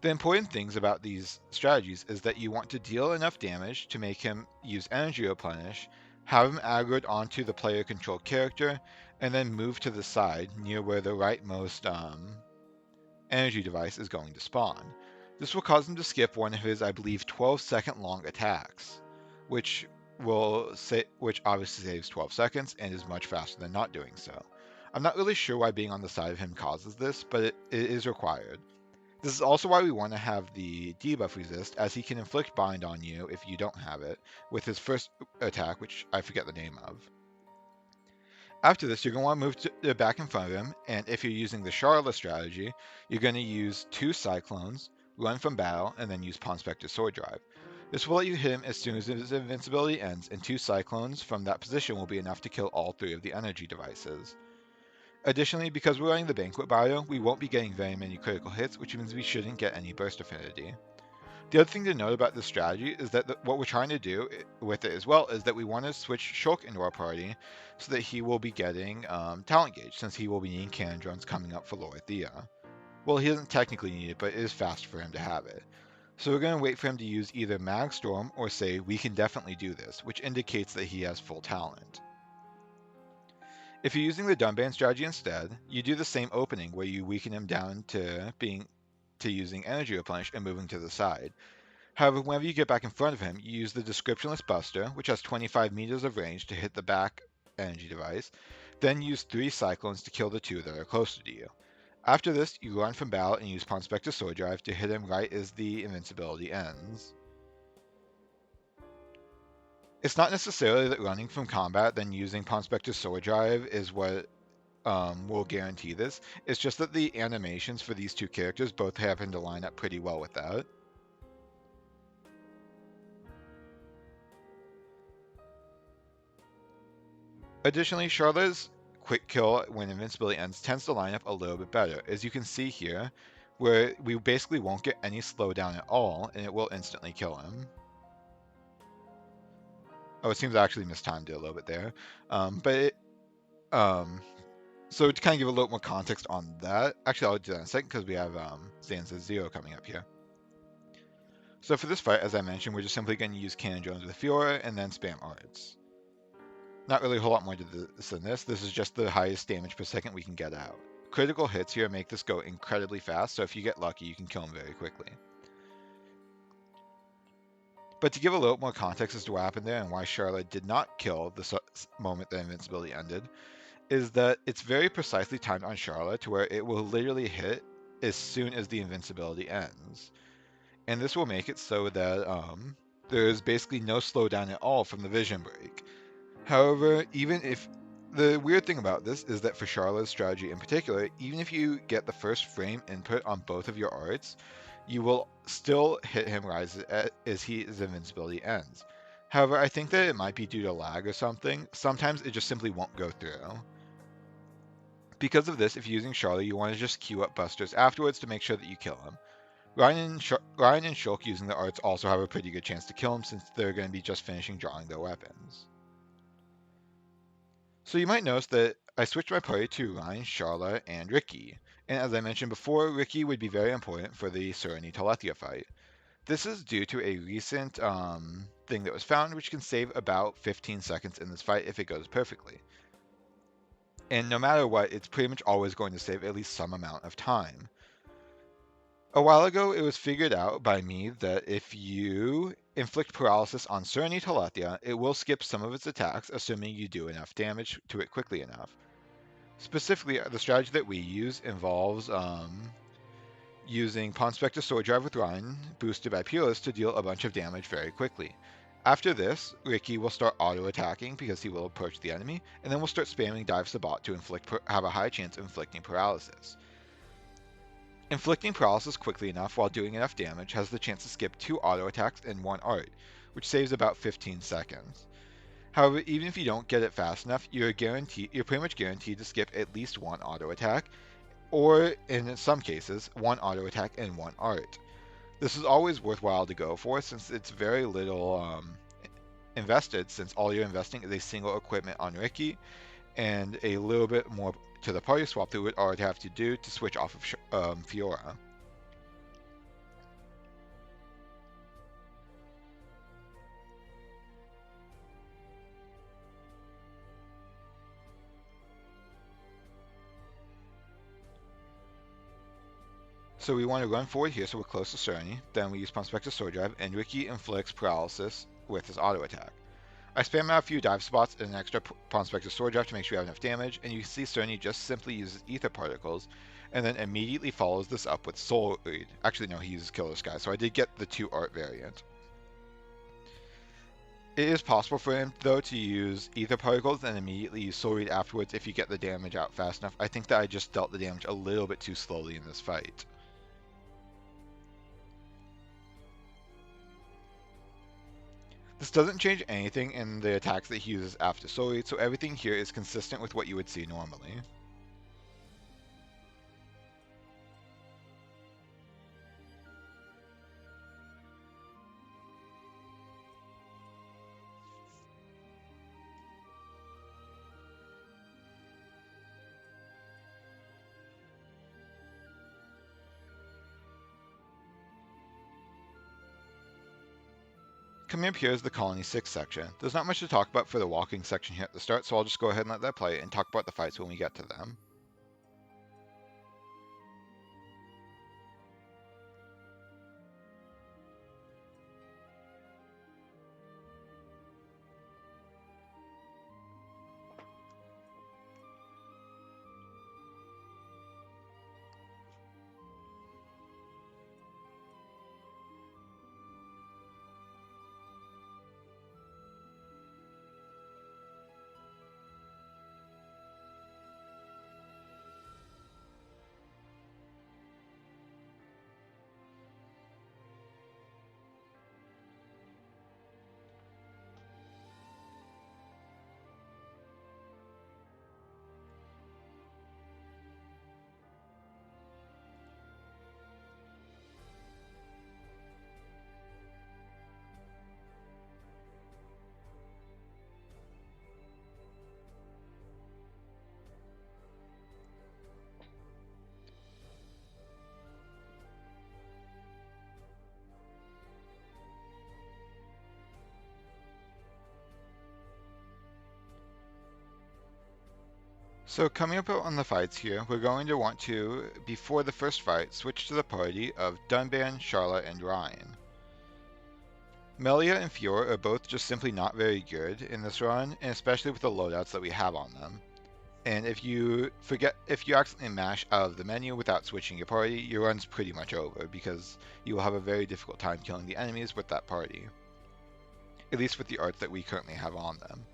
The important things about these strategies is that you want to deal enough damage to make him use energy replenish, have him aggroed onto the player controlled character, and then move to the side near where the rightmost energy device is going to spawn. This will cause him to skip one of his, I believe, 12-second long attacks, which obviously saves 12 seconds and is much faster than not doing so. I'm not really sure why being on the side of him causes this, but it is required. This is also why we want to have the debuff resist, as he can inflict bind on you if you don't have it, with his first attack, which I forget the name of. After this, you're going to want to move back in front of him, and if you're using the Charla strategy, you're going to use 2 Cyclones, run from battle, and then use Ponspector's Sword Drive. This will let you hit him as soon as his invincibility ends, and 2 Cyclones from that position will be enough to kill all 3 of the energy devices. Additionally, because we're running the Banquet bio, we won't be getting very many critical hits, which means we shouldn't get any burst affinity. The other thing to note about this strategy is that what we're trying to do with it as well is that we want to switch Shulk into our party so that he will be getting talent gauge, since he will be needing cannon drones coming up for Lorithia. Well, he doesn't technically need it, but it is fast for him to have it. So we're going to wait for him to use either Mag Storm or say, we can definitely do this, which indicates that he has full talent. If you're using the Dunban strategy instead, you do the same opening where you weaken him down to using energy replenish and moving to the side. However, whenever you get back in front of him, you use the descriptionless Buster, which has 25 meters of range to hit the back energy device, then use 3 Cyclones to kill the 2 that are closer to you. After this, you run from battle and use Ponspector's Sword Drive to hit him right as the invincibility ends. It's not necessarily that running from combat then using Ponspector's Sword Drive is what will guarantee this. It's just that the animations for these two characters both happen to line up pretty well with that. Additionally, Charlotte's quick kill when invincibility ends tends to line up a little bit better, as you can see here, where we basically won't get any slowdown at all, and it will instantly kill him. Oh, it seems I actually mistimed it a little bit there. So to kind of give a little more context on that, actually I'll do that in a second because we have Zanza Zero coming up here. So for this fight, as I mentioned, we're just simply going to use Cannon Drones with Fiora and then spam arts. Not really a whole lot more to this than this. This is just the highest damage per second we can get out. Critical hits here make this go incredibly fast, so if you get lucky, you can kill him very quickly. But to give a little more context as to what happened there and why Charlotte did not kill the moment that invincibility ended, is that it's very precisely timed on Charlotte to where it will literally hit as soon as the invincibility ends. And this will make it so that there's basically no slowdown at all from the vision break. However, even if The weird thing about this is that for Charlotte's strategy in particular, even if you get the first frame input on both of your arts, you will still hit him right as his invincibility ends. However, I think that it might be due to lag or something. Sometimes it just simply won't go through. Because of this, if you're using Charlotte, you want to just queue up busters afterwards to make sure that you kill him. Ryan and Shulk using the arts also have a pretty good chance to kill him since they're going to be just finishing drawing their weapons. So you might notice that I switched my party to Ryan, Sharla, and Ricky. And as I mentioned before, Ricky would be very important for the Serenity Telethia fight. This is due to a recent thing that was found, which can save about 15 seconds in this fight if it goes perfectly. And no matter what, it's pretty much always going to save at least some amount of time. A while ago, it was figured out by me that if you inflict paralysis on Serenity Telethia, it will skip some of its attacks, assuming you do enough damage to it quickly enough. Specifically, the strategy that we use involves using Pawn Spectre Sword Drive with Ryan, boosted by Peerless, to deal a bunch of damage very quickly. After this, Ricky will start auto-attacking because he will approach the enemy, and then we'll start spamming Dive Sabat to have a high chance of inflicting paralysis. Inflicting paralysis quickly enough while doing enough damage has the chance to skip 2 auto attacks and 1 art, which saves about 15 seconds. However, even if you don't get it fast enough, you're pretty much guaranteed to skip at least 1 auto attack, or in some cases, 1 auto attack and 1 art. This is always worthwhile to go for since it's very little invested, since all you're investing is a single equipment on Ricky and a little bit more to the party swap that would already have to do to switch off of Fiora. So we want to run forward here so we're close to Serenity, then we use Pawn Spectre Sword Drive, and Ricky inflicts paralysis with his auto attack. I spam out a few dive spots and an extra Pawn Spectre Sword Drive to make sure we have enough damage, and you see Serenity just simply uses Ether Particles, and then immediately follows this up with Soul Read. Actually, no, he uses Killer Sky, so I did get the 2 art variant. It is possible for him, though, to use Ether Particles and immediately use Soul Read afterwards if you get the damage out fast enough. I think that I just dealt the damage a little bit too slowly in this fight. This doesn't change anything in the attacks that he uses after Soul Read, so everything here is consistent with what you would see normally. Coming up here is the Colony 6 section. There's not much to talk about for the walking section here at the start, so I'll just go ahead and let that play and talk about the fights when we get to them. So coming up on the fights here, we're going to want to, before the first fight, switch to the party of Dunban, Sharla, and Ryan. Melia and Fiora are both just simply not very good in this run, and especially with the loadouts that we have on them. And if you accidentally mash out of the menu without switching your party, your run's pretty much over because you will have a very difficult time killing the enemies with that party. At least with the arts that we currently have on them.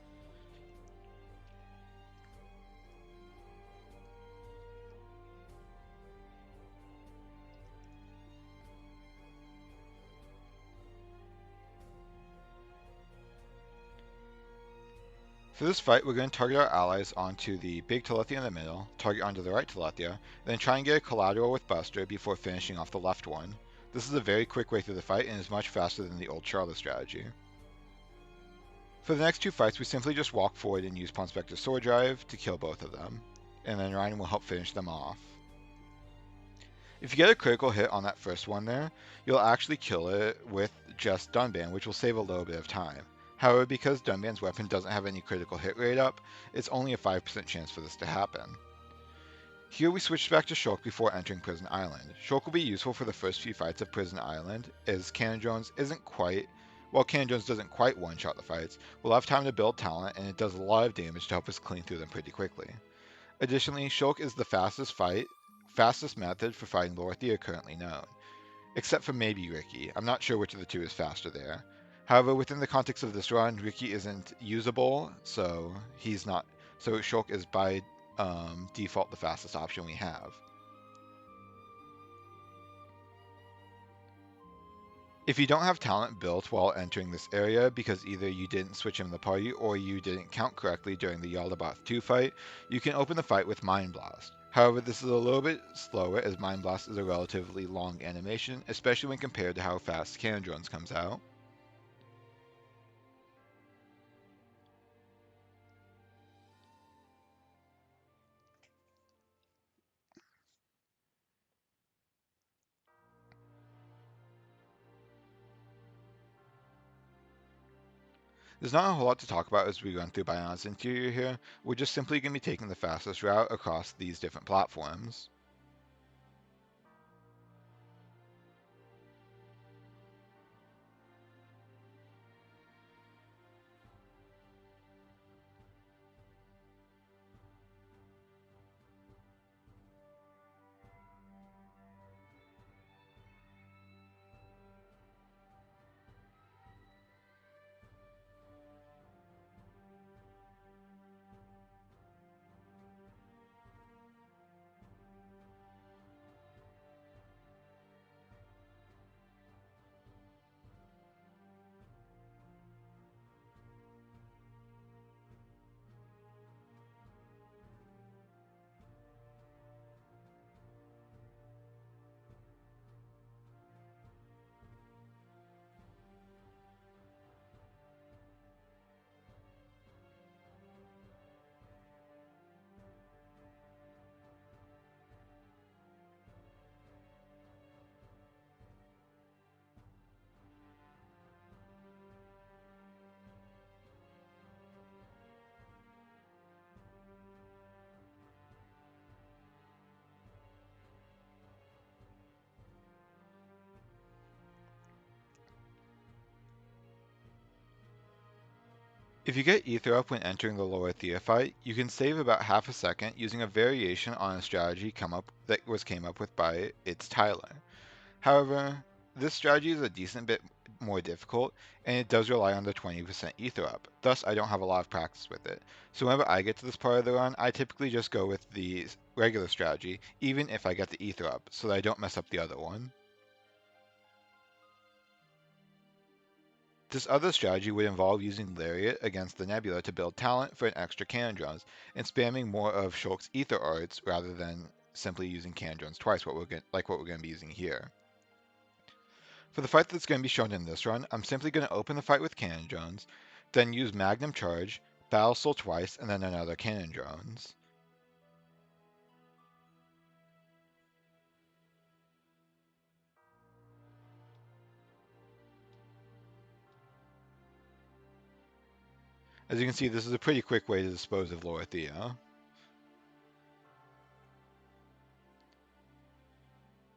For this fight, we're going to target our allies onto the big Telethia in the middle, target onto the right Telethia, then try and get a collateral with Buster before finishing off the left one. This is a very quick way through the fight and is much faster than the old Charlotte strategy. For the next two fights, we simply just walk forward and use Pawn Spectre Sword Drive to kill both of them, and then Ryan will help finish them off. If you get a critical hit on that first one there, you'll actually kill it with just Dunban, which will save a little bit of time. However, because Dunban's weapon doesn't have any critical hit rate up, it's only a 5% chance for this to happen. Here we switch back to Shulk before entering Prison Island. Shulk will be useful for the first few fights of Prison Island, as Cannon Jones doesn't quite one-shot the fights, we'll have time to build talent, and it does a lot of damage to help us clean through them pretty quickly. Additionally, Shulk is the fastest method for fighting Lorthia currently known, except for maybe Ricky. I'm not sure which of the two is faster there. However, within the context of this run, Ricky isn't usable, so Shulk is by default the fastest option we have. If you don't have talent built while entering this area because either you didn't switch him in the party or you didn't count correctly during the Yaldabaoth 2 fight, you can open the fight with Mind Blast. However, this is a little bit slower as Mind Blast is a relatively long animation, especially when compared to how fast Cannon Drones comes out. There's not a whole lot to talk about as we run through Bion's interior here. We're just simply going to be taking the fastest route across these different platforms. If you get Ether up when entering the lower Thea fight, you can save about half a second using a variation on a strategy came up with by It's Tyler. However, this strategy is a decent bit more difficult, and it does rely on the 20% Ether up, thus I don't have a lot of practice with it. So whenever I get to this part of the run, I typically just go with the regular strategy, even if I get the Ether up, so that I don't mess up the other one. This other strategy would involve using Lariat against the Nebula to build talent for an extra cannon drones, and spamming more of Shulk's Ether Arts rather than simply using cannon drones twice, what we're going to be using here. For the fight that's going to be shown in this run, I'm simply going to open the fight with cannon drones, then use Magnum Charge, Battle Soul twice, and then another cannon drones. As you can see, this is a pretty quick way to dispose of Lorthia.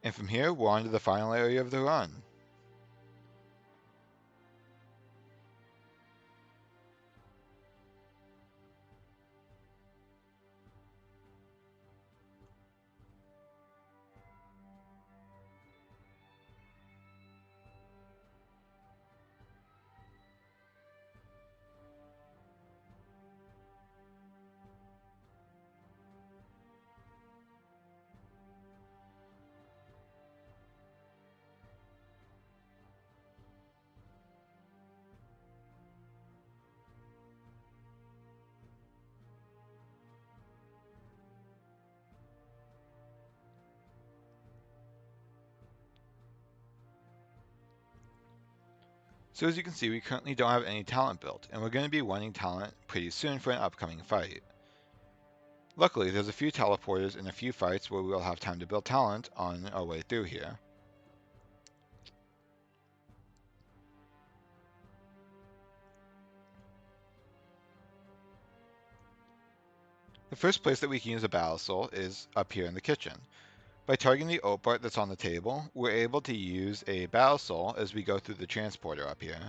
And from here, we're on to the final area of the run. So as you can see, we currently don't have any talent built, and we're going to be wanting talent pretty soon for an upcoming fight. Luckily, there's a few teleporters and a few fights where we'll have time to build talent on our way through here. The first place that we can use a battle soul is up here in the kitchen. By targeting the oat bart that's on the table, we're able to use a battle soul as we go through the transporter up here.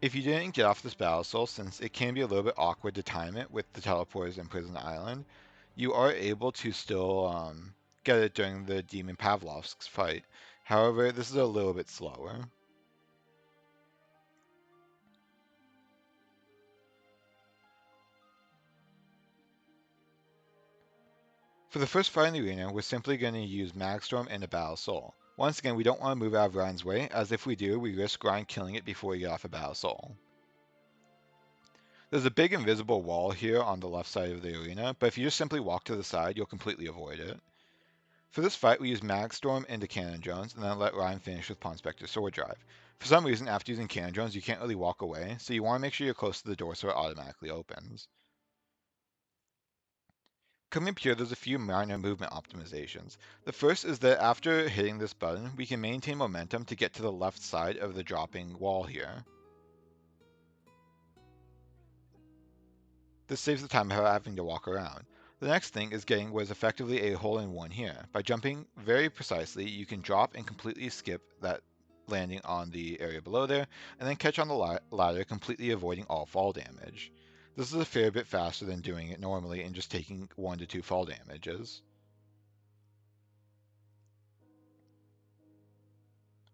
If you didn't get off this battle soul, since it can be a little bit awkward to time it with the teleporters in Prison Island, you are able to still get it during the Demon Pavlovsk's fight. However, this is a little bit slower. For the first fight in the arena, we're simply going to use Magstorm and a Battle Soul. Once again, we don't want to move out of Ryan's way, as if we do, we risk Ryan killing it before we get off a Battle Soul. There's a big invisible wall here on the left side of the arena, but if you just simply walk to the side, you'll completely avoid it. For this fight, we use Magstorm into Cannon Drones, and then let Ryan finish with Pawn Spectre Sword Drive. For some reason, after using Cannon Drones, you can't really walk away, so you want to make sure you're close to the door so it automatically opens. Coming up here, there's a few minor movement optimizations. The first is that after hitting this button, we can maintain momentum to get to the left side of the dropping wall here. This saves the time of having to walk around. The next thing is getting what is effectively a hole-in-one here. By jumping very precisely, you can drop and completely skip that landing on the area below there, and then catch on the ladder, completely avoiding all fall damage. This is a fair bit faster than doing it normally and just taking 1 to 2 fall damages.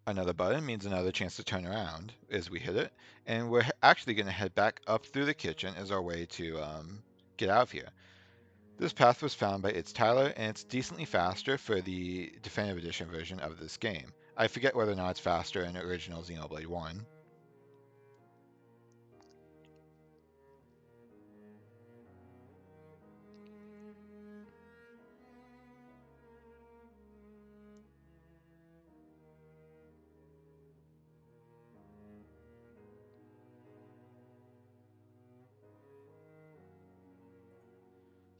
Another button means another chance to turn around as we hit it, and we're actually going to head back up through the kitchen as our way to get out of here. This path was found by It's Tyler, and it's decently faster for the Definitive Edition version of this game. I forget whether or not it's faster in original Xenoblade 1.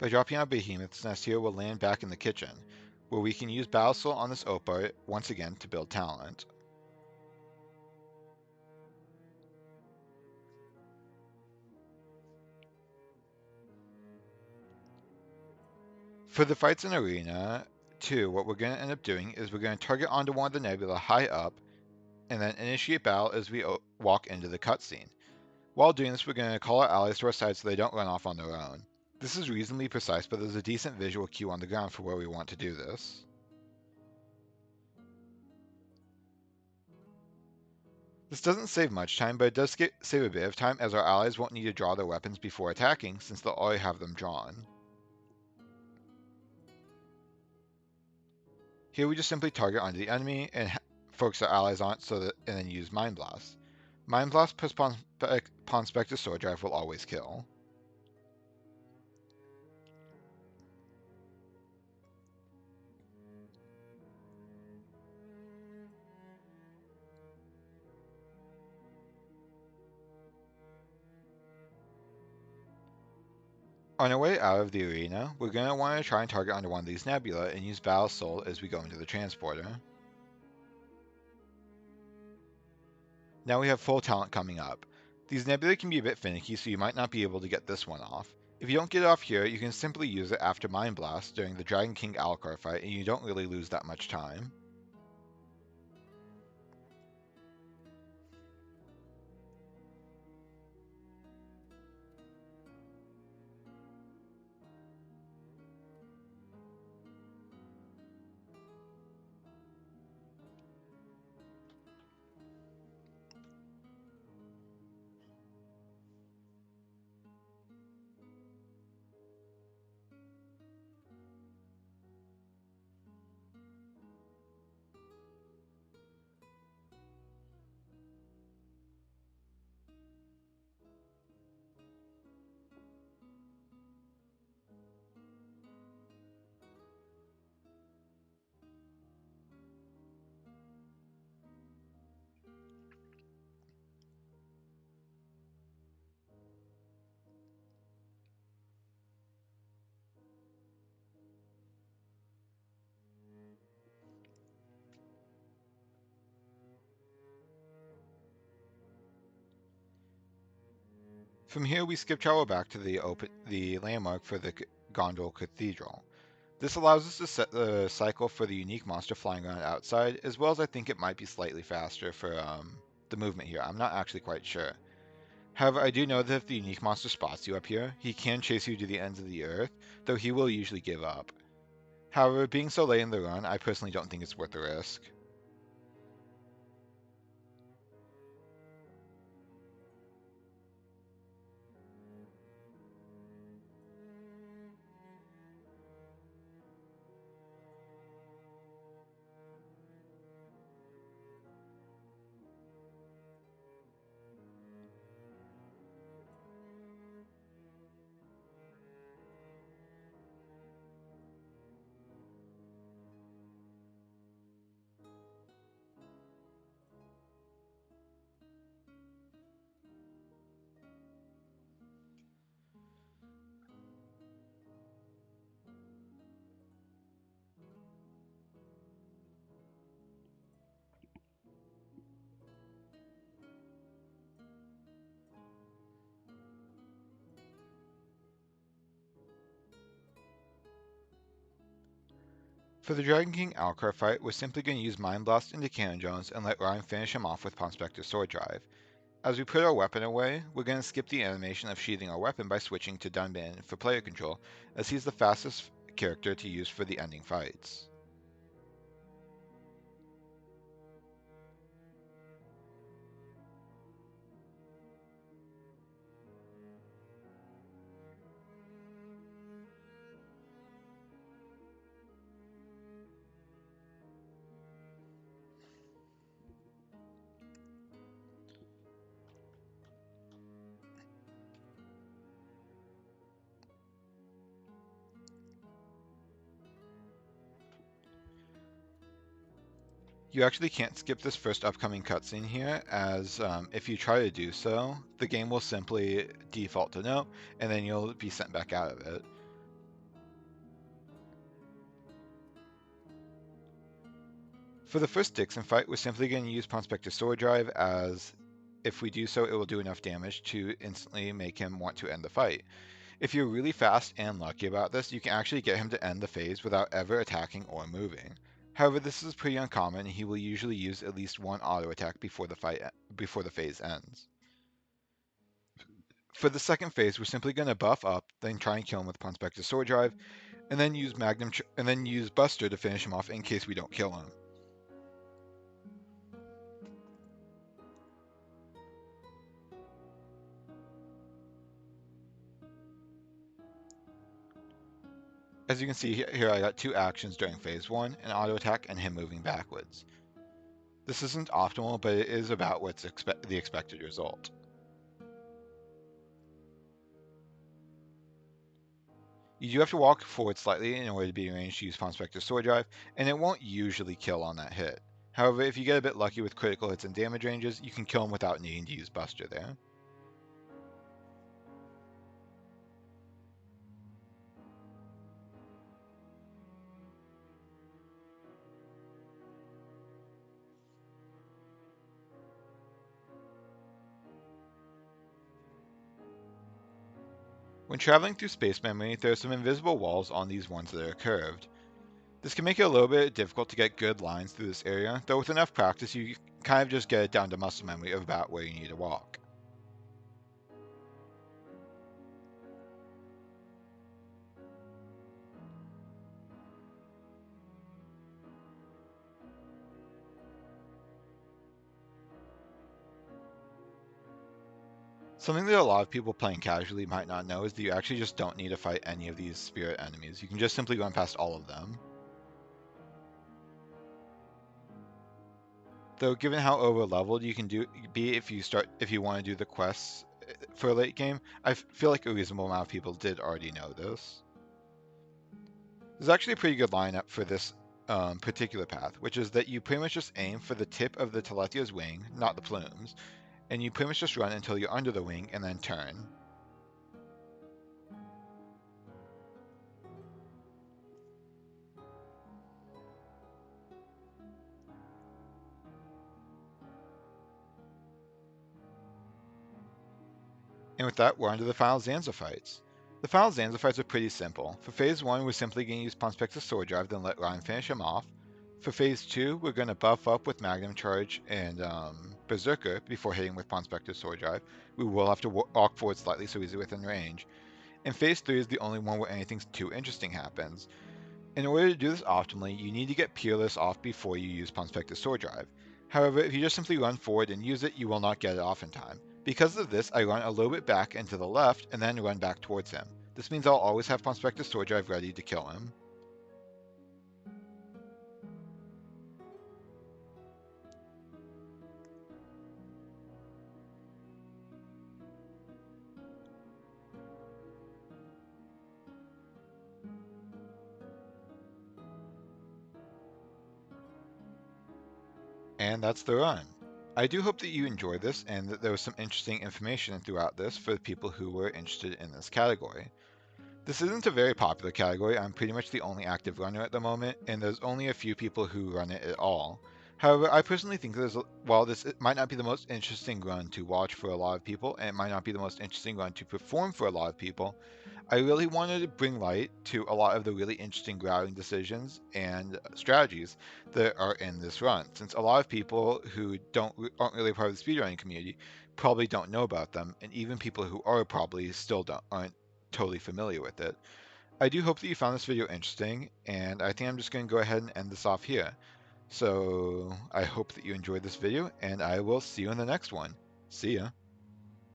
By dropping out Behemoth's Nest here, we'll land back in the kitchen, where we can use Battle Soul on this Opar once again to build talent. For the fights in Arena 2, what we're going to end up doing is we're going to target onto one of the nebula high up, and then initiate battle as we walk into the cutscene. While doing this, we're going to call our allies to our side so they don't run off on their own. This is reasonably precise, but there's a decent visual cue on the ground for where we want to do this. This doesn't save much time, but it does save a bit of time as our allies won't need to draw their weapons before attacking since they'll already have them drawn. Here we just simply target onto the enemy and focus our allies on it and then use Mind Blast. Mind Blast plus Pawn Spectre Sword Drive will always kill. On our way out of the arena, we're going to want to try and target onto one of these nebula and use Battle Soul as we go into the transporter. Now we have full talent coming up. These nebulae can be a bit finicky, so you might not be able to get this one off. If you don't get it off here, you can simply use it after Mind Blast during the Dragon King Alucard fight, and you don't really lose that much time. From here, we skip travel back to the landmark for the Gondol Cathedral. This allows us to set the cycle for the unique monster flying around outside, as well as I think it might be slightly faster for the movement here. I'm not actually quite sure. However, I do know that if the unique monster spots you up here, he can chase you to the ends of the earth, though he will usually give up. However, being so late in the run, I personally don't think it's worth the risk. For the Dragon King Alcar fight, we're simply going to use Mind Blast into Cannon Jones and let Ryan finish him off with Palm Spectre Sword Drive. As we put our weapon away, we're going to skip the animation of sheathing our weapon by switching to Dunban for player control, as he's the fastest character to use for the ending fights. You actually can't skip this first upcoming cutscene here, as if you try to do so, the game will simply default to no, and then you'll be sent back out of it. For the first Dixon fight, we're simply going to use Palm Spectre Sword Drive, as if we do so, it will do enough damage to instantly make him want to end the fight. If you're really fast and lucky about this, you can actually get him to end the phase without ever attacking or moving. However, this is pretty uncommon, and he will usually use at least one auto attack before the phase ends. For the second phase, we're simply going to buff up, then try and kill him with Palm Spectre Sword Drive, and then use Buster to finish him off in case we don't kill him. As you can see here, I got two actions during phase 1, an auto attack and him moving backwards. This isn't optimal, but it is about what's the expected result. You do have to walk forward slightly in order to be arranged to use Palm Spectre Sword Drive, and it won't usually kill on that hit. However, if you get a bit lucky with critical hits and damage ranges, you can kill him without needing to use Buster there. When traveling through space memory, there are some invisible walls on these ones that are curved. This can make it a little bit difficult to get good lines through this area, though with enough practice you kind of just get it down to muscle memory of about where you need to walk. Something that a lot of people playing casually might not know is that you actually just don't need to fight any of these spirit enemies. You can just simply run past all of them. Though given how over leveled you can be if you want to do the quests for a late game, I feel like a reasonable amount of people did already know this. There's actually a pretty good lineup for this particular path, which is that you pretty much just aim for the tip of the Telethria's wing, not the plumes, and you pretty much just run until you're under the wing and then turn. And with that, we're on to the final Zanza fights. The final Zanza fights are pretty simple. For phase 1, we're simply going to use Ponspector's Sword Drive, then let Ryan finish him off. For phase 2, we're going to buff up with Magnum Charge and Berserker before hitting with Ponspector's Sword Drive. We will have to walk forward slightly so he's within range. And phase 3 is the only one where anything too interesting happens. In order to do this optimally, you need to get Peerless off before you use Ponspector's Sword Drive. However, if you just simply run forward and use it, you will not get it off in time. Because of this, I run a little bit back and to the left, and then run back towards him. This means I'll always have Ponspector's Sword Drive ready to kill him. And that's the run. I do hope that you enjoyed this and that there was some interesting information throughout this for the people who were interested in this category. This isn't a very popular category. I'm pretty much the only active runner at the moment, and there's only a few people who run it at all. However, I personally think while this it might not be the most interesting run to watch for a lot of people, and it might not be the most interesting run to perform for a lot of people, I really wanted to bring light to a lot of the really interesting routing decisions and strategies that are in this run, since a lot of people who aren't really part of the speedrunning community probably don't know about them, and even people who are probably still aren't totally familiar with it. I do hope that you found this video interesting, and I think I'm just going to go ahead and end this off here. So I hope that you enjoyed this video, and I will see you in the next one. See ya.